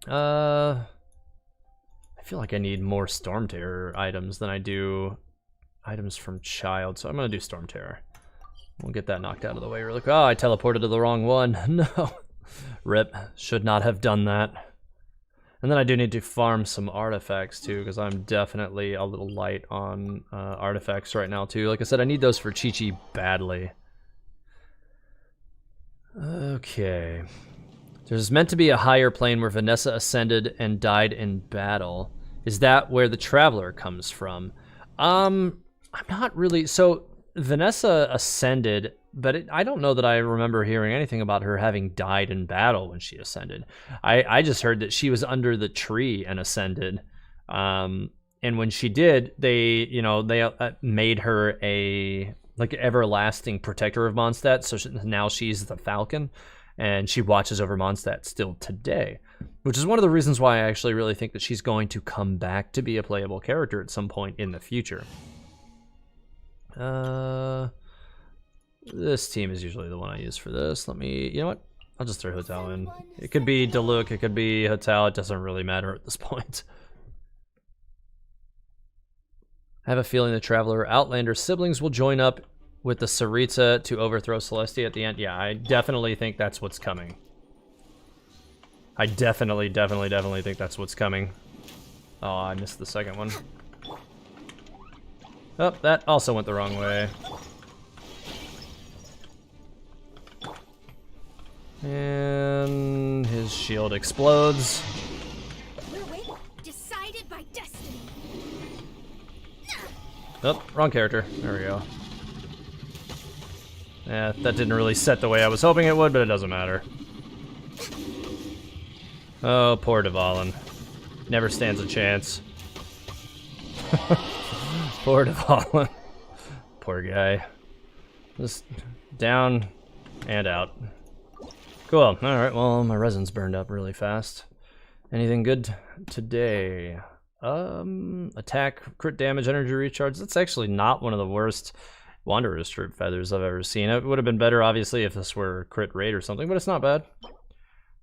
I feel like I need more Storm Terror items than I do items from Child, so I'm going to do Storm Terror. We'll get that knocked out of the way really quick. Oh, I teleported to the wrong one. No. Rip. Should not have done that. And then I do need to farm some artifacts too, because I'm definitely a little light on artifacts right now too. Like I said, I need those for Chi-Chi badly. Okay. There's meant to be a higher plane where Vanessa ascended and died in battle. Is that where the Traveler comes from? I'm not really... So, Vanessa ascended, but I don't know that I remember hearing anything about her having died in battle when she ascended. I just heard that she was under the tree and ascended. And when she did, they made her a everlasting protector of Mondstadt. So now she's the Falcon, and she watches over Mondstadt still today, which is one of the reasons why I actually really think that she's going to come back to be a playable character at some point in the future. This team is usually the one I use for this. Let me, you know what? I'll just throw Hu Tao in. It could be Diluc, it could be Hu Tao. It doesn't really matter at this point. I have a feeling the Traveler Outlander siblings will join up with the Sarita to overthrow Celestia at the end. Yeah, I definitely think that's what's coming. I definitely think that's what's coming. Oh, I missed the second one. Oh, that also went the wrong way. And his shield explodes. Decided by destiny. Oh, wrong character. There we go. Yeah, that didn't really set the way I was hoping it would, but it doesn't matter. Oh, poor Dvalin. Never stands a chance. Poor Dvalin. Poor guy. Just down and out. Cool. Alright, well, my resin's burned up really fast. Anything good today? Attack, crit damage, energy recharge. That's actually not one of the worst Wanderer's Troop feathers I've ever seen. It would have been better, obviously, if this were crit rate or something, but it's not bad.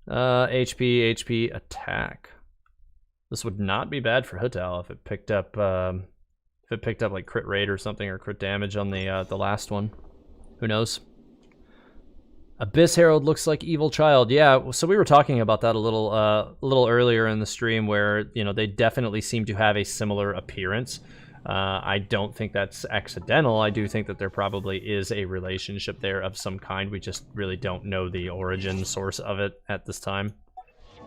HP, attack. This would not be bad for Hu Tao if it picked up, like crit rate or something, or crit damage on the last one. Who knows? Abyss Herald looks like Evil Child. Yeah, so we were talking about that a little earlier in the stream, where, you know, they definitely seem to have a similar appearance. I don't think that's accidental. I do think that there probably is a relationship there of some kind. We just really don't know the origin source of it at this time.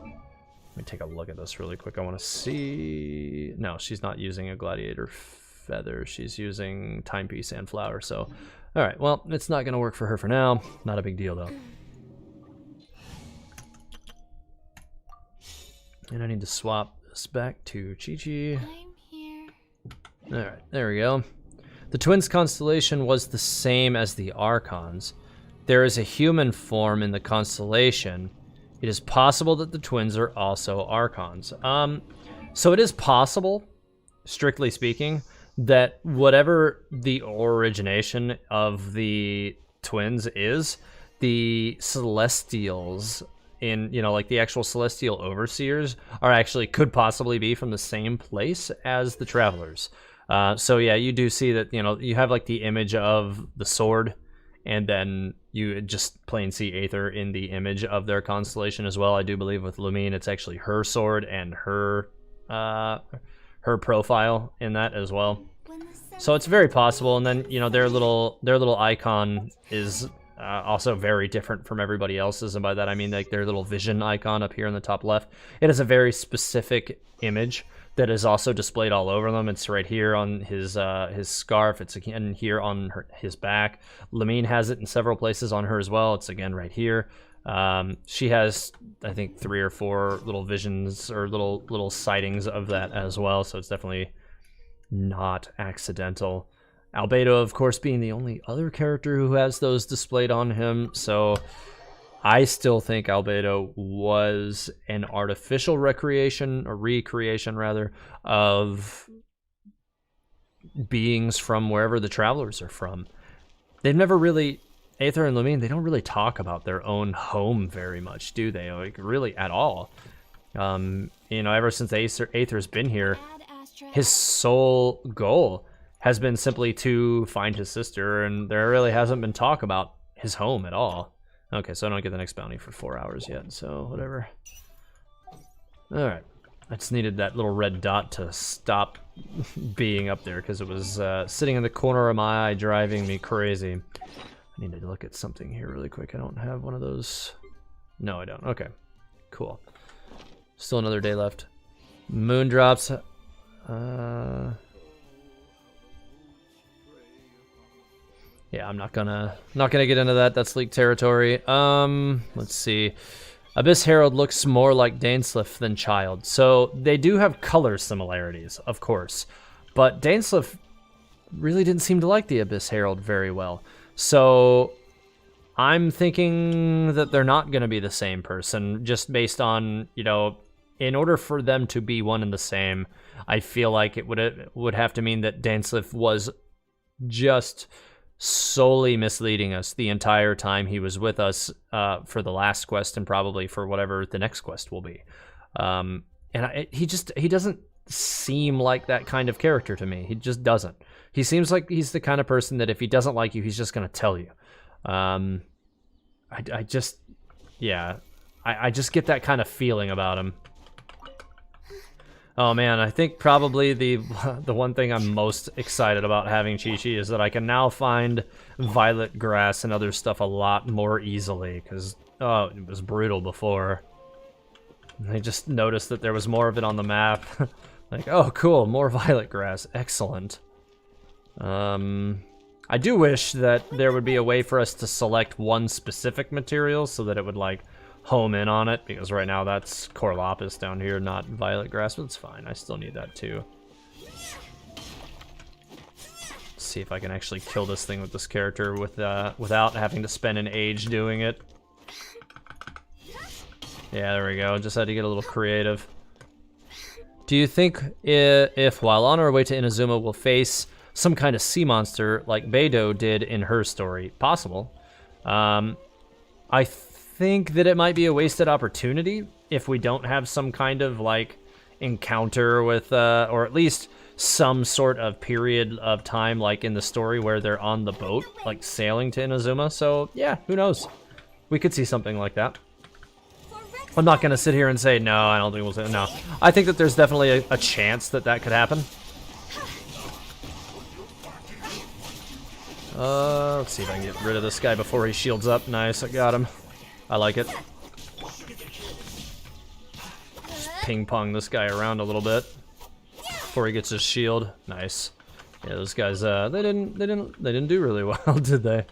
Let me take a look at this really quick. I want to see... No, she's not using a gladiator feather. She's using timepiece and flower, so... Alright, well, it's not going to work for her for now. Not a big deal, though. And I need to swap this back to Chi-Chi. I'm here. Alright, there we go. The Twins constellation was the same as the Archons. There is a human form in the constellation. It is possible that the Twins are also Archons. So it is possible, strictly speaking, that whatever the origination of the Twins is, the Celestials in, you know, like the actual Celestial Overseers are actually, could possibly be from the same place as the Travelers. So yeah, you do see that, you know, you have like the image of the sword, and then you just plain see Aether in the image of their constellation as well. I do believe with Lumine, it's actually her sword and her profile in that as well. So it's very possible. And then, you know, their little icon is also very different from everybody else's, and by that I mean like their little vision icon up here in the top left. It is a very specific image that is also displayed all over them. It's right here on his scarf. It's again here on his back. Lumine has it in several places on her as well. It's again right here. She has, I think, 3 or 4 little visions or little sightings of that as well. So it's definitely not accidental. Albedo, of course, being the only other character who has those displayed on him. So I still think Albedo was an artificial recreation rather of beings from wherever the Travelers are from. They've never really, Aether and Lumine, they don't really talk about their own home very much, do they? Like, really at all. You know, ever since Aether's been here, his sole goal has been simply to find his sister, and there really hasn't been talk about his home at all. Okay, so I don't get the next bounty for 4 hours yet, so whatever. Alright, I just needed that little red dot to stop being up there, because it was sitting in the corner of my eye, driving me crazy. I need to look at something here really quick. I don't have one of those. No, I don't. Okay, cool. Still another day left. Moon drops. Yeah, I'm not gonna get into that. That's leaked territory. Let's see. Abyss Herald looks more like Dainsleif than Child. So they do have color similarities, of course. But Dainsleif really didn't seem to like the Abyss Herald very well. So I'm thinking that they're not gonna be the same person, just based on, you know, in order for them to be one and the same, I feel like it would have to mean that Dainsleif was just solely misleading us the entire time he was with us for the last quest and probably for whatever the next quest will be. He doesn't seem like that kind of character to me. He just doesn't. He seems like he's the kind of person that if he doesn't like you, he's just going to tell you. I just get that kind of feeling about him. Oh man, I think probably the one thing I'm most excited about having Chi-Chi is that I can now find violet grass and other stuff a lot more easily, because, oh, it was brutal before. I just noticed that there was more of it on the map. Like, oh cool, more violet grass, excellent. I do wish that there would be a way for us to select one specific material so that it would, like, home in on it, because right now that's core lapis down here, not violet grass, but it's fine. I still need that too. Let's see if I can actually kill this thing with this character without having to spend an age doing it. Yeah, there we go. Just had to get a little creative. Do you think if while on our way to Inazuma we'll face some kind of sea monster like Beidou did in her story? Possible. I think that it might be a wasted opportunity if we don't have some kind of like encounter with or at least some sort of period of time like in the story where they're on the boat like sailing to Inazuma. So yeah, who knows, we could see something like that. I'm not gonna sit here and say no, I don't think we'll say no. I think that there's definitely a chance that that could happen. Let's see if I can get rid of this guy before he shields up. Nice, I got him. I like it. Just ping pong this guy around a little bit before he gets his shield. Nice. Yeah, those guys they didn't do really well, did they?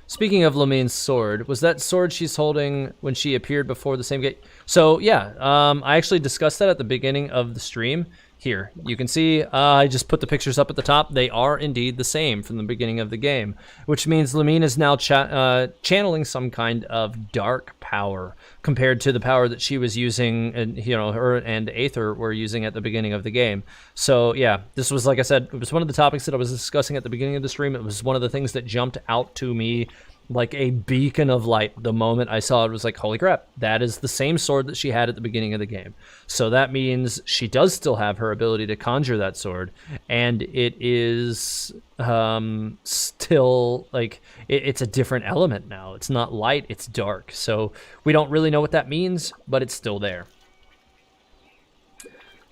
Speaking of Lumine's sword, was that sword she's holding when she appeared before the same gate? So yeah, I actually discussed that at the beginning of the stream. Here, you can see I just put the pictures up at the top. They are indeed the same from the beginning of the game, which means Lumine is now channeling some kind of dark power compared to the power that she was using, and you know, her and Aether were using at the beginning of the game. So yeah, this was, like I said, it was one of the topics that I was discussing at the beginning of the stream. It was one of the things that jumped out to me like a beacon of light the moment I saw it. It was like, holy crap, that is the same sword that she had at the beginning of the game. So that means she does still have her ability to conjure that sword, and it is still like it's a different element now. It's not light, it's dark. So we don't really know what that means, but it's still there.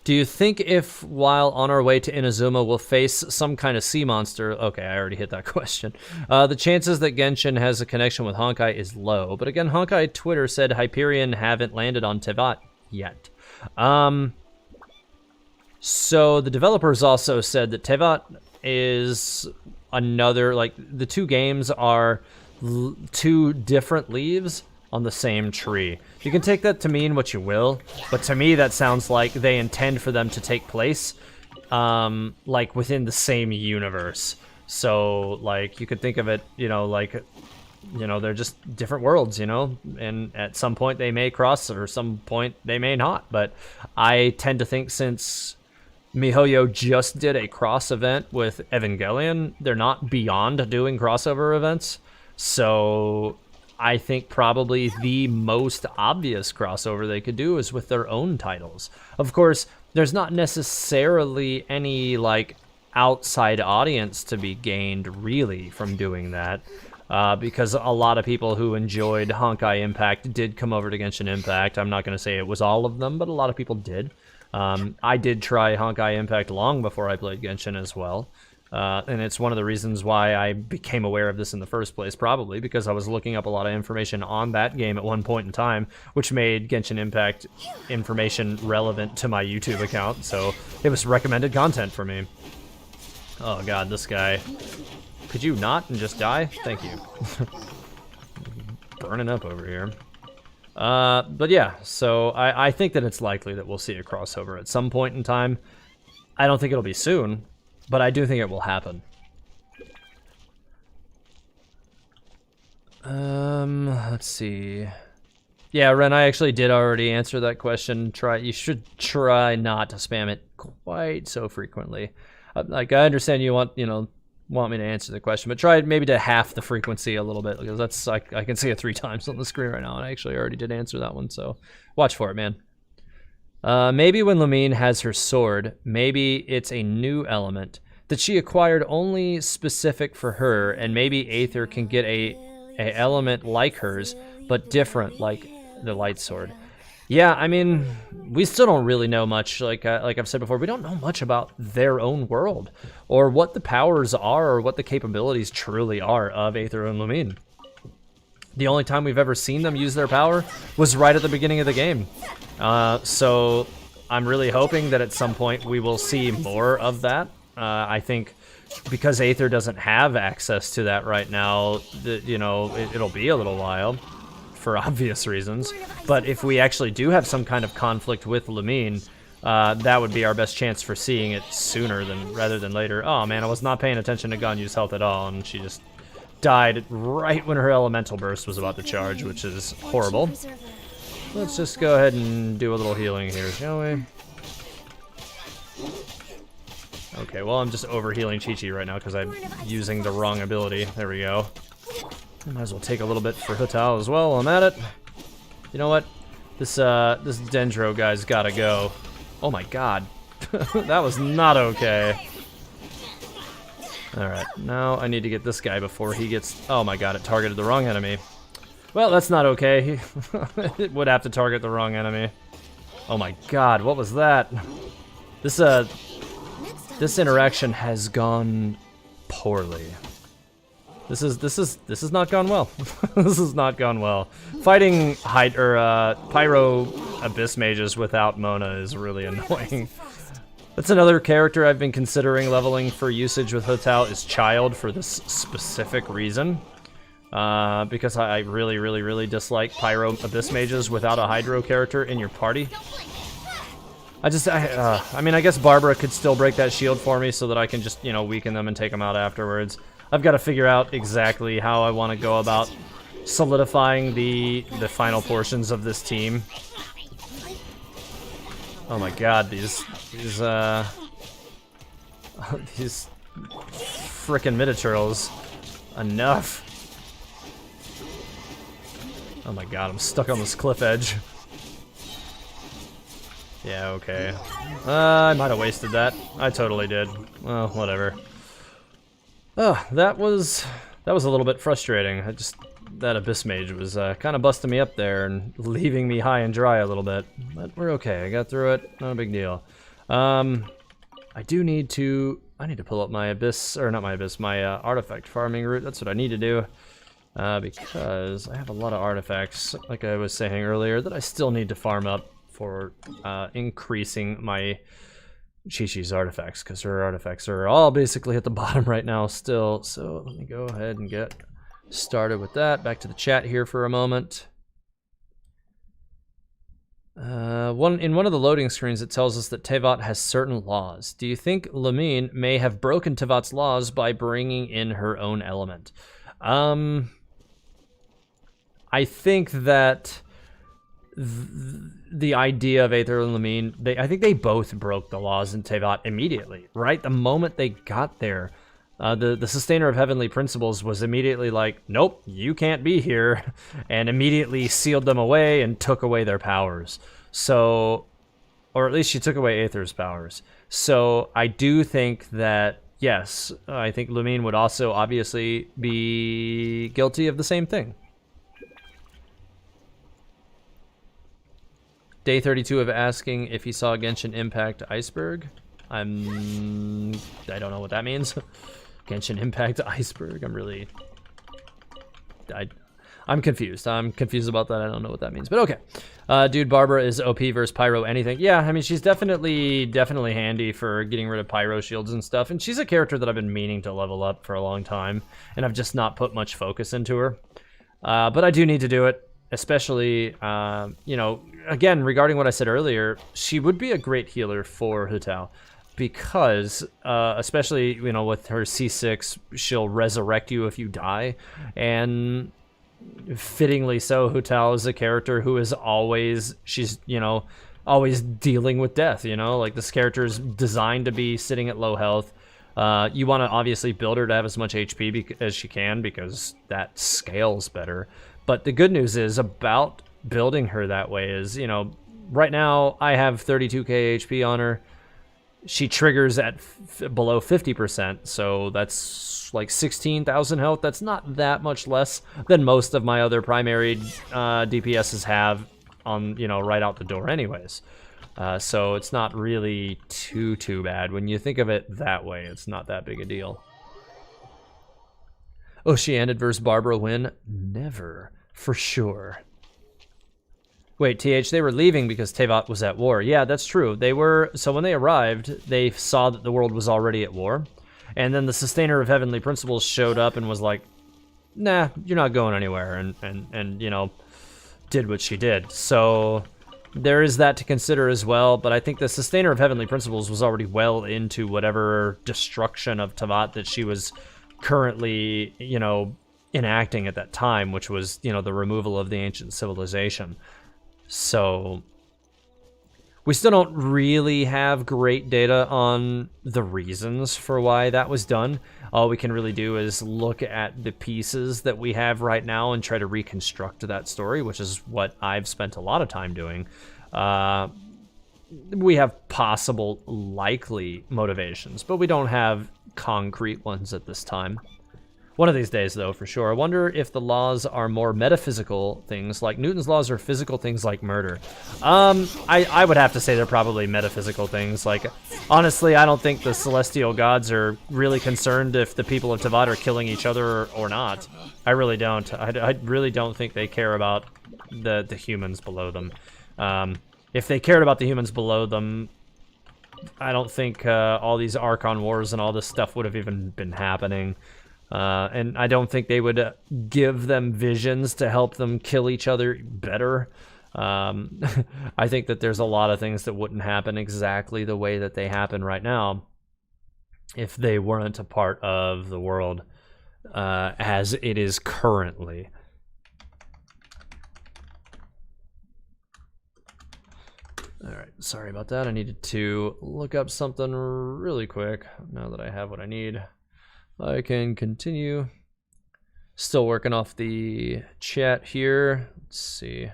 Do you think if, while on our way to Inazuma, we'll face some kind of sea monster? Okay, I already hit that question. The chances that Genshin has a connection with Honkai is low, but again, Honkai Twitter said Hyperion haven't landed on Tevat yet. So the developers also said that Tevat is another, like, the two games are two different leaves on the same tree. You can take that to mean what you will, but to me that sounds like they intend for them to take place like within the same universe. So like you could think of it, you know, like, you know, they're just different worlds, you know, and at some point they may cross or some point they may not. But I tend to think since MiHoYo just did a cross event with Evangelion, they're not beyond doing crossover events. So I think probably the most obvious crossover they could do is with their own titles. Of course, there's not necessarily any like outside audience to be gained really from doing that, because a lot of people who enjoyed Honkai Impact did come over to Genshin Impact. I'm not going to say it was all of them, but a lot of people did. I did try Honkai Impact long before I played Genshin as well. And it's one of the reasons why I became aware of this in the first place, probably because I was looking up a lot of information on that game at one point in time, which made Genshin Impact information relevant to my YouTube account, so it was recommended content for me. Oh god, this guy. Could you not and just die? Thank you. Burning up over here. But yeah, so I think that it's likely that we'll see a crossover at some point in time. I don't think it'll be soon, but I do think it will happen. Let's see. Yeah, Ren, I actually did already answer that question. You should try not to spam it quite so frequently. Like, I understand you want, you know, want me to answer the question, but try maybe to half the frequency a little bit, because that's I can see it 3 times on the screen right now, and I actually already did answer that one, so watch for it, man. Maybe when Lumine has her sword, maybe it's a new element that she acquired only specific for her, and maybe Aether can get a element like hers, but different, like the light sword. Yeah, I mean, we still don't really know much. Like I've said before, we don't know much about their own world, or what the powers are, or what the capabilities truly are of Aether and Lumine. The only time we've ever seen them use their power was right at the beginning of the game. So I'm really hoping that at some point we will see more of that. I think because Aether doesn't have access to that right now, it'll be a little while for obvious reasons. But if we actually do have some kind of conflict with Lumine, that would be our best chance for seeing it sooner rather than later. Oh man, I was not paying attention to Ganyu's health at all, and she just died right when her elemental burst was about to charge, which is horrible. Let's just go ahead and do a little healing here, shall we? Okay, well, I'm just over-healing Chi-Chi right now because I'm using the wrong ability. There we go. I might as well take a little bit for Hu Tao as well while I'm at it. You know what? This Dendro guy's gotta go. Oh my god. That was not okay. Alright, now I need to get this guy before he gets... Oh my god, it targeted the wrong enemy. Well, that's not okay. It would have to target the wrong enemy. Oh my god, what was that? This interaction has gone poorly. This has not gone well. This has not gone well. Fighting Pyro Abyss Mages without Mona is really annoying. That's another character I've been considering leveling for usage with Hu Tao is Child for this specific reason. Because I really dislike Pyro Abyss Mages without a Hydro character in your party. I mean, I guess Barbara could still break that shield for me so that I can just, weaken them and take them out afterwards. I've got to figure out exactly how I want to go about solidifying the final portions of this team. Oh my god, these frickin' Minotaurs. Enough. Oh my god, I'm stuck on this cliff edge. Yeah, okay. I might have wasted that. I totally did. Well, whatever. Oh, that was a little bit frustrating. That Abyss Mage was kind of busting me up there and leaving me high and dry a little bit. But we're okay. I got through it. Not a big deal. I need to pull up my my artifact farming route. That's what I need to do. Because I have a lot of artifacts, like I was saying earlier, that I still need to farm up for increasing my Chi-Chi's artifacts, because her artifacts are all basically at the bottom right now still. So let me go ahead and get started with that. Back to the chat here for a moment. In one of the loading screens, it tells us that Teyvat has certain laws. Do you think Lumine may have broken Teyvat's laws by bringing in her own element? I think that the idea of Aether and Lumine, I think they both broke the laws in Teyvat immediately, right? The moment they got there, the Sustainer of Heavenly Principles was immediately like, nope, you can't be here, and immediately sealed them away and took away their powers. So, or at least she took away Aether's powers. So I do think that, yes, I think Lumine would also obviously be guilty of the same thing. Day 32 of asking if he saw Genshin Impact Iceberg. I don't know what that means. Genshin Impact Iceberg. I'm confused. I'm confused about that. I don't know what that means, but okay. Dude, Barbara is OP versus Pyro anything. Yeah, I mean, she's definitely handy for getting rid of Pyro shields and stuff, and she's a character that I've been meaning to level up for a long time, and I've just not put much focus into her. But I do need to do it, especially, again, regarding what I said earlier, she would be a great healer for Hu Tao, because, especially, with her C6, she'll resurrect you if you die, and fittingly so, Hu Tao is a character who is always, always dealing with death, like this character is designed to be sitting at low health, You want to obviously build her to have as much HP as she can because that scales better. But the good news is about building her that way is, you know, right now I have 32k HP on her. She triggers at below 50%, so that's like 16,000 health. That's not that much less than most of my other primary DPSs have on, you know, right out the door anyways. So it's not really too bad. When you think of it that way, it's not that big a deal. Oceanid versus Barbara win? Never, for sure. Wait, TH, they were leaving because Tevat was at war. Yeah, that's true. They were, so when they arrived, they saw that the world was already at war. And then the Sustainer of Heavenly Principles showed up and was like, nah, you're not going anywhere. And you know, did what she did. So there is that to consider as well. But I think the Sustainer of Heavenly Principles was already well into whatever destruction of Tevat that she was currently, you know, enacting at that time, which was, you know, the removal of the ancient civilization. So we still don't really have great data on the reasons for why that was done. All we can really do is look at the pieces that we have right now and try to reconstruct that story, which is what I've spent a lot of time doing. We have possible likely motivations, but we don't have concrete ones at this time. One of these days, though, for sure. I wonder if the laws are more metaphysical things like Newton's laws or physical things like murder. I would have to say they're probably metaphysical things. Like, honestly, I don't think the celestial gods are really concerned if the people of Tevat are killing each other or not. I really don't. I really don't think they care about the humans below them. If they cared about the humans below them, I don't think all these Archon wars and all this stuff would have even been happening. And I don't think they would give them visions to help them kill each other better. I think that there's a lot of things that wouldn't happen exactly the way that they happen right now if they weren't a part of the world as it is currently. Alright, sorry about that. I needed to look up something really quick now that I have what I need. I can continue. Still working off the chat here. Let's see.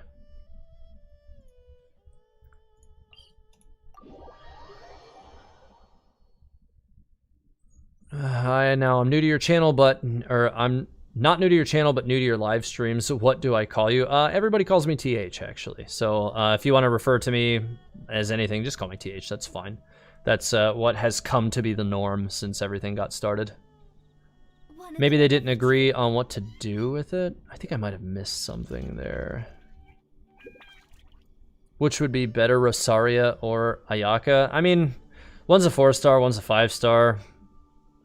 Hi, now I'm new to your channel, I'm not new to your channel, but new to your live streams. So what do I call you? Everybody calls me TH, actually. So if you want to refer to me as anything, just call me TH. That's fine. That's what has come to be the norm since everything got started. Maybe they didn't agree on what to do with it. I think I might have missed something there. Which would be better, Rosaria or Ayaka? I mean, one's a 4-star, one's a 5-star.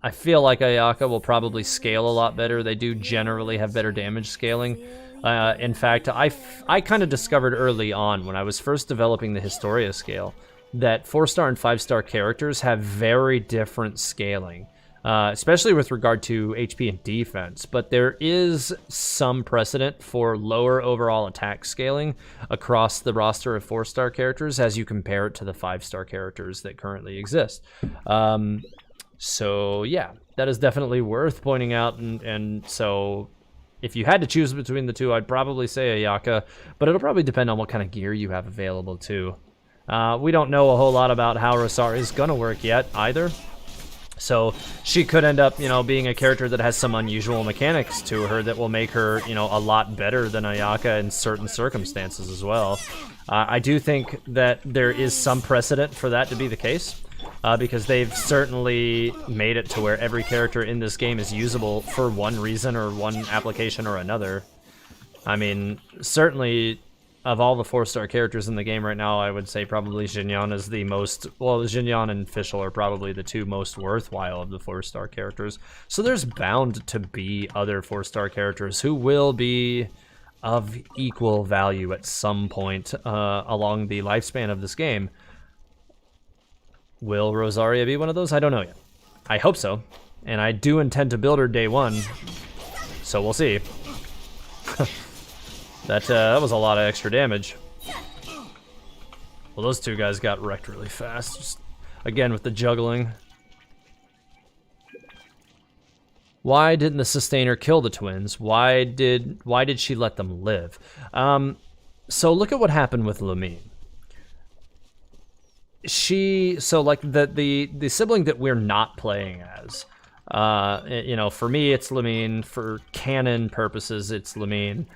I feel like Ayaka will probably scale a lot better. They do generally have better damage scaling. In fact, I kind of discovered early on when I was first developing the Historia scale that 4-star and 5-star characters have very different scaling. Especially with regard to HP and defense, but there is some precedent for lower overall attack scaling across the roster of 4-star characters as you compare it to the 5-star characters that currently exist. So yeah, that is definitely worth pointing out, and so if you had to choose between the two, I'd probably say Ayaka, but it'll probably depend on what kind of gear you have available too. We don't know a whole lot about how Rosaria is gonna work yet either. So she could end up, you know, being a character that has some unusual mechanics to her that will make her, you know, a lot better than Ayaka in certain circumstances as well. I do think that there is some precedent for that to be the case, because they've certainly made it to where every character in this game is usable for one reason or one application or another. I mean, certainly of all the 4-star characters in the game right now, I would say probably Xinyan is the most... Well, Xinyan and Fischl are probably the two most worthwhile of the 4-star characters. So there's bound to be other 4-star characters who will be of equal value at some point along the lifespan of this game. Will Rosaria be one of those? I don't know yet. I hope so. And I do intend to build her day one. So we'll see. That was a lot of extra damage. Well, those two guys got wrecked really fast. Just, again, with the juggling. Why didn't the Sustainer kill the twins? Why did she let them live? So look at what happened with Lumine. So like the sibling that we're not playing as, you know, for me it's Lumine. For canon purposes, it's Lumine.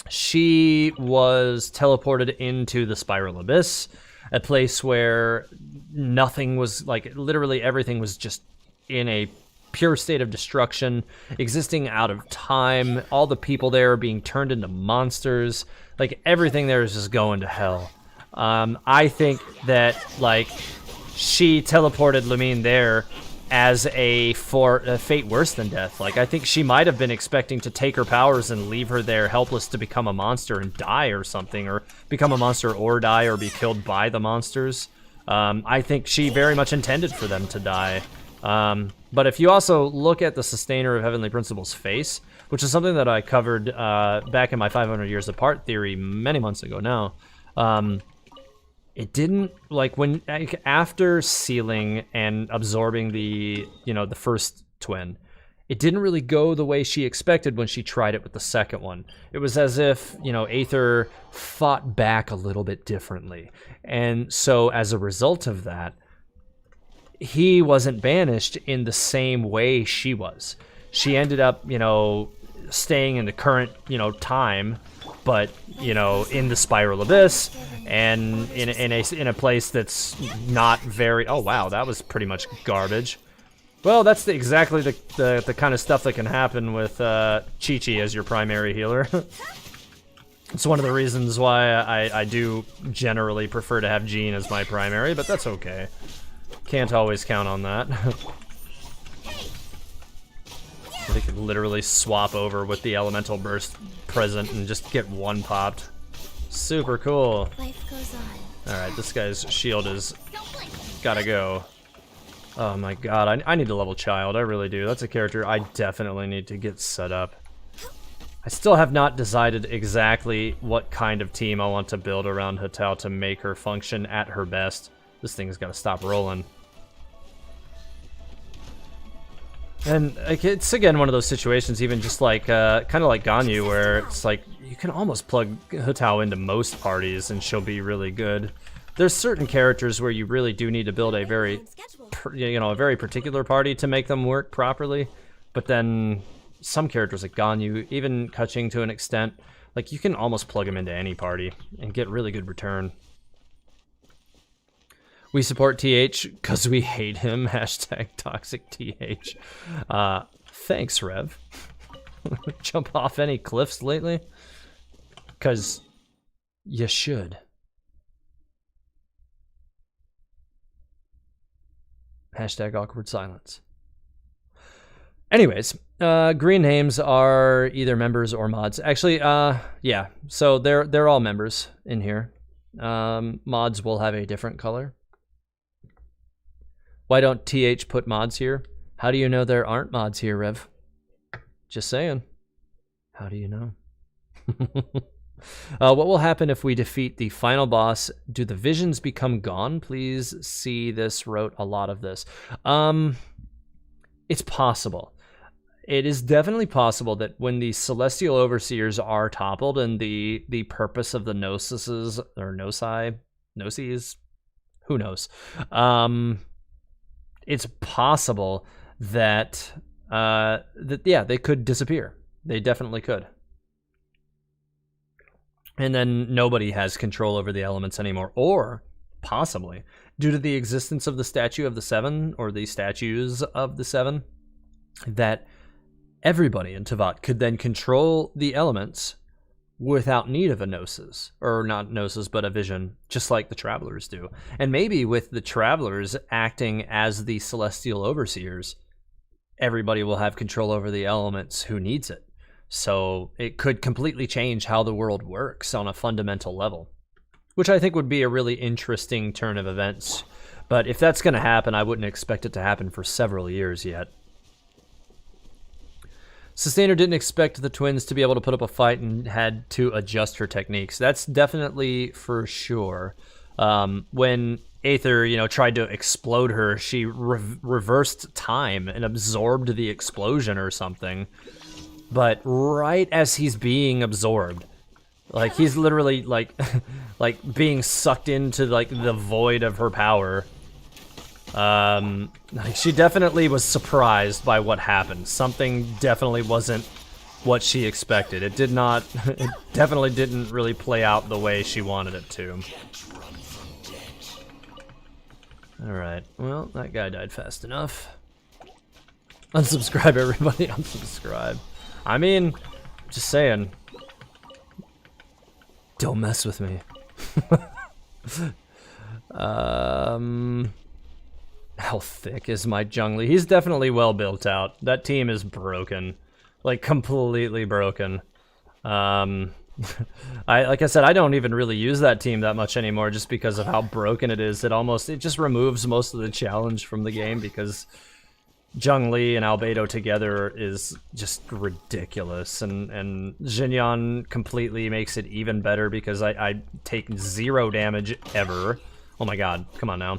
She was teleported into the Spiral Abyss, a place where nothing was, like, literally everything was just in a pure state of destruction, existing out of time. All the people there are being turned into monsters. Like, everything there is just going to hell. I think that, like, she teleported Lumine there as a fate worse than death. Like, I think she might have been expecting to take her powers and leave her there helpless to become a monster and die or something, or become a monster or die or be killed by the monsters. I think she very much intended for them to die. But if you also look at the Sustainer of Heavenly Principles face, which is something that I covered back in my 500 Years Apart theory many months ago now, it didn't, like, when, like, after sealing and absorbing the, you know, the first twin, it didn't really go the way she expected when she tried it with the second one. It was as if, you know, Aether fought back a little bit differently. And so as a result of that, he wasn't banished in the same way she was. She ended up, you know, staying in the current, you know, time, but, you know, in the Spiral Abyss, and in a place that's not very... Oh wow, that was pretty much garbage. Well, that's exactly the kind of stuff that can happen with Chi-Chi as your primary healer. It's one of the reasons why I do generally prefer to have Jean as my primary, but that's okay. Can't always count on that. They could literally swap over with the Elemental Burst present and just get one popped. Super cool. Life goes on. Alright, this guy's shield is gotta go. Oh my god, I need to level Child, I really do. That's a character I definitely need to get set up. I still have not decided exactly what kind of team I want to build around Hu Tao to make her function at her best. This thing's gotta stop rolling. And like, it's again one of those situations, even just like kind of like Ganyu, where it's like you can almost plug Hu Tao into most parties and she'll be really good. There's certain characters where you really do need to build a very, you know, a very particular party to make them work properly. But then some characters like Ganyu, even Kaching to an extent, like you can almost plug them into any party and get really good return. We support TH because we hate him. Hashtag toxic TH. Thanks, Rev. Jump off any cliffs lately? Because you should. Hashtag awkward silence. Anyways, green names are either members or mods. Actually, yeah. So they're all members in here. Mods will have a different color. Why don't TH put mods here? How do you know there aren't mods here, Rev? Just saying. How do you know? What will happen if we defeat the final boss? Do the visions become gone? Please see this. Wrote a lot of this. It's possible. It is definitely possible that when the Celestial Overseers are toppled and the purpose of the Gnosis, or Gnosis, who knows? It's possible that yeah, they could disappear. They definitely could. And then nobody has control over the elements anymore. Or possibly, due to the existence of the Statue of the Seven, or the statues of the Seven, that everybody in Tevat could then control the elements without need of a Gnosis. Or not Gnosis, but a vision, just like the Travelers do. And maybe with the Travelers acting as the Celestial Overseers, everybody will have control over the elements who needs it. So it could completely change how the world works on a fundamental level, which I think would be a really interesting turn of events. But if that's going to happen, I wouldn't expect it to happen for several years yet. Sustainer didn't expect the twins to be able to put up a fight and had to adjust her techniques. That's definitely for sure. When Aether, you know, tried to explode her, she reversed time and absorbed the explosion or something. But right as he's being absorbed, like he's literally like like being sucked into like the void of her power. Like she definitely was surprised by what happened. Something definitely wasn't what she expected. It did not, it definitely didn't really play out the way she wanted it to. Alright, well, that guy died fast enough. Unsubscribe, everybody, unsubscribe. I mean, just saying. Don't mess with me. How thick is my Zhongli? He's definitely well built out. That team is broken. Like, completely broken. Like I said, I don't even really use that team that much anymore just because of how broken it is. It just removes most of the challenge from the game because Zhongli and Albedo together is just ridiculous. And Xinyan completely makes it even better because I take 0 damage ever. Oh my god, come on now.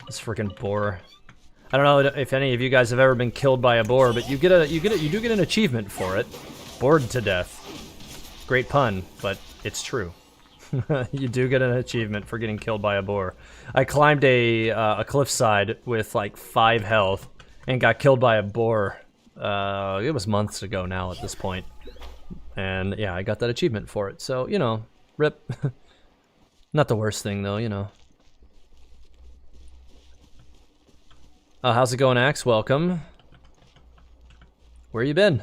This freaking boar. I don't know if any of you guys have ever been killed by a boar, but you do get an achievement for it. Bored to death. Great pun, but it's true. You do get an achievement for getting killed by a boar. I climbed a cliffside with like 5 health and got killed by a boar. It was months ago now at this point. And yeah, I got that achievement for it. So, you know, rip. Not the worst thing though, you know. How's it going, Axe? Welcome. Where you been?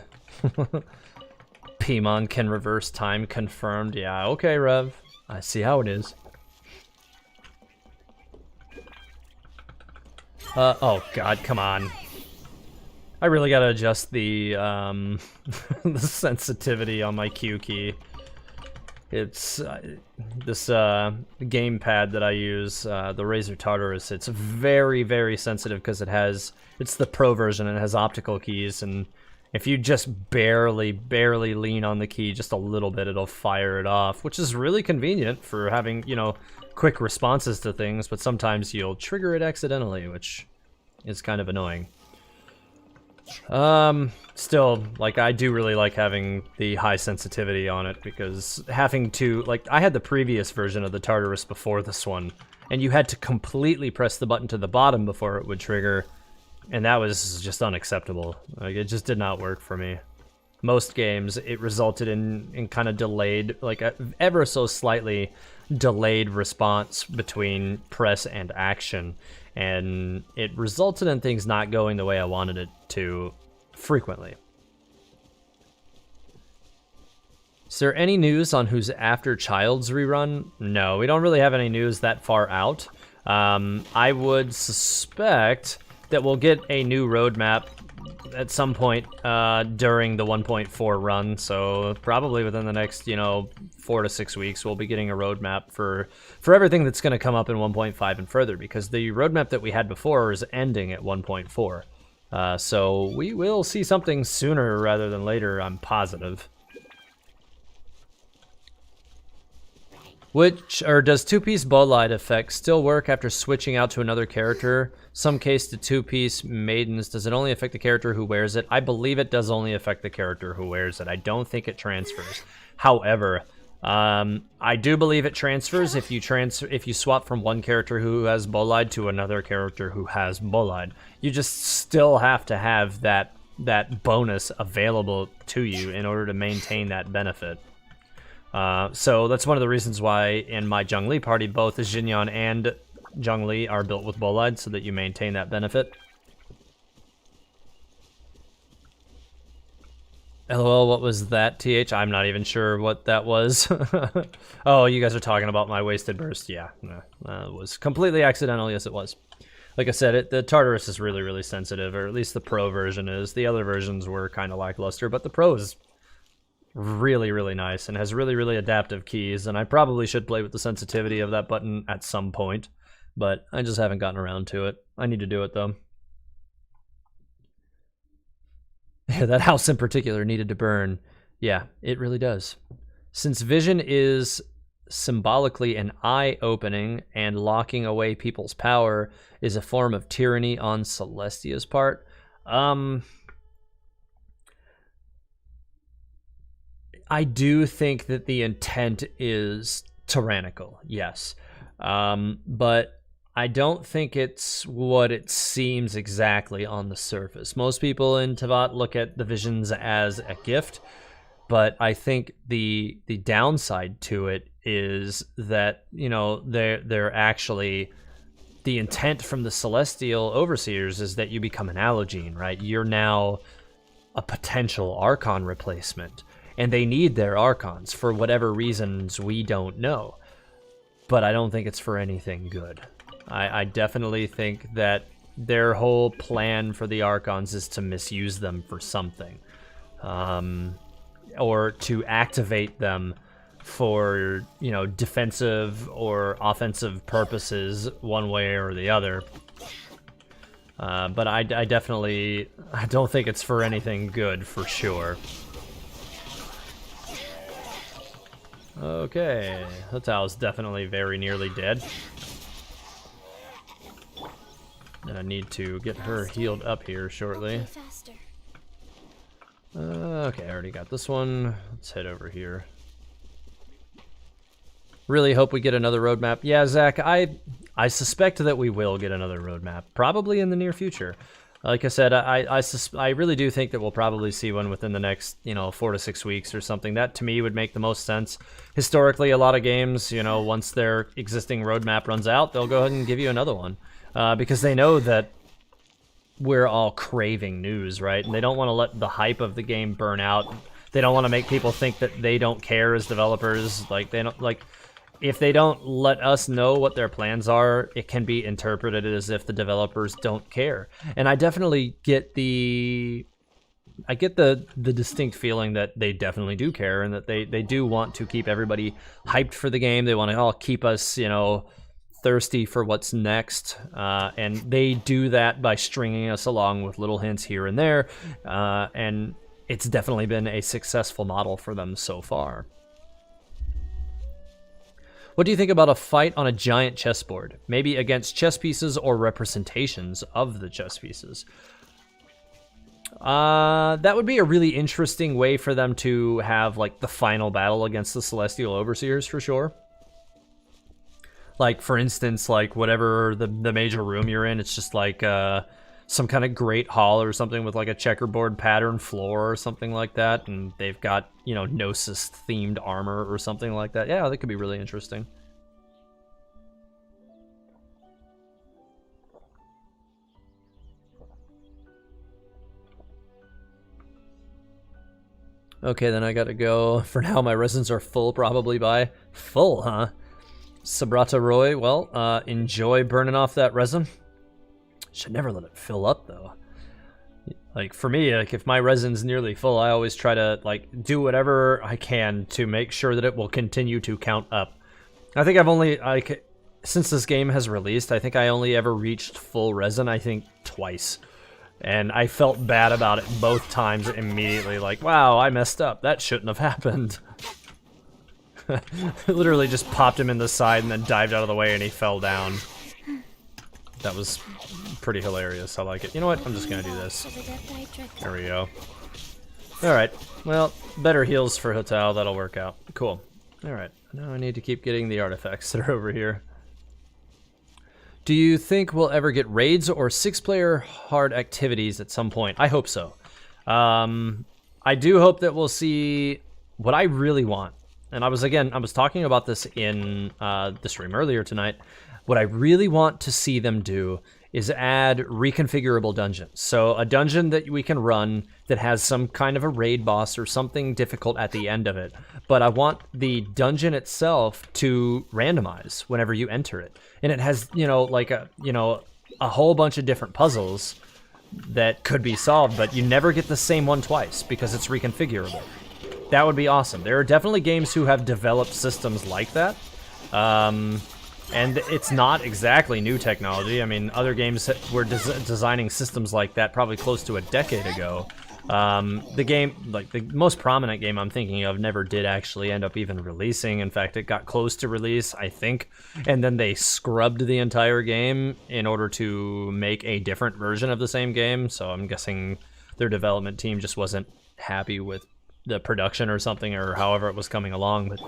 Paimon can reverse time, confirmed. Yeah, okay, Rev. I see how it is. Oh god, come on. I really gotta adjust the, the sensitivity on my Q key. It's, this, gamepad that I use, the Razer Tartarus, it's very, very sensitive because it's the Pro version and it has optical keys, and if you just barely lean on the key just a little bit, it'll fire it off, which is really convenient for having, you know, quick responses to things, but sometimes you'll trigger it accidentally, which is kind of annoying. Still, like, I do really like having the high sensitivity on it, because having to, like, I had the previous version of the Tartarus before this one, and you had to completely press the button to the bottom before it would trigger, and that was just unacceptable. Like, it just did not work for me. Most games, it resulted in kind of delayed, like, ever so slightly delayed response between press and action, and it resulted in things not going the way I wanted it to frequently. Is there any news on who's after Child's rerun? No, we don't really have any news that far out. I would suspect that we'll get a new roadmap at some point during the 1.4 run, so probably within the next, you know, 4 to 6 weeks, we'll be getting a roadmap for everything that's going to come up in 1.5 and further, because the roadmap that we had before is ending at 1.4. So we will see something sooner rather than later, I'm positive. Does two-piece bowlight effect still work after switching out to another character? Some case the two-piece maidens, does it only affect the character who wears it? I believe it does only affect the character who wears it. I don't think it transfers. However, I do believe it transfers if you swap from one character who has bowlight to another character who has bowlight. You just still have to have that bonus available to you in order to maintain that benefit. So that's one of the reasons why in my Zhongli party, both Xinyan and Zhongli are built with bowlight, so that you maintain that benefit. LOL, what was that, TH? I'm not even sure what that was. Oh, you guys are talking about my wasted burst. Yeah, it was completely accidental. Yes, it was. Like I said, the Tartarus is really, really sensitive, or at least the Pro version is. The other versions were kind of lackluster, but the Pro is really, really nice and has really, really adaptive keys, and I probably should play with the sensitivity of that button at some point, but I just haven't gotten around to it. I need to do it, though. Yeah, that house in particular needed to burn. Yeah, it really does. Since Vision is symbolically an eye-opening and locking away people's power is a form of tyranny on Celestia's part. I do think that the intent is tyrannical, yes. But I don't think it's what it seems exactly on the surface. Most people in Tevat look at the visions as a gift, but I think the downside to it is that, you know, they're actually, the intent from the Celestial Overseers is that you become an allogene, right? You're now a potential Archon replacement, and they need their Archons for whatever reasons we don't know. But I don't think it's for anything good. I definitely think that their whole plan for the Archons is to misuse them for something. Or to activate them for, you know, defensive or offensive purposes, one way or the other. But I definitely, I don't think it's for anything good, for sure. Okay, Hu Tao's definitely very nearly dead. And I need to get her healed up here shortly. Faster. Okay, I already got this one. Let's head over here. Really hope we get another roadmap. Yeah, Zach, I suspect that we will get another roadmap, probably in the near future. Like I said, I really do think that we'll probably see one within the next, you know, 4 to 6 weeks or something. That, to me, would make the most sense. Historically, a lot of games, you know, once their existing roadmap runs out, they'll go ahead and give you another one. Because they know that we're all craving news, right? And they don't want to let the hype of the game burn out. They don't want to make people think that they don't care as developers. Like, they don't, like, if they don't let us know what their plans are, it can be interpreted as if the developers don't care. And I definitely get the distinct feeling that they definitely do care, and that they do want to keep everybody hyped for the game. They want to all keep us, you know, thirsty for what's next, and they do that by stringing us along with little hints here and there, and it's definitely been a successful model for them so far. What do you think about a fight on a giant chessboard? Maybe against chess pieces or representations of the chess pieces. That would be a really interesting way for them to have, like, the final battle against the Celestial Overseers, for sure. Like, for instance, like, whatever the major room you're in, it's just like some kind of great hall or something with, like, a checkerboard pattern floor or something like that, and they've got, you know, Gnosis-themed armor or something like that. Yeah, that could be really interesting. Okay, then I gotta go. For now, my resins are full, probably by... Full, huh? Sabrata Roy, well, enjoy burning off that resin. Should never let it fill up, though. Like, for me, like, if my resin's nearly full, I always try to, like, do whatever I can to make sure that it will continue to count up. I think I've only, like, since this game has released, I think I only ever reached full resin, I think, twice. And I felt bad about it both times immediately, like, wow, I messed up. That shouldn't have happened. Literally just popped him in the side and then dived out of the way and he fell down. That was pretty hilarious. I like it. You know what? I'm just gonna do this. There we go. Alright. Well, better heals for Hu Tao. That'll work out. Cool. Alright. Now I need to keep getting the artifacts that are over here. Do you think we'll ever get raids or 6-player hard activities at some point? I hope so. I do hope that we'll see what I really want. And I was talking about this in the stream earlier tonight. What I really want to see them do is add reconfigurable dungeons. So a dungeon that we can run that has some kind of a raid boss or something difficult at the end of it. But I want the dungeon itself to randomize whenever you enter it. And it has, you know, like a whole bunch of different puzzles that could be solved, but you never get the same one twice because it's reconfigurable. That would be awesome. There are definitely games who have developed systems like that. And it's not exactly new technology. I mean, other games were designing systems like that probably close to a decade ago. The game, like the most prominent game I'm thinking of, never did actually end up even releasing. In fact, it got close to release, I think, and then they scrubbed the entire game in order to make a different version of the same game. So I'm guessing their development team just wasn't happy with the production or something, or however it was coming along. But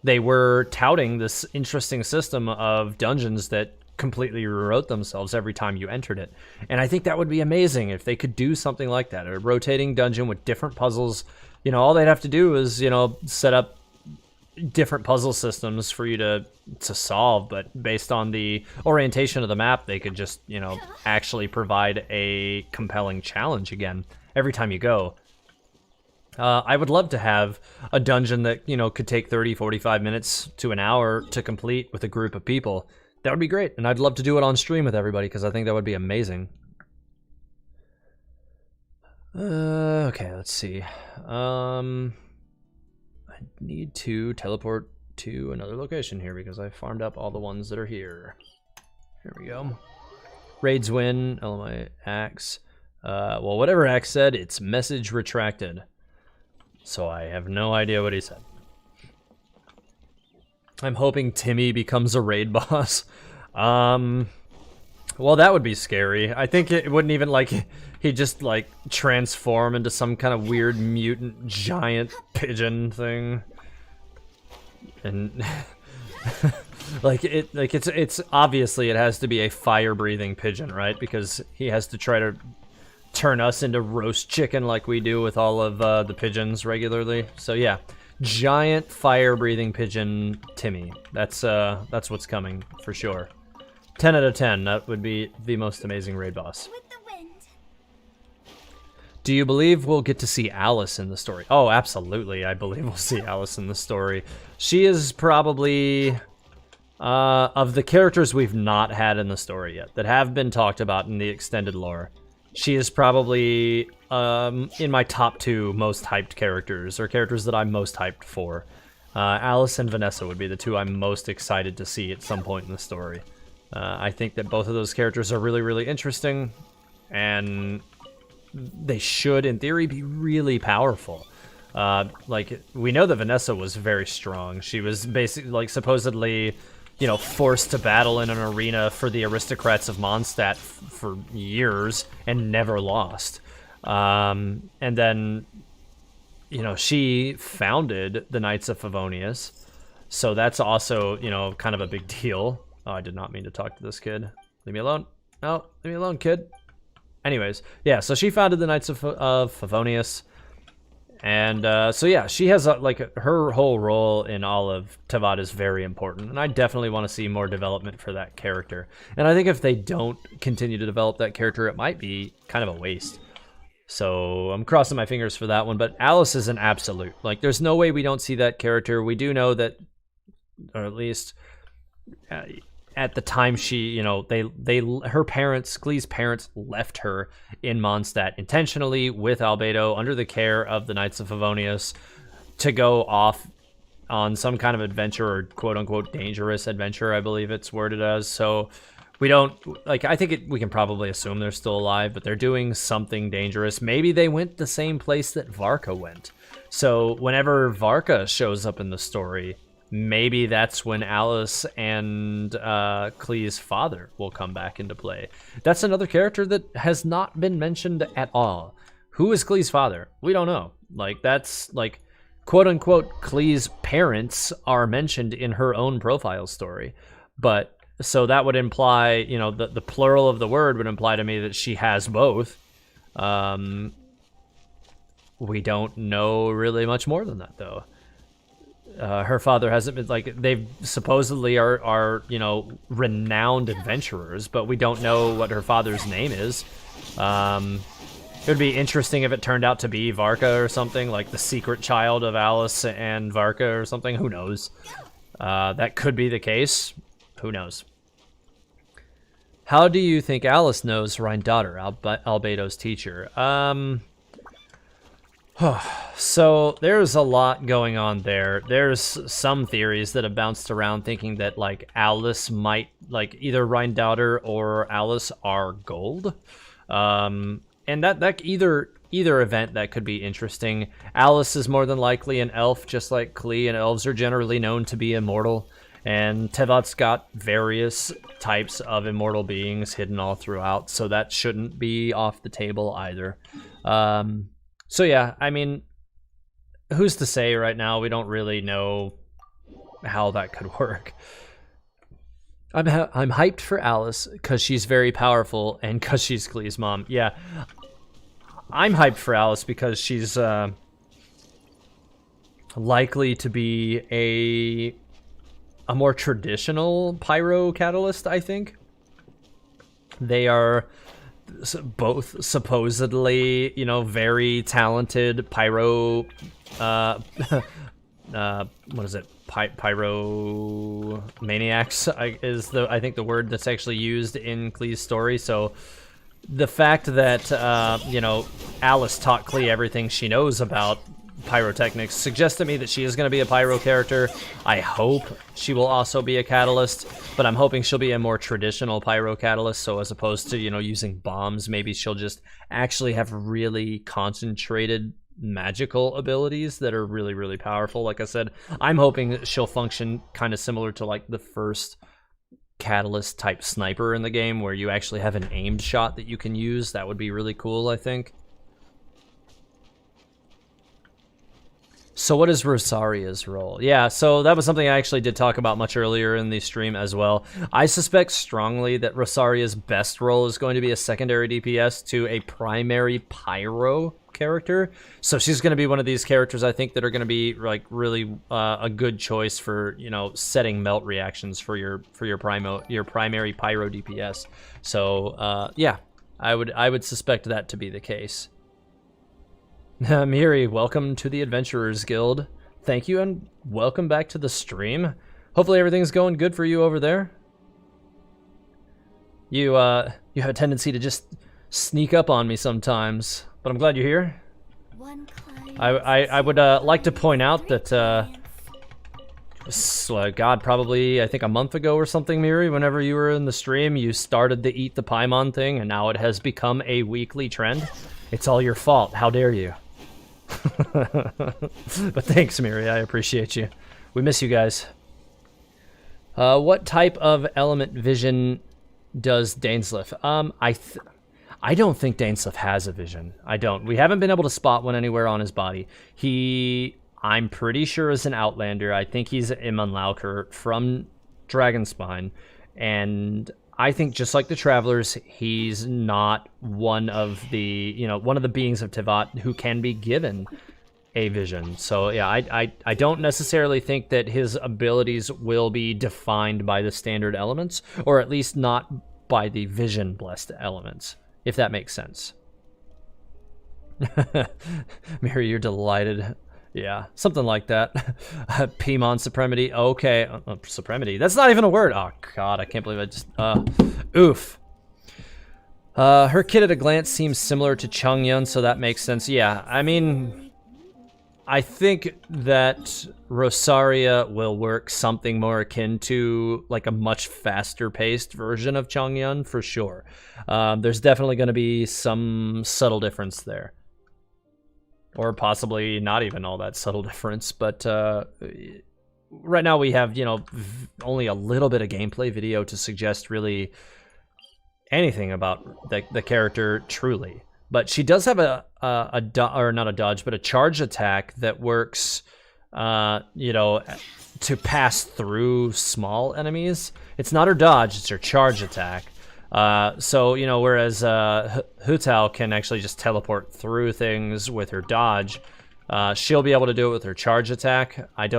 they were touting this interesting system of dungeons that completely rewrote themselves every time you entered it. And I think that would be amazing if they could do something like that, a rotating dungeon with different puzzles. You know, all they'd have to do is, you know, set up different puzzle systems for you to solve, but based on the orientation of the map, they could just, you know, actually provide a compelling challenge again every time you go. I would love to have a dungeon that, you know, could take 30, 45 minutes to an hour to complete with a group of people. That would be great, and I'd love to do it on stream with everybody, because I think that would be amazing. Okay, let's see. I need to teleport to another location here, because I farmed up all the ones that are here. Here we go. Raids win, LMI Axe. Well, whatever Axe said, it's message retracted. So I have no idea what he said. I'm hoping Timmy becomes a raid boss. Well, that would be scary. I think it wouldn't even, like, he'd just, like, transform into some kind of weird mutant giant pigeon thing. And it's obviously it has to be a fire-breathing pigeon, right? Because he has to try to turn us into roast chicken like we do with all of the pigeons regularly. So yeah. Giant fire-breathing pigeon Timmy. That's what's coming for sure. 10 out of 10. That would be the most amazing raid boss. With the wind. Do you believe we'll get to see Alice in the story? Oh, absolutely. I believe we'll see Alice in the story. She is probably of the characters we've not had in the story yet that have been talked about in the extended lore. She is probably in my top 2 most hyped characters, or characters that I'm most hyped for. Alice and Vanessa would be the 2 I'm most excited to see at some point in the story. I think that both of those characters are really, really interesting, and they should, in theory, be really powerful. Like, we know that Vanessa was very strong. She was basically, like, supposedly, you know, forced to battle in an arena for the aristocrats of Mondstadt for years and never lost. And then, you know, she founded the Knights of Favonius, so that's also, you know, kind of a big deal. Oh, I did not mean to talk to this kid. Leave me alone. No, leave me alone, kid. Anyways, yeah, so she founded the Knights of Favonius. And so yeah, she has like her whole role in all of Tavad is very important, and I definitely want to see more development for that character. And I think if they don't continue to develop that character, it might be kind of a waste. So I'm crossing my fingers for that one. But Alice is an absolute. Like, there's no way we don't see that character. We do know that, or at least at the time she, you know, her parents, Glee's parents, left her in Mondstadt intentionally with Albedo under the care of the Knights of Favonius to go off on some kind of adventure, or quote-unquote dangerous adventure, I believe it's worded as. So we don't, like, I think we can probably assume they're still alive, but they're doing something dangerous. Maybe they went the same place that Varka went. So whenever Varka shows up in the story, maybe that's when Alice and Klee's father will come back into play. That's another character that has not been mentioned at all. Who is Klee's father? We don't know. Like, that's, like, quote-unquote Klee's parents are mentioned in her own profile story. But, so that would imply, you know, the plural of the word would imply to me that she has both. We don't know really much more than that, though. Her father hasn't been, like, they supposedly are, you know, renowned adventurers, but we don't know what her father's name is. It would be interesting if it turned out to be Varka or something, like the secret child of Alice and Varka or something. Who knows? That could be the case. Who knows? How do you think Alice knows Rheindotter, Albedo's teacher? So there's a lot going on there. There's some theories that have bounced around thinking that, like, Alice might, like, either Rheindotter or Alice are gold. And and that either event that could be interesting. Alice is more than likely an elf, just like Klee, and elves are generally known to be immortal. And Tevat's got various types of immortal beings hidden all throughout, so that shouldn't be off the table either. So yeah, I mean, who's to say right now? We don't really know how that could work. I'm hyped for Alice because she's very powerful and because she's Klee's mom. Yeah, I'm hyped for Alice because she's likely to be a more traditional pyro catalyst, I think. They are both supposedly, you know, very talented pyro what is it? Pyro maniacs is I think the word that's actually used in Klee's story. So the fact that you know, Alice taught Klee everything she knows about pyrotechnics suggests to me that she is going to be a pyro character. I hope she will also be a catalyst, but I'm hoping she'll be a more traditional pyro catalyst. So as opposed to, you know, using bombs, maybe she'll just actually have really concentrated magical abilities that are really, really powerful. Like I said, I'm hoping that she'll function kind of similar to like the first catalyst type sniper in the game, where you actually have an aimed shot that you can use. That would be really cool, I think. So what is Rosaria's role? Yeah, so that was something I actually did talk about much earlier in the stream as well. I suspect strongly that Rosaria's best role is going to be a secondary DPS to a primary pyro character. So she's going to be one of these characters, I think, that are going to be like really a good choice for, you know, setting melt reactions for your primary pyro DPS. So yeah, I would suspect that to be the case. Miri, welcome to the Adventurers Guild. Thank you, and welcome back to the stream. Hopefully everything's going good for you over there. You have a tendency to just sneak up on me sometimes, but I'm glad you're here. I would like to point out that God, probably I think a month ago or something, Miri, whenever you were in the stream, you started the Eat the Paimon thing, and now it has become a weekly trend. It's all your fault. How dare you? But thanks, Miri. I appreciate you. We miss you guys. What type of element vision does Dainsleif? I don't think Dainsleif has a vision. I don't. We haven't been able to spot one anywhere on his body. I'm pretty sure, is an Outlander. I think he's Iman Lauker from Dragonspine, and I think just like the Travelers, he's not one of the, you know, one of the beings of Tevat who can be given a vision. So yeah, I don't necessarily think that his abilities will be defined by the standard elements, or at least not by the vision blessed elements, if that makes sense. Mary, you're delighted. Yeah, something like that. Paimon Supremacy. Okay, Supremacy. That's not even a word. Oh God, I can't believe I just. Oof. Her kit at a glance seems similar to Chongyun, so that makes sense. Yeah, I mean, I think that Rosaria will work something more akin to like a much faster-paced version of Chongyun for sure. There's definitely going to be some subtle difference there. Or possibly not even all that subtle difference, but right now we have, you know, only a little bit of gameplay video to suggest really anything about the character truly. But she does have not a dodge, but a charge attack that works, you know, to pass through small enemies. It's not her dodge, it's her charge attack. So, you know, whereas Hu Tao can actually just teleport through things with her dodge, she'll be able to do it with her charge attack. I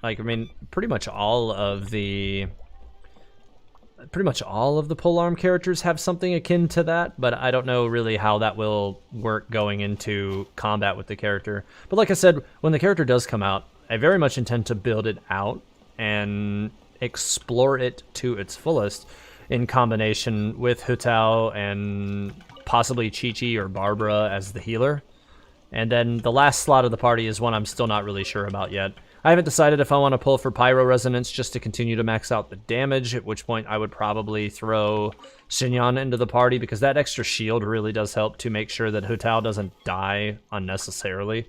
mean, pretty much all of the polearm characters have something akin to that, but I don't know really how that will work going into combat with the character. But like I said, when the character does come out, I very much intend to build it out and explore it to its fullest, in combination with Hu Tao and possibly Chi-Chi or Barbara as the healer. And then the last slot of the party is one I'm still not really sure about yet. I haven't decided if I want to pull for Pyro Resonance just to continue to max out the damage, at which point I would probably throw Xinyan into the party, because that extra shield really does help to make sure that Hu Tao doesn't die unnecessarily.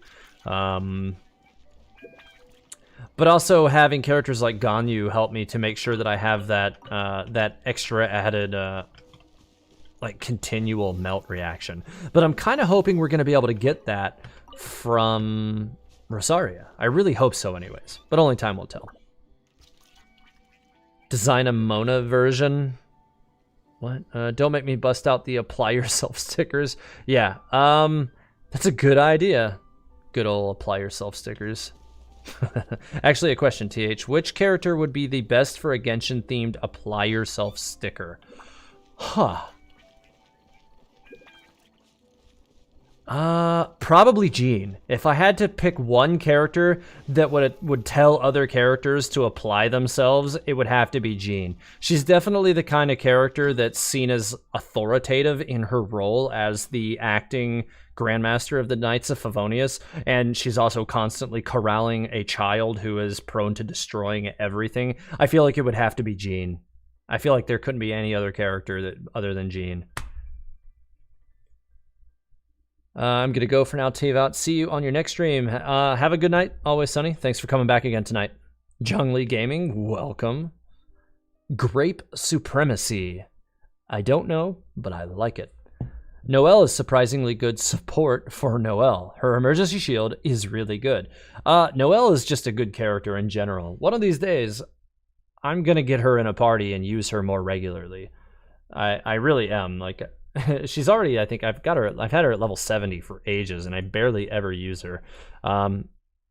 But also having characters like Ganyu help me to make sure that I have that that extra added like continual melt reaction. But I'm kind of hoping we're going to be able to get that from Rosaria. I really hope so anyways, but only time will tell. Design a Mona version. What? Don't make me bust out the apply yourself stickers. Yeah, that's a good idea. Good old apply yourself stickers. Actually, a question, TH. Which character would be the best for a Genshin-themed apply yourself sticker? Huh. Probably Jean. If I had to pick one character that would tell other characters to apply themselves, it would have to be Jean. She's definitely the kind of character that's seen as authoritative in her role as the acting Grandmaster of the Knights of Favonius, and she's also constantly corralling a child who is prone to destroying everything. I feel like it would have to be Jean. I feel like there couldn't be any other character other than Jean. I'm gonna go for now, Taveout. See you on your next stream. Have a good night. Always sunny. Thanks for coming back again tonight. Zhongli Gaming, welcome. Grape Supremacy. I don't know, but I like it. Noelle is surprisingly good support for Noelle. Her emergency shield is really good. Noelle is just a good character in general. One of these days, I'm gonna get her in a party and use her more regularly. I really am. Like, she's already, I think I've had her at level 70 for ages, and I barely ever use her.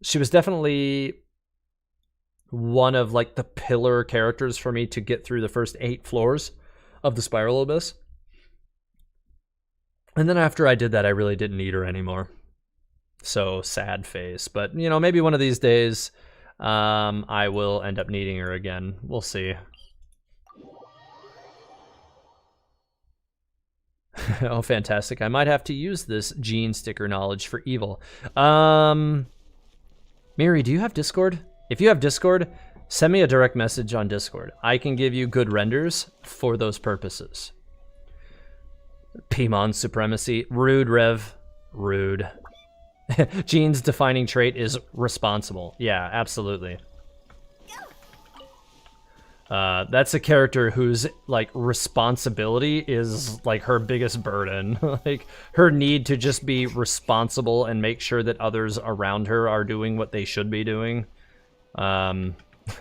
She was definitely one of like the pillar characters for me to get through the first 8 floors of the Spiral Abyss. And then after I did that, I really didn't need her anymore. So sad face. But, you know, maybe one of these days I will end up needing her again. We'll see. Oh, fantastic. I might have to use this Gene sticker knowledge for evil. Miri, do you have Discord? If you have Discord, send me a direct message on Discord. I can give you good renders for those purposes. Pimon Supremacy. Rude, Rev. Rude. Gene's defining trait is responsible. Yeah, absolutely. That's a character whose, like, responsibility is, like, her biggest burden. Like, her need to just be responsible and make sure that others around her are doing what they should be doing,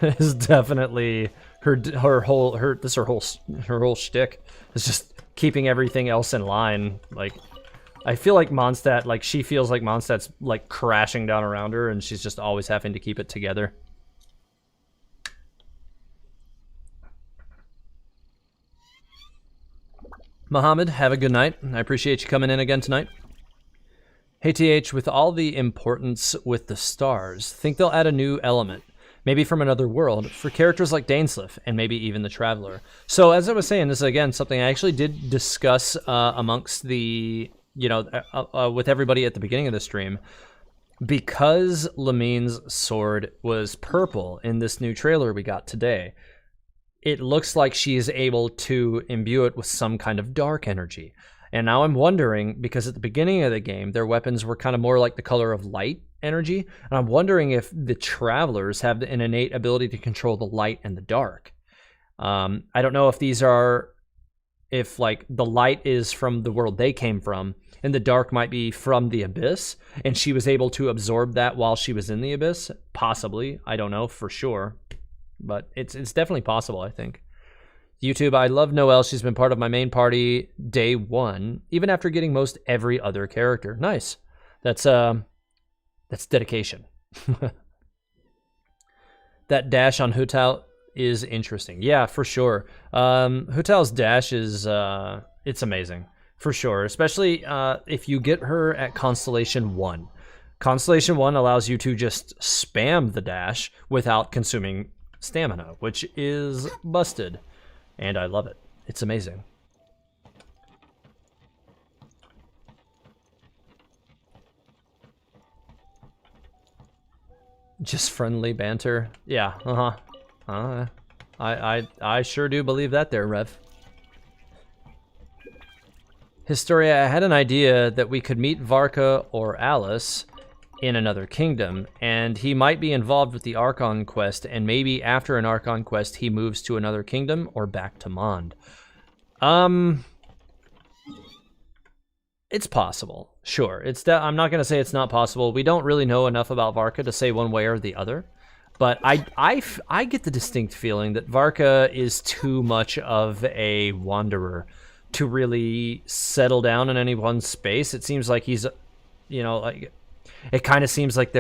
is definitely her whole shtick. It's just keeping everything else in line. Like, I feel like Mondstadt, like, she feels like Mondstadt's, like, crashing down around her, and she's just always having to keep it together. Mohammed, have a good night. I appreciate you coming in again tonight. Hey TH, with all the importance with the stars, think they'll add a new element, maybe from another world, for characters like Dainsleif and maybe even the Traveler. So as I was saying, this is again something I actually did discuss amongst the, you know, with everybody at the beginning of the stream. Because Lamine's sword was purple in this new trailer we got today, it looks like she is able to imbue it with some kind of dark energy. And now I'm wondering, because at the beginning of the game, their weapons were kind of more like the color of light energy, and I'm wondering if the Travelers have an innate ability to control the light and the dark. I don't know if these are, if like the light is from the world they came from, and the dark might be from the Abyss, and she was able to absorb that while she was in the Abyss. Possibly. I don't know for sure. But it's definitely possible, I think. YouTube, I love Noelle. She's been part of my main party day one, even after getting most every other character. Nice. That's dedication. That dash on Hu Tao is interesting. Yeah, for sure. Hu Tao's dash is it's amazing, for sure. Especially if you get her at Constellation 1. Constellation 1 allows you to just spam the dash without consuming stamina, which is busted, and I love it. It's amazing. Just friendly banter. Yeah, I sure do believe that there, Rev. Historia, I had an idea that we could meet Varka or Alice in another kingdom, and he might be involved with the Archon quest, and maybe after an Archon quest he moves to another kingdom or back to Mond. It's possible, sure. I'm not gonna say it's not possible. We don't really know enough about Varka to say one way or the other, but I get the distinct feeling that Varka is too much of a wanderer to really settle down in any one space. It seems like he's, you know, like, it kind of seems like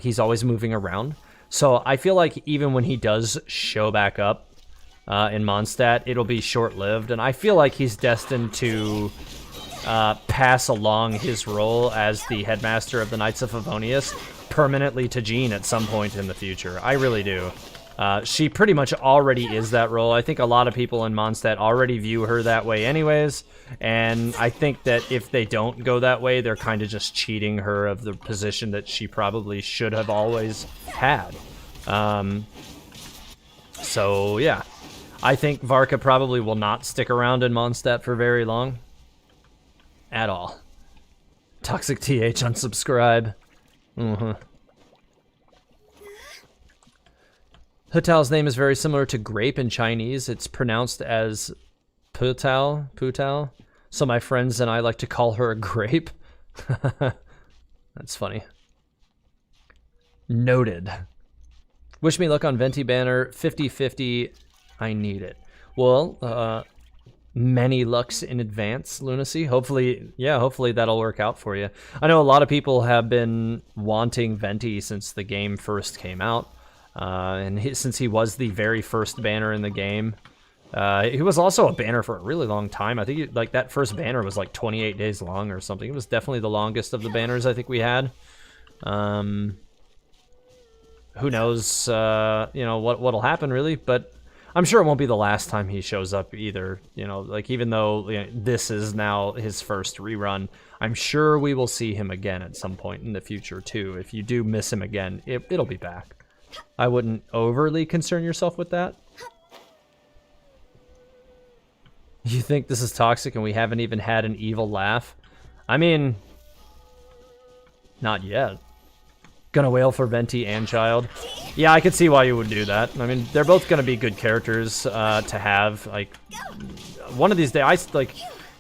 he's always moving around. So I feel like even when he does show back up in Mondstadt, it'll be short-lived, and I feel like he's destined to pass along his role as the headmaster of the Knights of Favonius permanently to Jean at some point in the future. I really do. She pretty much already is that role. I think a lot of people in Mondstadt already view her that way anyways, and I think that if they don't go that way, they're kind of just cheating her of the position that she probably should have always had. So yeah, I think Varka probably will not stick around in Mondstadt for very long. At all. Toxic TH unsubscribe. Hu Tao's name is very similar to grape in Chinese. It's pronounced as Pu Tao. So my friends and I like to call her a grape. That's funny. Noted. Wish me luck on Venti banner. 50-50. I need it. Well, many lucks in advance, Lunacy. Hopefully that'll work out for you. I know a lot of people have been wanting Venti since the game first came out. Since he was the very first banner in the game. He was also a banner for a really long time. I think that first banner was like 28 days long or something. It was definitely the longest of the banners I think we had. Who knows, what'll happen really, but I'm sure it won't be the last time he shows up either. You know, like, even though this is now his first rerun, I'm sure we will see him again at some point in the future too. If you do miss him again, it'll be back. I wouldn't overly concern yourself with that. You think this is toxic and we haven't even had an evil laugh? I mean, not yet. Gonna wail for Venti and Child. Yeah, I could see why you would do that. I mean, they're both gonna be good characters to have. Like, one of these days,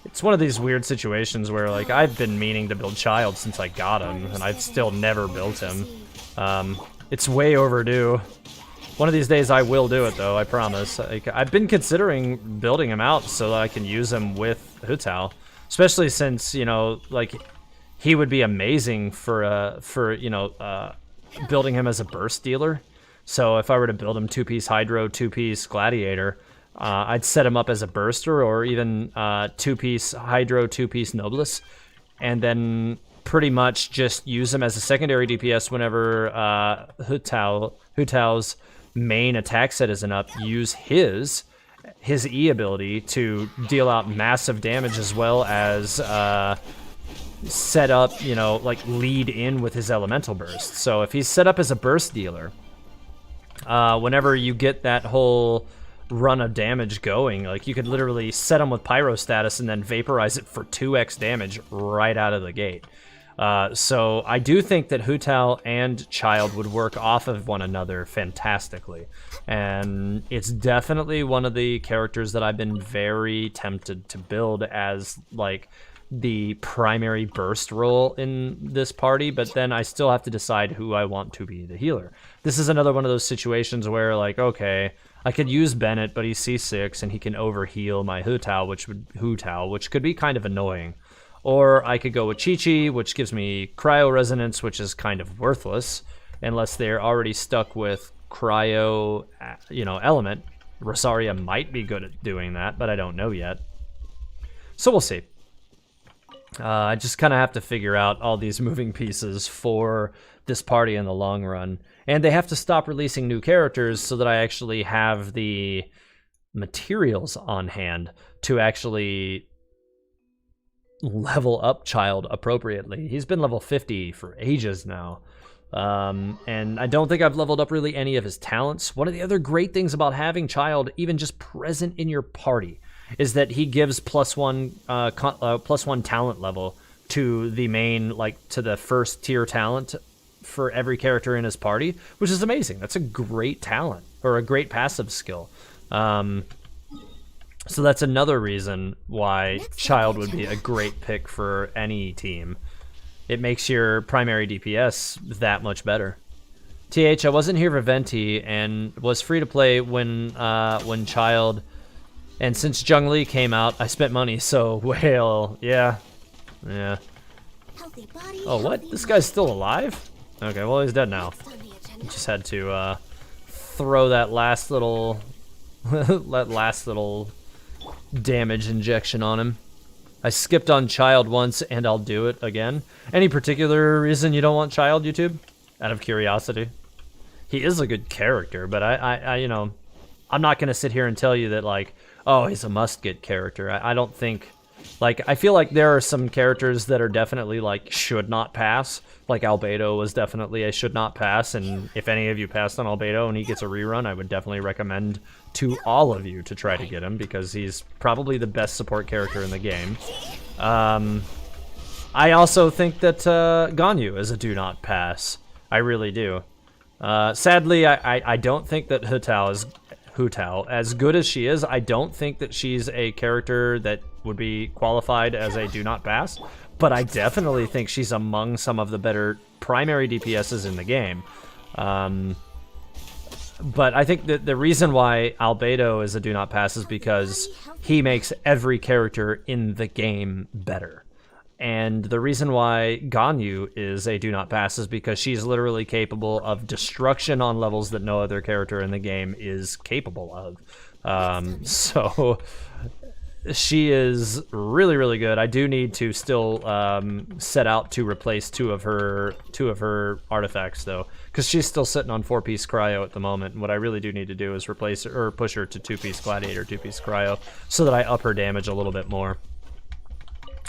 it's one of these weird situations where, like, I've been meaning to build Child since I got him, and I've still never built him. It's way overdue. One of these days I will do it, though, I promise. Like, I've been considering building him out so that I can use him with Hu Tao. Especially since, he would be amazing for building him as a burst dealer. So if I were to build him 2-piece Hydro, 2-piece Gladiator, I'd set him up as a burster, or even 2-piece Hydro, 2-piece Noblesse, and then pretty much just use him as a secondary DPS whenever Hu Tao's main attack set isn't up. Use his E ability to deal out massive damage, as well as set up, lead in with his elemental burst. So if he's set up as a burst dealer, whenever you get that whole run of damage going, like, you could literally set him with pyro status and then vaporize it for 2x damage right out of the gate. So I do think that Hu Tao and Child would work off of one another fantastically. And it's definitely one of the characters that I've been very tempted to build as, like, the primary burst role in this party, but then I still have to decide who I want to be the healer. This is another one of those situations where, like, okay, I could use Bennett, but he's C6 and he can overheal my Hu Tao, which could be kind of annoying. Or I could go with Chi-Chi, which gives me Cryo Resonance, which is kind of worthless, unless they're already stuck with Cryo, Element. Rosaria might be good at doing that, but I don't know yet. So we'll see. I just kind of have to figure out all these moving pieces for this party in the long run. And they have to stop releasing new characters so that I actually have the materials on hand to actually level up Child appropriately. He's been level 50 for ages now. And I don't think I've leveled up really any of his talents. One of the other great things about having Child even just present in your party is that he gives +1 talent level to the main, like, to the first tier talent for every character in his party, which is amazing. That's a great talent, or a great passive skill. So that's another reason why Child would be a great pick for any team. It makes your primary DPS that much better. TH, I wasn't here for Venti and was free to play when Child, and since Zhongli came out, I spent money. So Whale, yeah. Oh, what? This guy's still alive? Okay, well, he's dead now. Just had to throw that last little damage injection on him. I skipped on Child once, and I'll do it again. Any particular reason you don't want Child, YouTube? Out of curiosity. He is a good character, but I you know, I'm not gonna sit here and tell you that, like, oh, he's a must-get character. I don't think, like, I feel like there are some characters that are definitely, like, should not pass. Like, Albedo was definitely a should not pass, and if any of you passed on Albedo and he gets a rerun, I would definitely recommend to all of you to try to get him, because he's probably the best support character in the game. I also think that Ganyu is a do not pass. I really do. Sadly, I don't think that Hu Tao, as good as she is, I don't think that she's a character that would be qualified as a do not pass, but I definitely think she's among some of the better primary DPSs in the game. But I think that the reason why Albedo is a do not pass is because he makes every character in the game better. And the reason why Ganyu is a do not pass is because she's literally capable of destruction on levels that no other character in the game is capable of. So she is really, really good. I do need to still set out to replace two of her artifacts, though, because she's still sitting on 4-piece cryo at the moment. And what I really do need to do is replace her, or push her to 2-piece gladiator, 2-piece cryo, so that I up her damage a little bit more.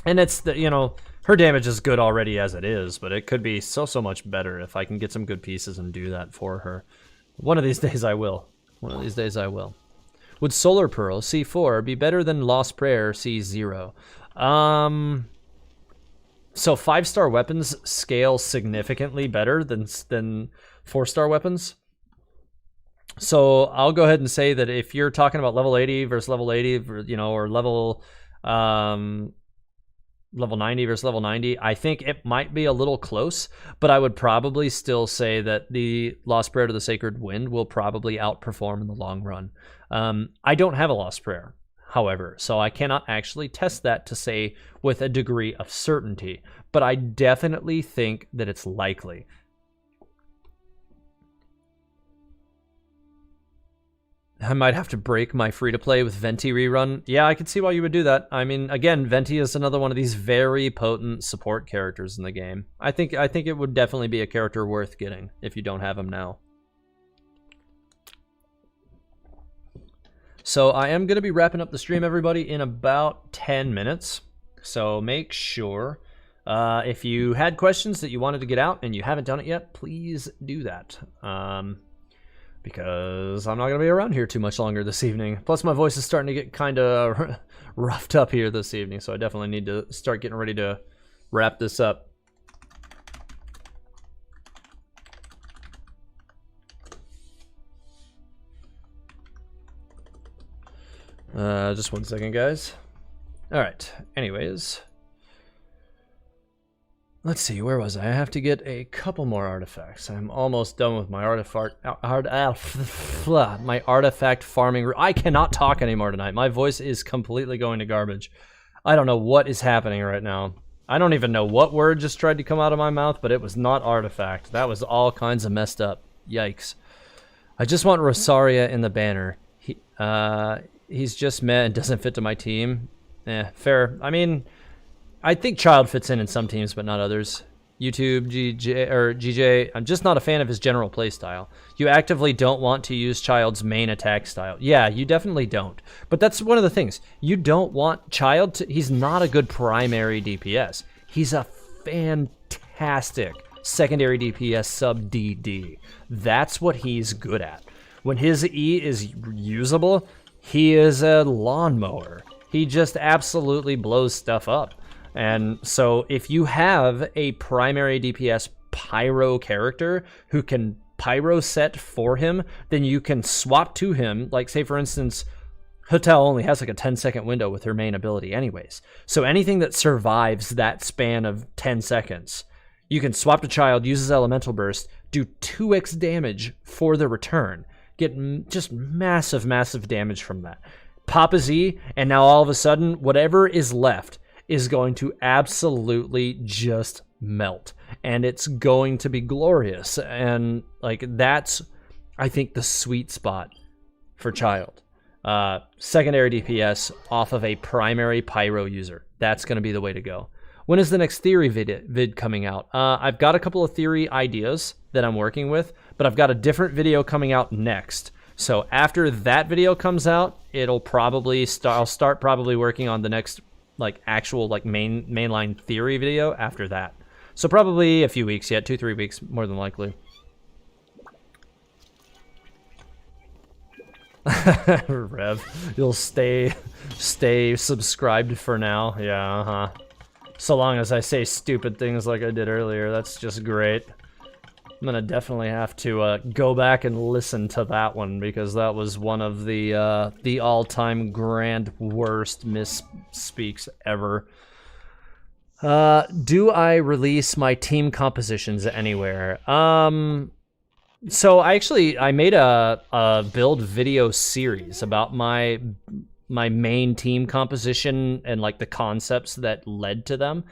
And it's the, you know, her damage is good already as it is, but it could be so much better if I can get some good pieces and do that for her. One of these days I will. One of these days I will. Would Solar Pearl C4 be better than Lost Prayer C0? So 5-star weapons scale significantly better than 4-star weapons. So I'll go ahead and say that if you're talking about level 80 versus level 80, you know, or level 90 versus level 90, I think it might be a little close, but I would probably still say that the Lost Prayer to the Sacred Wind will probably outperform in the long run. I don't have a Lost Prayer, however, so I cannot actually test that to say with a degree of certainty, but I definitely think that it's likely. I might have to break my free-to-play with Venti rerun. Yeah, I can see why you would do that. I mean, again, Venti is another one of these very potent support characters in the game. I think it would definitely be a character worth getting if you don't have him now. So I am going to be wrapping up the stream, everybody, in about 10 minutes. So make sure, if you had questions that you wanted to get out and you haven't done it yet, please do that. Because I'm not going to be around here too much longer this evening. Plus, my voice is starting to get kind of roughed up here this evening, so I definitely need to start getting ready to wrap this up. Just 1 second, guys. All right. Anyways. Let's see, where was I? I have to get a couple more artifacts. I'm almost done with my my artifact farming. I cannot talk anymore tonight. My voice is completely going to garbage. I don't know what is happening right now. I don't even know what word just tried to come out of my mouth, but it was not artifact. That was all kinds of messed up. Yikes. I just want Rosaria in the banner. He's just meh and doesn't fit to my team. Fair. I mean, I think Child fits in some teams, but not others. YouTube, GJ, I'm just not a fan of his general playstyle. You actively don't want to use Child's main attack style. Yeah, you definitely don't. But that's one of the things. You don't want Child to... He's not a good primary DPS. He's a fantastic secondary DPS sub DD. That's what he's good at. When his E is usable, he is a lawnmower. He just absolutely blows stuff up. And so if you have a primary DPS pyro character who can pyro set for him, then you can swap to him. Like, say for instance, Hu Tao only has like a 10-second window with her main ability anyways. So anything that survives that span of 10 seconds, you can swap to Child, use his Elemental Burst, do 2x damage for the return. Get just massive, massive damage from that. Pop a Z, and now all of a sudden, whatever is left is going to absolutely just melt. And it's going to be glorious. And like, that's, I think, the sweet spot for Child. Secondary DPS off of a primary pyro user. That's going to be the way to go. When is the next theory vid coming out? I've got a couple of theory ideas that I'm working with, but I've got a different video coming out next. So after that video comes out, it'll probably I'll start probably working on the next like actual like mainline theory video after that. So probably a few weeks yet, 2-3 weeks more than likely. Rev, you'll stay subscribed for now. Yeah, so long as I say stupid things like I did earlier, that's just great. I'm gonna definitely have to go back and listen to that one, because that was one of the all-time grand worst misspeaks ever. Do I release my team compositions anywhere? So I made a build video series about my main team composition and like the concepts that led to them.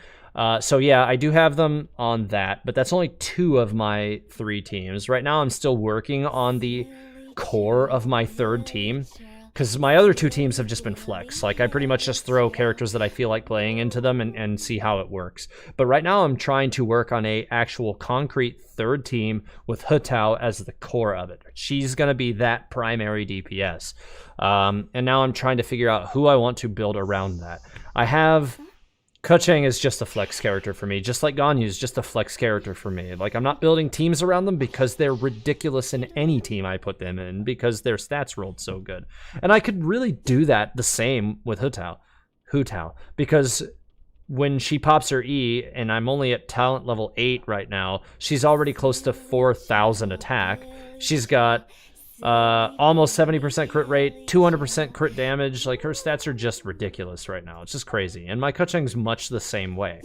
So yeah, I do have them on that, but that's only 2 of my 3 teams. Right now I'm still working on the core of my 3rd team, because my other 2 teams have just been flex. Like, I pretty much just throw characters that I feel like playing into them and see how it works. But right now I'm trying to work on a actual concrete 3rd team with Hu Tao as the core of it. She's going to be that primary DPS. And now I'm trying to figure out who I want to build around that. I have... Keqing is just a flex character for me, just like Ganyu is just a flex character for me. Like, I'm not building teams around them because they're ridiculous in any team I put them in, because their stats rolled so good. And I could really do that the same with Hu Tao, because when she pops her E, and I'm only at talent level 8 right now, she's already close to 4,000 attack. She's got almost 70% crit rate, 200% crit damage. Like, her stats are just ridiculous right now. It's just crazy. And my Keqing's much the same way.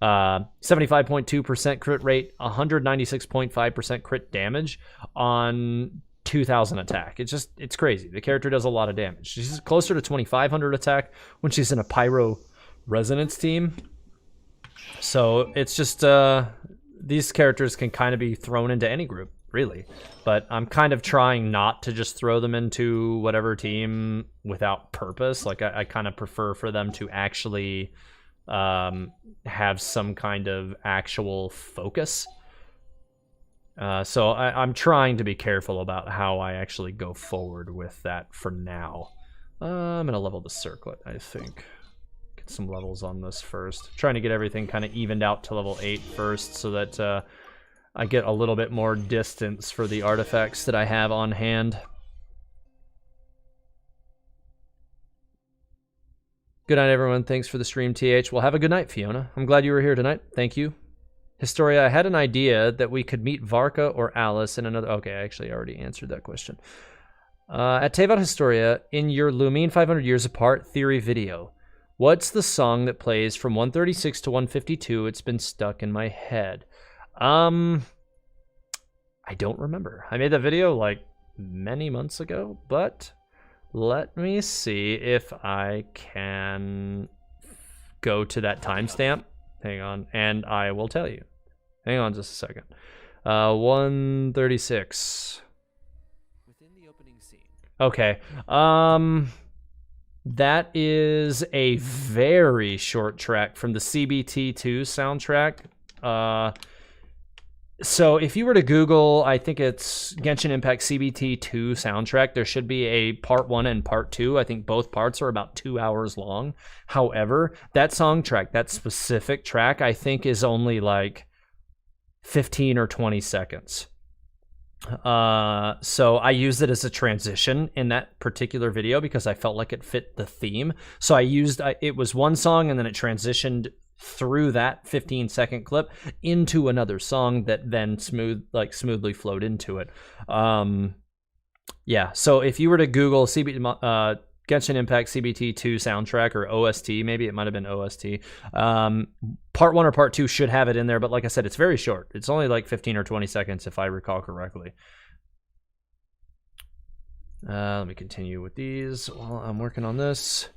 75.2% crit rate, 196.5% crit damage on 2,000 attack. It's crazy. The character does a lot of damage. She's closer to 2,500 attack when she's in a Pyro Resonance team. So it's just, these characters can kind of be thrown into any group, really. But I'm kind of trying not to just throw them into whatever team without purpose. Like, I kind of prefer for them to actually have some kind of actual focus. So I'm trying to be careful about how I actually go forward with that for now. I'm going to level the circlet, I think. Get some levels on this first. Trying to get everything kind of evened out to level 8 first, so that I get a little bit more distance for the artifacts that I have on hand. Good night, everyone. Thanks for the stream, TH. Well, have a good night, Fiona. I'm glad you were here tonight. Thank you. Historia, I had an idea that we could meet Varka or Alice in another... Okay, I actually already answered that question. At Tevat Historia, in your Lumine 500 Years Apart theory video, what's the song that plays from 136 to 152? It's been stuck in my head. I don't remember. I made that video like many months ago, but let me see if I can go to that timestamp. Hang on, and I will tell you. Hang on just a second. 136. Within the opening scene. Okay. That is a very short track from the CBT2 soundtrack. So if you were to Google, I think it's Genshin Impact CBT2 soundtrack, there should be a part 1 and part 2. I think both parts are about 2 hours long. However, that song track, that specific track, I think is only like 15 or 20 seconds. So I used it as a transition in that particular video because I felt like it fit the theme. So it was one song and then it transitioned through that 15-second clip into another song that then smoothly flowed into it. Yeah, so if you were to Google Genshin Impact CBT2 soundtrack or OST, maybe it might have been OST, part 1 or part 2 should have it in there, but like I said, it's very short. It's only like 15 or 20 seconds if I recall correctly. Let me continue with these while I'm working on this.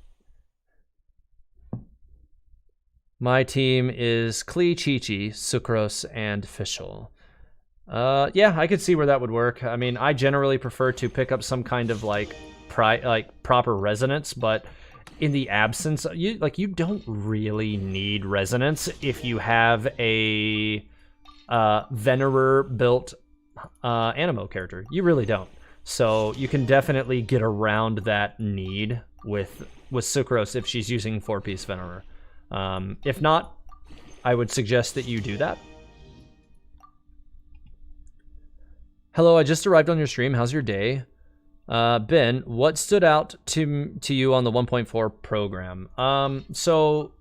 My team is Klee, Chi-Chi, Sucrose, and Fischl. Yeah, I could see where that would work. I mean, I generally prefer to pick up some kind of like proper resonance, but in the absence, you don't really need resonance if you have a Venerer built Animo character. You really don't. So you can definitely get around that need with Sucrose if she's using 4-piece Venerer. If not, I would suggest that you do that. Hello, I just arrived on your stream. How's your day? Ben, what stood out to you on the 1.4 program? So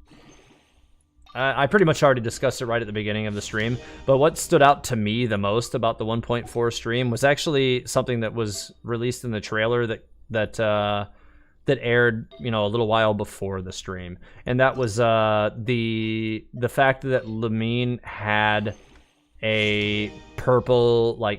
I pretty much already discussed it right at the beginning of the stream, but what stood out to me the most about the 1.4 stream was actually something that was released in the trailer that aired, a little while before the stream, and that was the fact that Lamine had a purple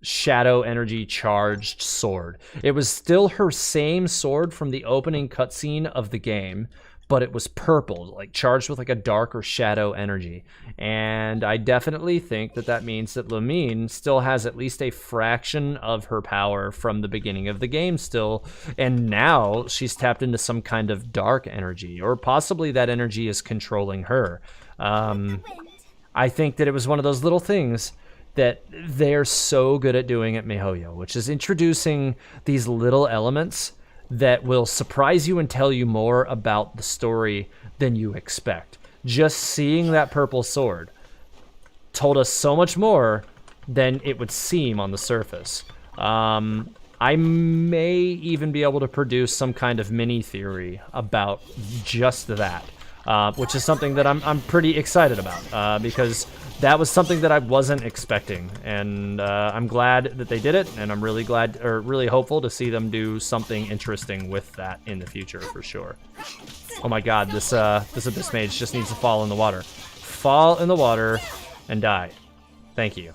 shadow energy charged sword. It was still her same sword from the opening cutscene of the game, but it was purple, charged with a dark or shadow energy. And I definitely think that means that Lamine still has at least a fraction of her power from the beginning of the game still, and now she's tapped into some kind of dark energy, or possibly that energy is controlling her. I think that it was one of those little things that they're so good at doing at MiHoYo, which is introducing these little elements that will surprise you and tell you more about the story than you expect. Just seeing that purple sword told us so much more than it would seem on the surface. I may even be able to produce some kind of mini theory about just that, which is something that I'm pretty excited about, because that was something that I wasn't expecting, and I'm glad that they did it, and I'm really really hopeful to see them do something interesting with that in the future for sure. Oh my god, this Abyss Mage just needs to fall in the water. Fall in the water and die. Thank you.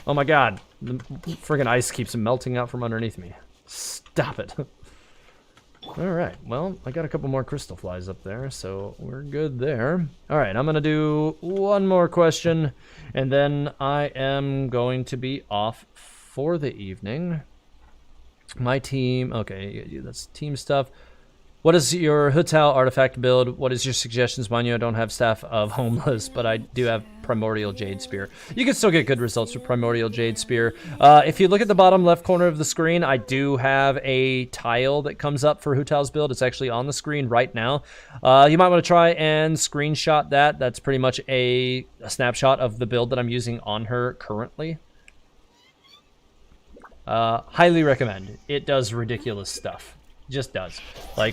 Oh my god, the friggin' ice keeps melting out from underneath me. Stop it. Alright, well, I got a couple more crystal flies up there, so we're good there. Alright, I'm gonna do one more question, and then I am going to be off for the evening. My team, okay, that's team stuff. What is your Hu Tao artifact build? What is your suggestions? Mind you, I don't have Staff of Homeless, but I do have Primordial Jade Spear. You can still get good results with Primordial Jade Spear. If you look at the bottom left corner of the screen, I do have a tile that comes up for Hu Tao's build. It's actually on the screen right now. You might want to try and screenshot that. That's pretty much a snapshot of the build that I'm using on her currently. Highly recommend. It does ridiculous stuff. Just does.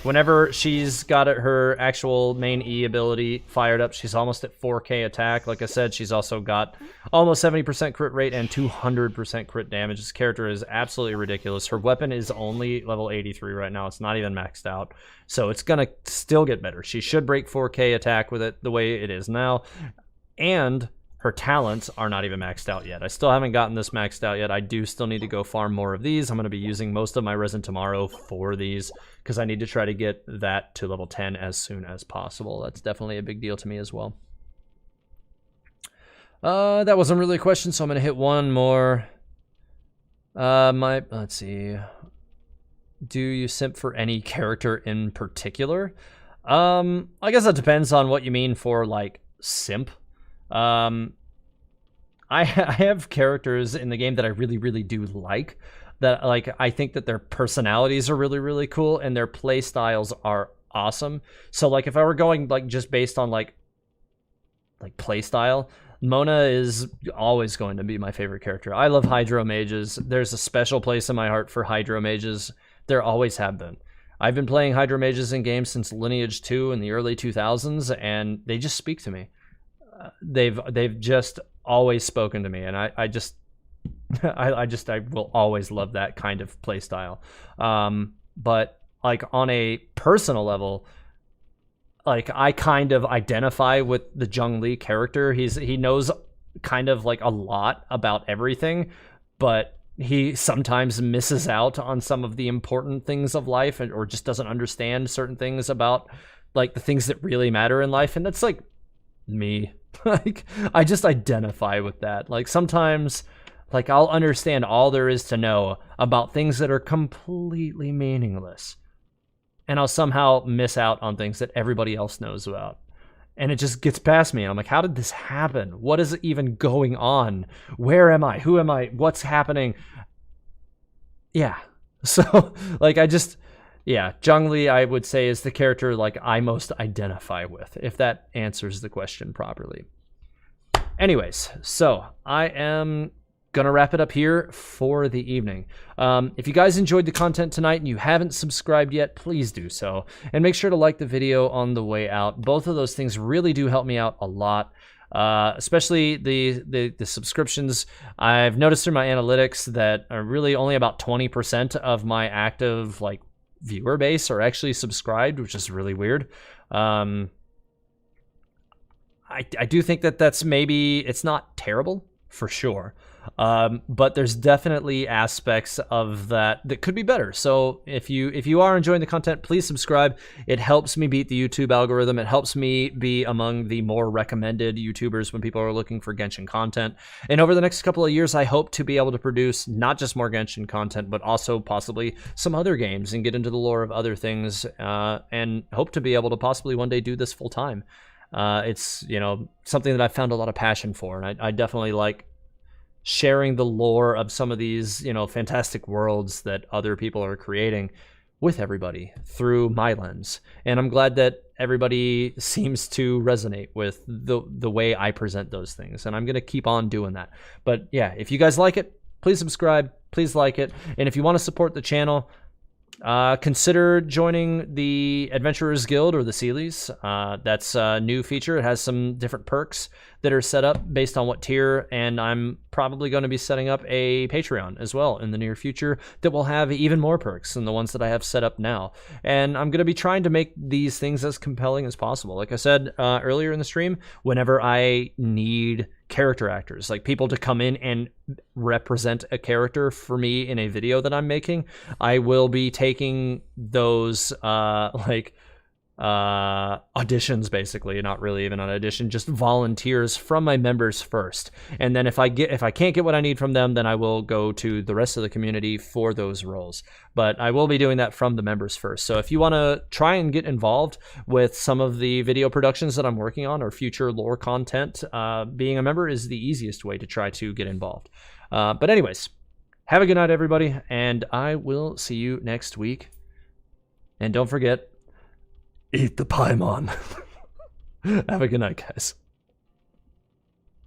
Whenever she's got her actual main E ability fired up, she's almost at 4k attack. Like I said, she's also got almost 70% crit rate and 200% crit damage. This character is absolutely ridiculous. Her weapon is only level 83 right now. It's not even maxed out. So it's gonna still get better. She should break 4k attack with it the way it is now. And her talents are not even maxed out yet. I still haven't gotten this maxed out yet. I do still need to go farm more of these. I'm going to be using most of my resin tomorrow for these because I need to try to get that to level 10 as soon as possible. That's definitely a big deal to me as well. That wasn't really a question, so I'm going to hit one more. Let's see. Do you simp for any character in particular? I guess that depends on what you mean for simp. I have characters in the game that I really do like, that I think that their personalities are really cool and their play styles are awesome. So if I were going just based on like play style, Mona is always going to be my favorite character. I love Hydro Mages. There's a special place in my heart for Hydro Mages. There always have been. I've been playing Hydro Mages in games since Lineage 2 in the early 2000s, and they just speak to me. They've just always spoken to me, and I will always love that kind of play style. But like on a personal level, like I kind of identify with the Zhongli character. He knows kind of like a lot about everything, but he sometimes misses out on some of the important things of life, or just doesn't understand certain things about like the things that really matter in life. And that's like me. Like I just identify with that. Like sometimes like I'll understand all there is to know about things that are completely meaningless, and I'll somehow miss out on things that everybody else knows about. And it just gets past me. And I'm like, how did this happen? What is even going on? Where am I? Who am I? What's happening? Yeah. So, like, Zhongli, I would say, is the character, like, I most identify with, if that answers the question properly. Anyways, so I am gonna wrap it up here for the evening. If you guys enjoyed the content tonight and you haven't subscribed yet, please do so, and make sure to like the video on the way out. Both of those things really do help me out a lot, especially the subscriptions. I've noticed through my analytics that are really only about 20% of my active like viewer base are actually subscribed, which is really weird. I do think that that's maybe, it's not terrible for sure. But there's definitely aspects of that could be better. So if you are enjoying the content, please subscribe. It helps me beat the YouTube algorithm. It helps me be among the more recommended YouTubers when people are looking for Genshin content. And over the next couple of years, I hope to be able to produce not just more Genshin content, but also possibly some other games and get into the lore of other things, and hope to be able to possibly one day do this full time. It's, you know, something that I've found a lot of passion for, and I definitely like sharing the lore of some of these, you know, fantastic worlds that other people are creating with everybody through my lens. And I'm glad that everybody seems to resonate with the way I present those things, and I'm gonna keep on doing that. But yeah, if you guys like it, please subscribe, please like it, and if you want to support the channel, consider joining the Adventurers Guild or the Sealies. That's a new feature. It has some different perks that are set up based on what tier, and I'm probably going to be setting up a Patreon as well in the near future that will have even more perks than the ones that I have set up now. And I'm going to be trying to make these things as compelling as possible. Like I said earlier in the stream, whenever I need character actors, like people to come in and represent a character for me in a video that I'm making, I will be taking those auditions, basically. Not really even an audition, just volunteers from my members first, and then if I can't get what I need from them, then I will go to the rest of the community for those roles. But I will be doing that from the members first. So if you want to try and get involved with some of the video productions that I'm working on or future lore content, being a member is the easiest way to try to get involved. But anyways, have a good night, everybody, and I will see you next week. And don't forget, eat the Paimon. Have a good night, guys.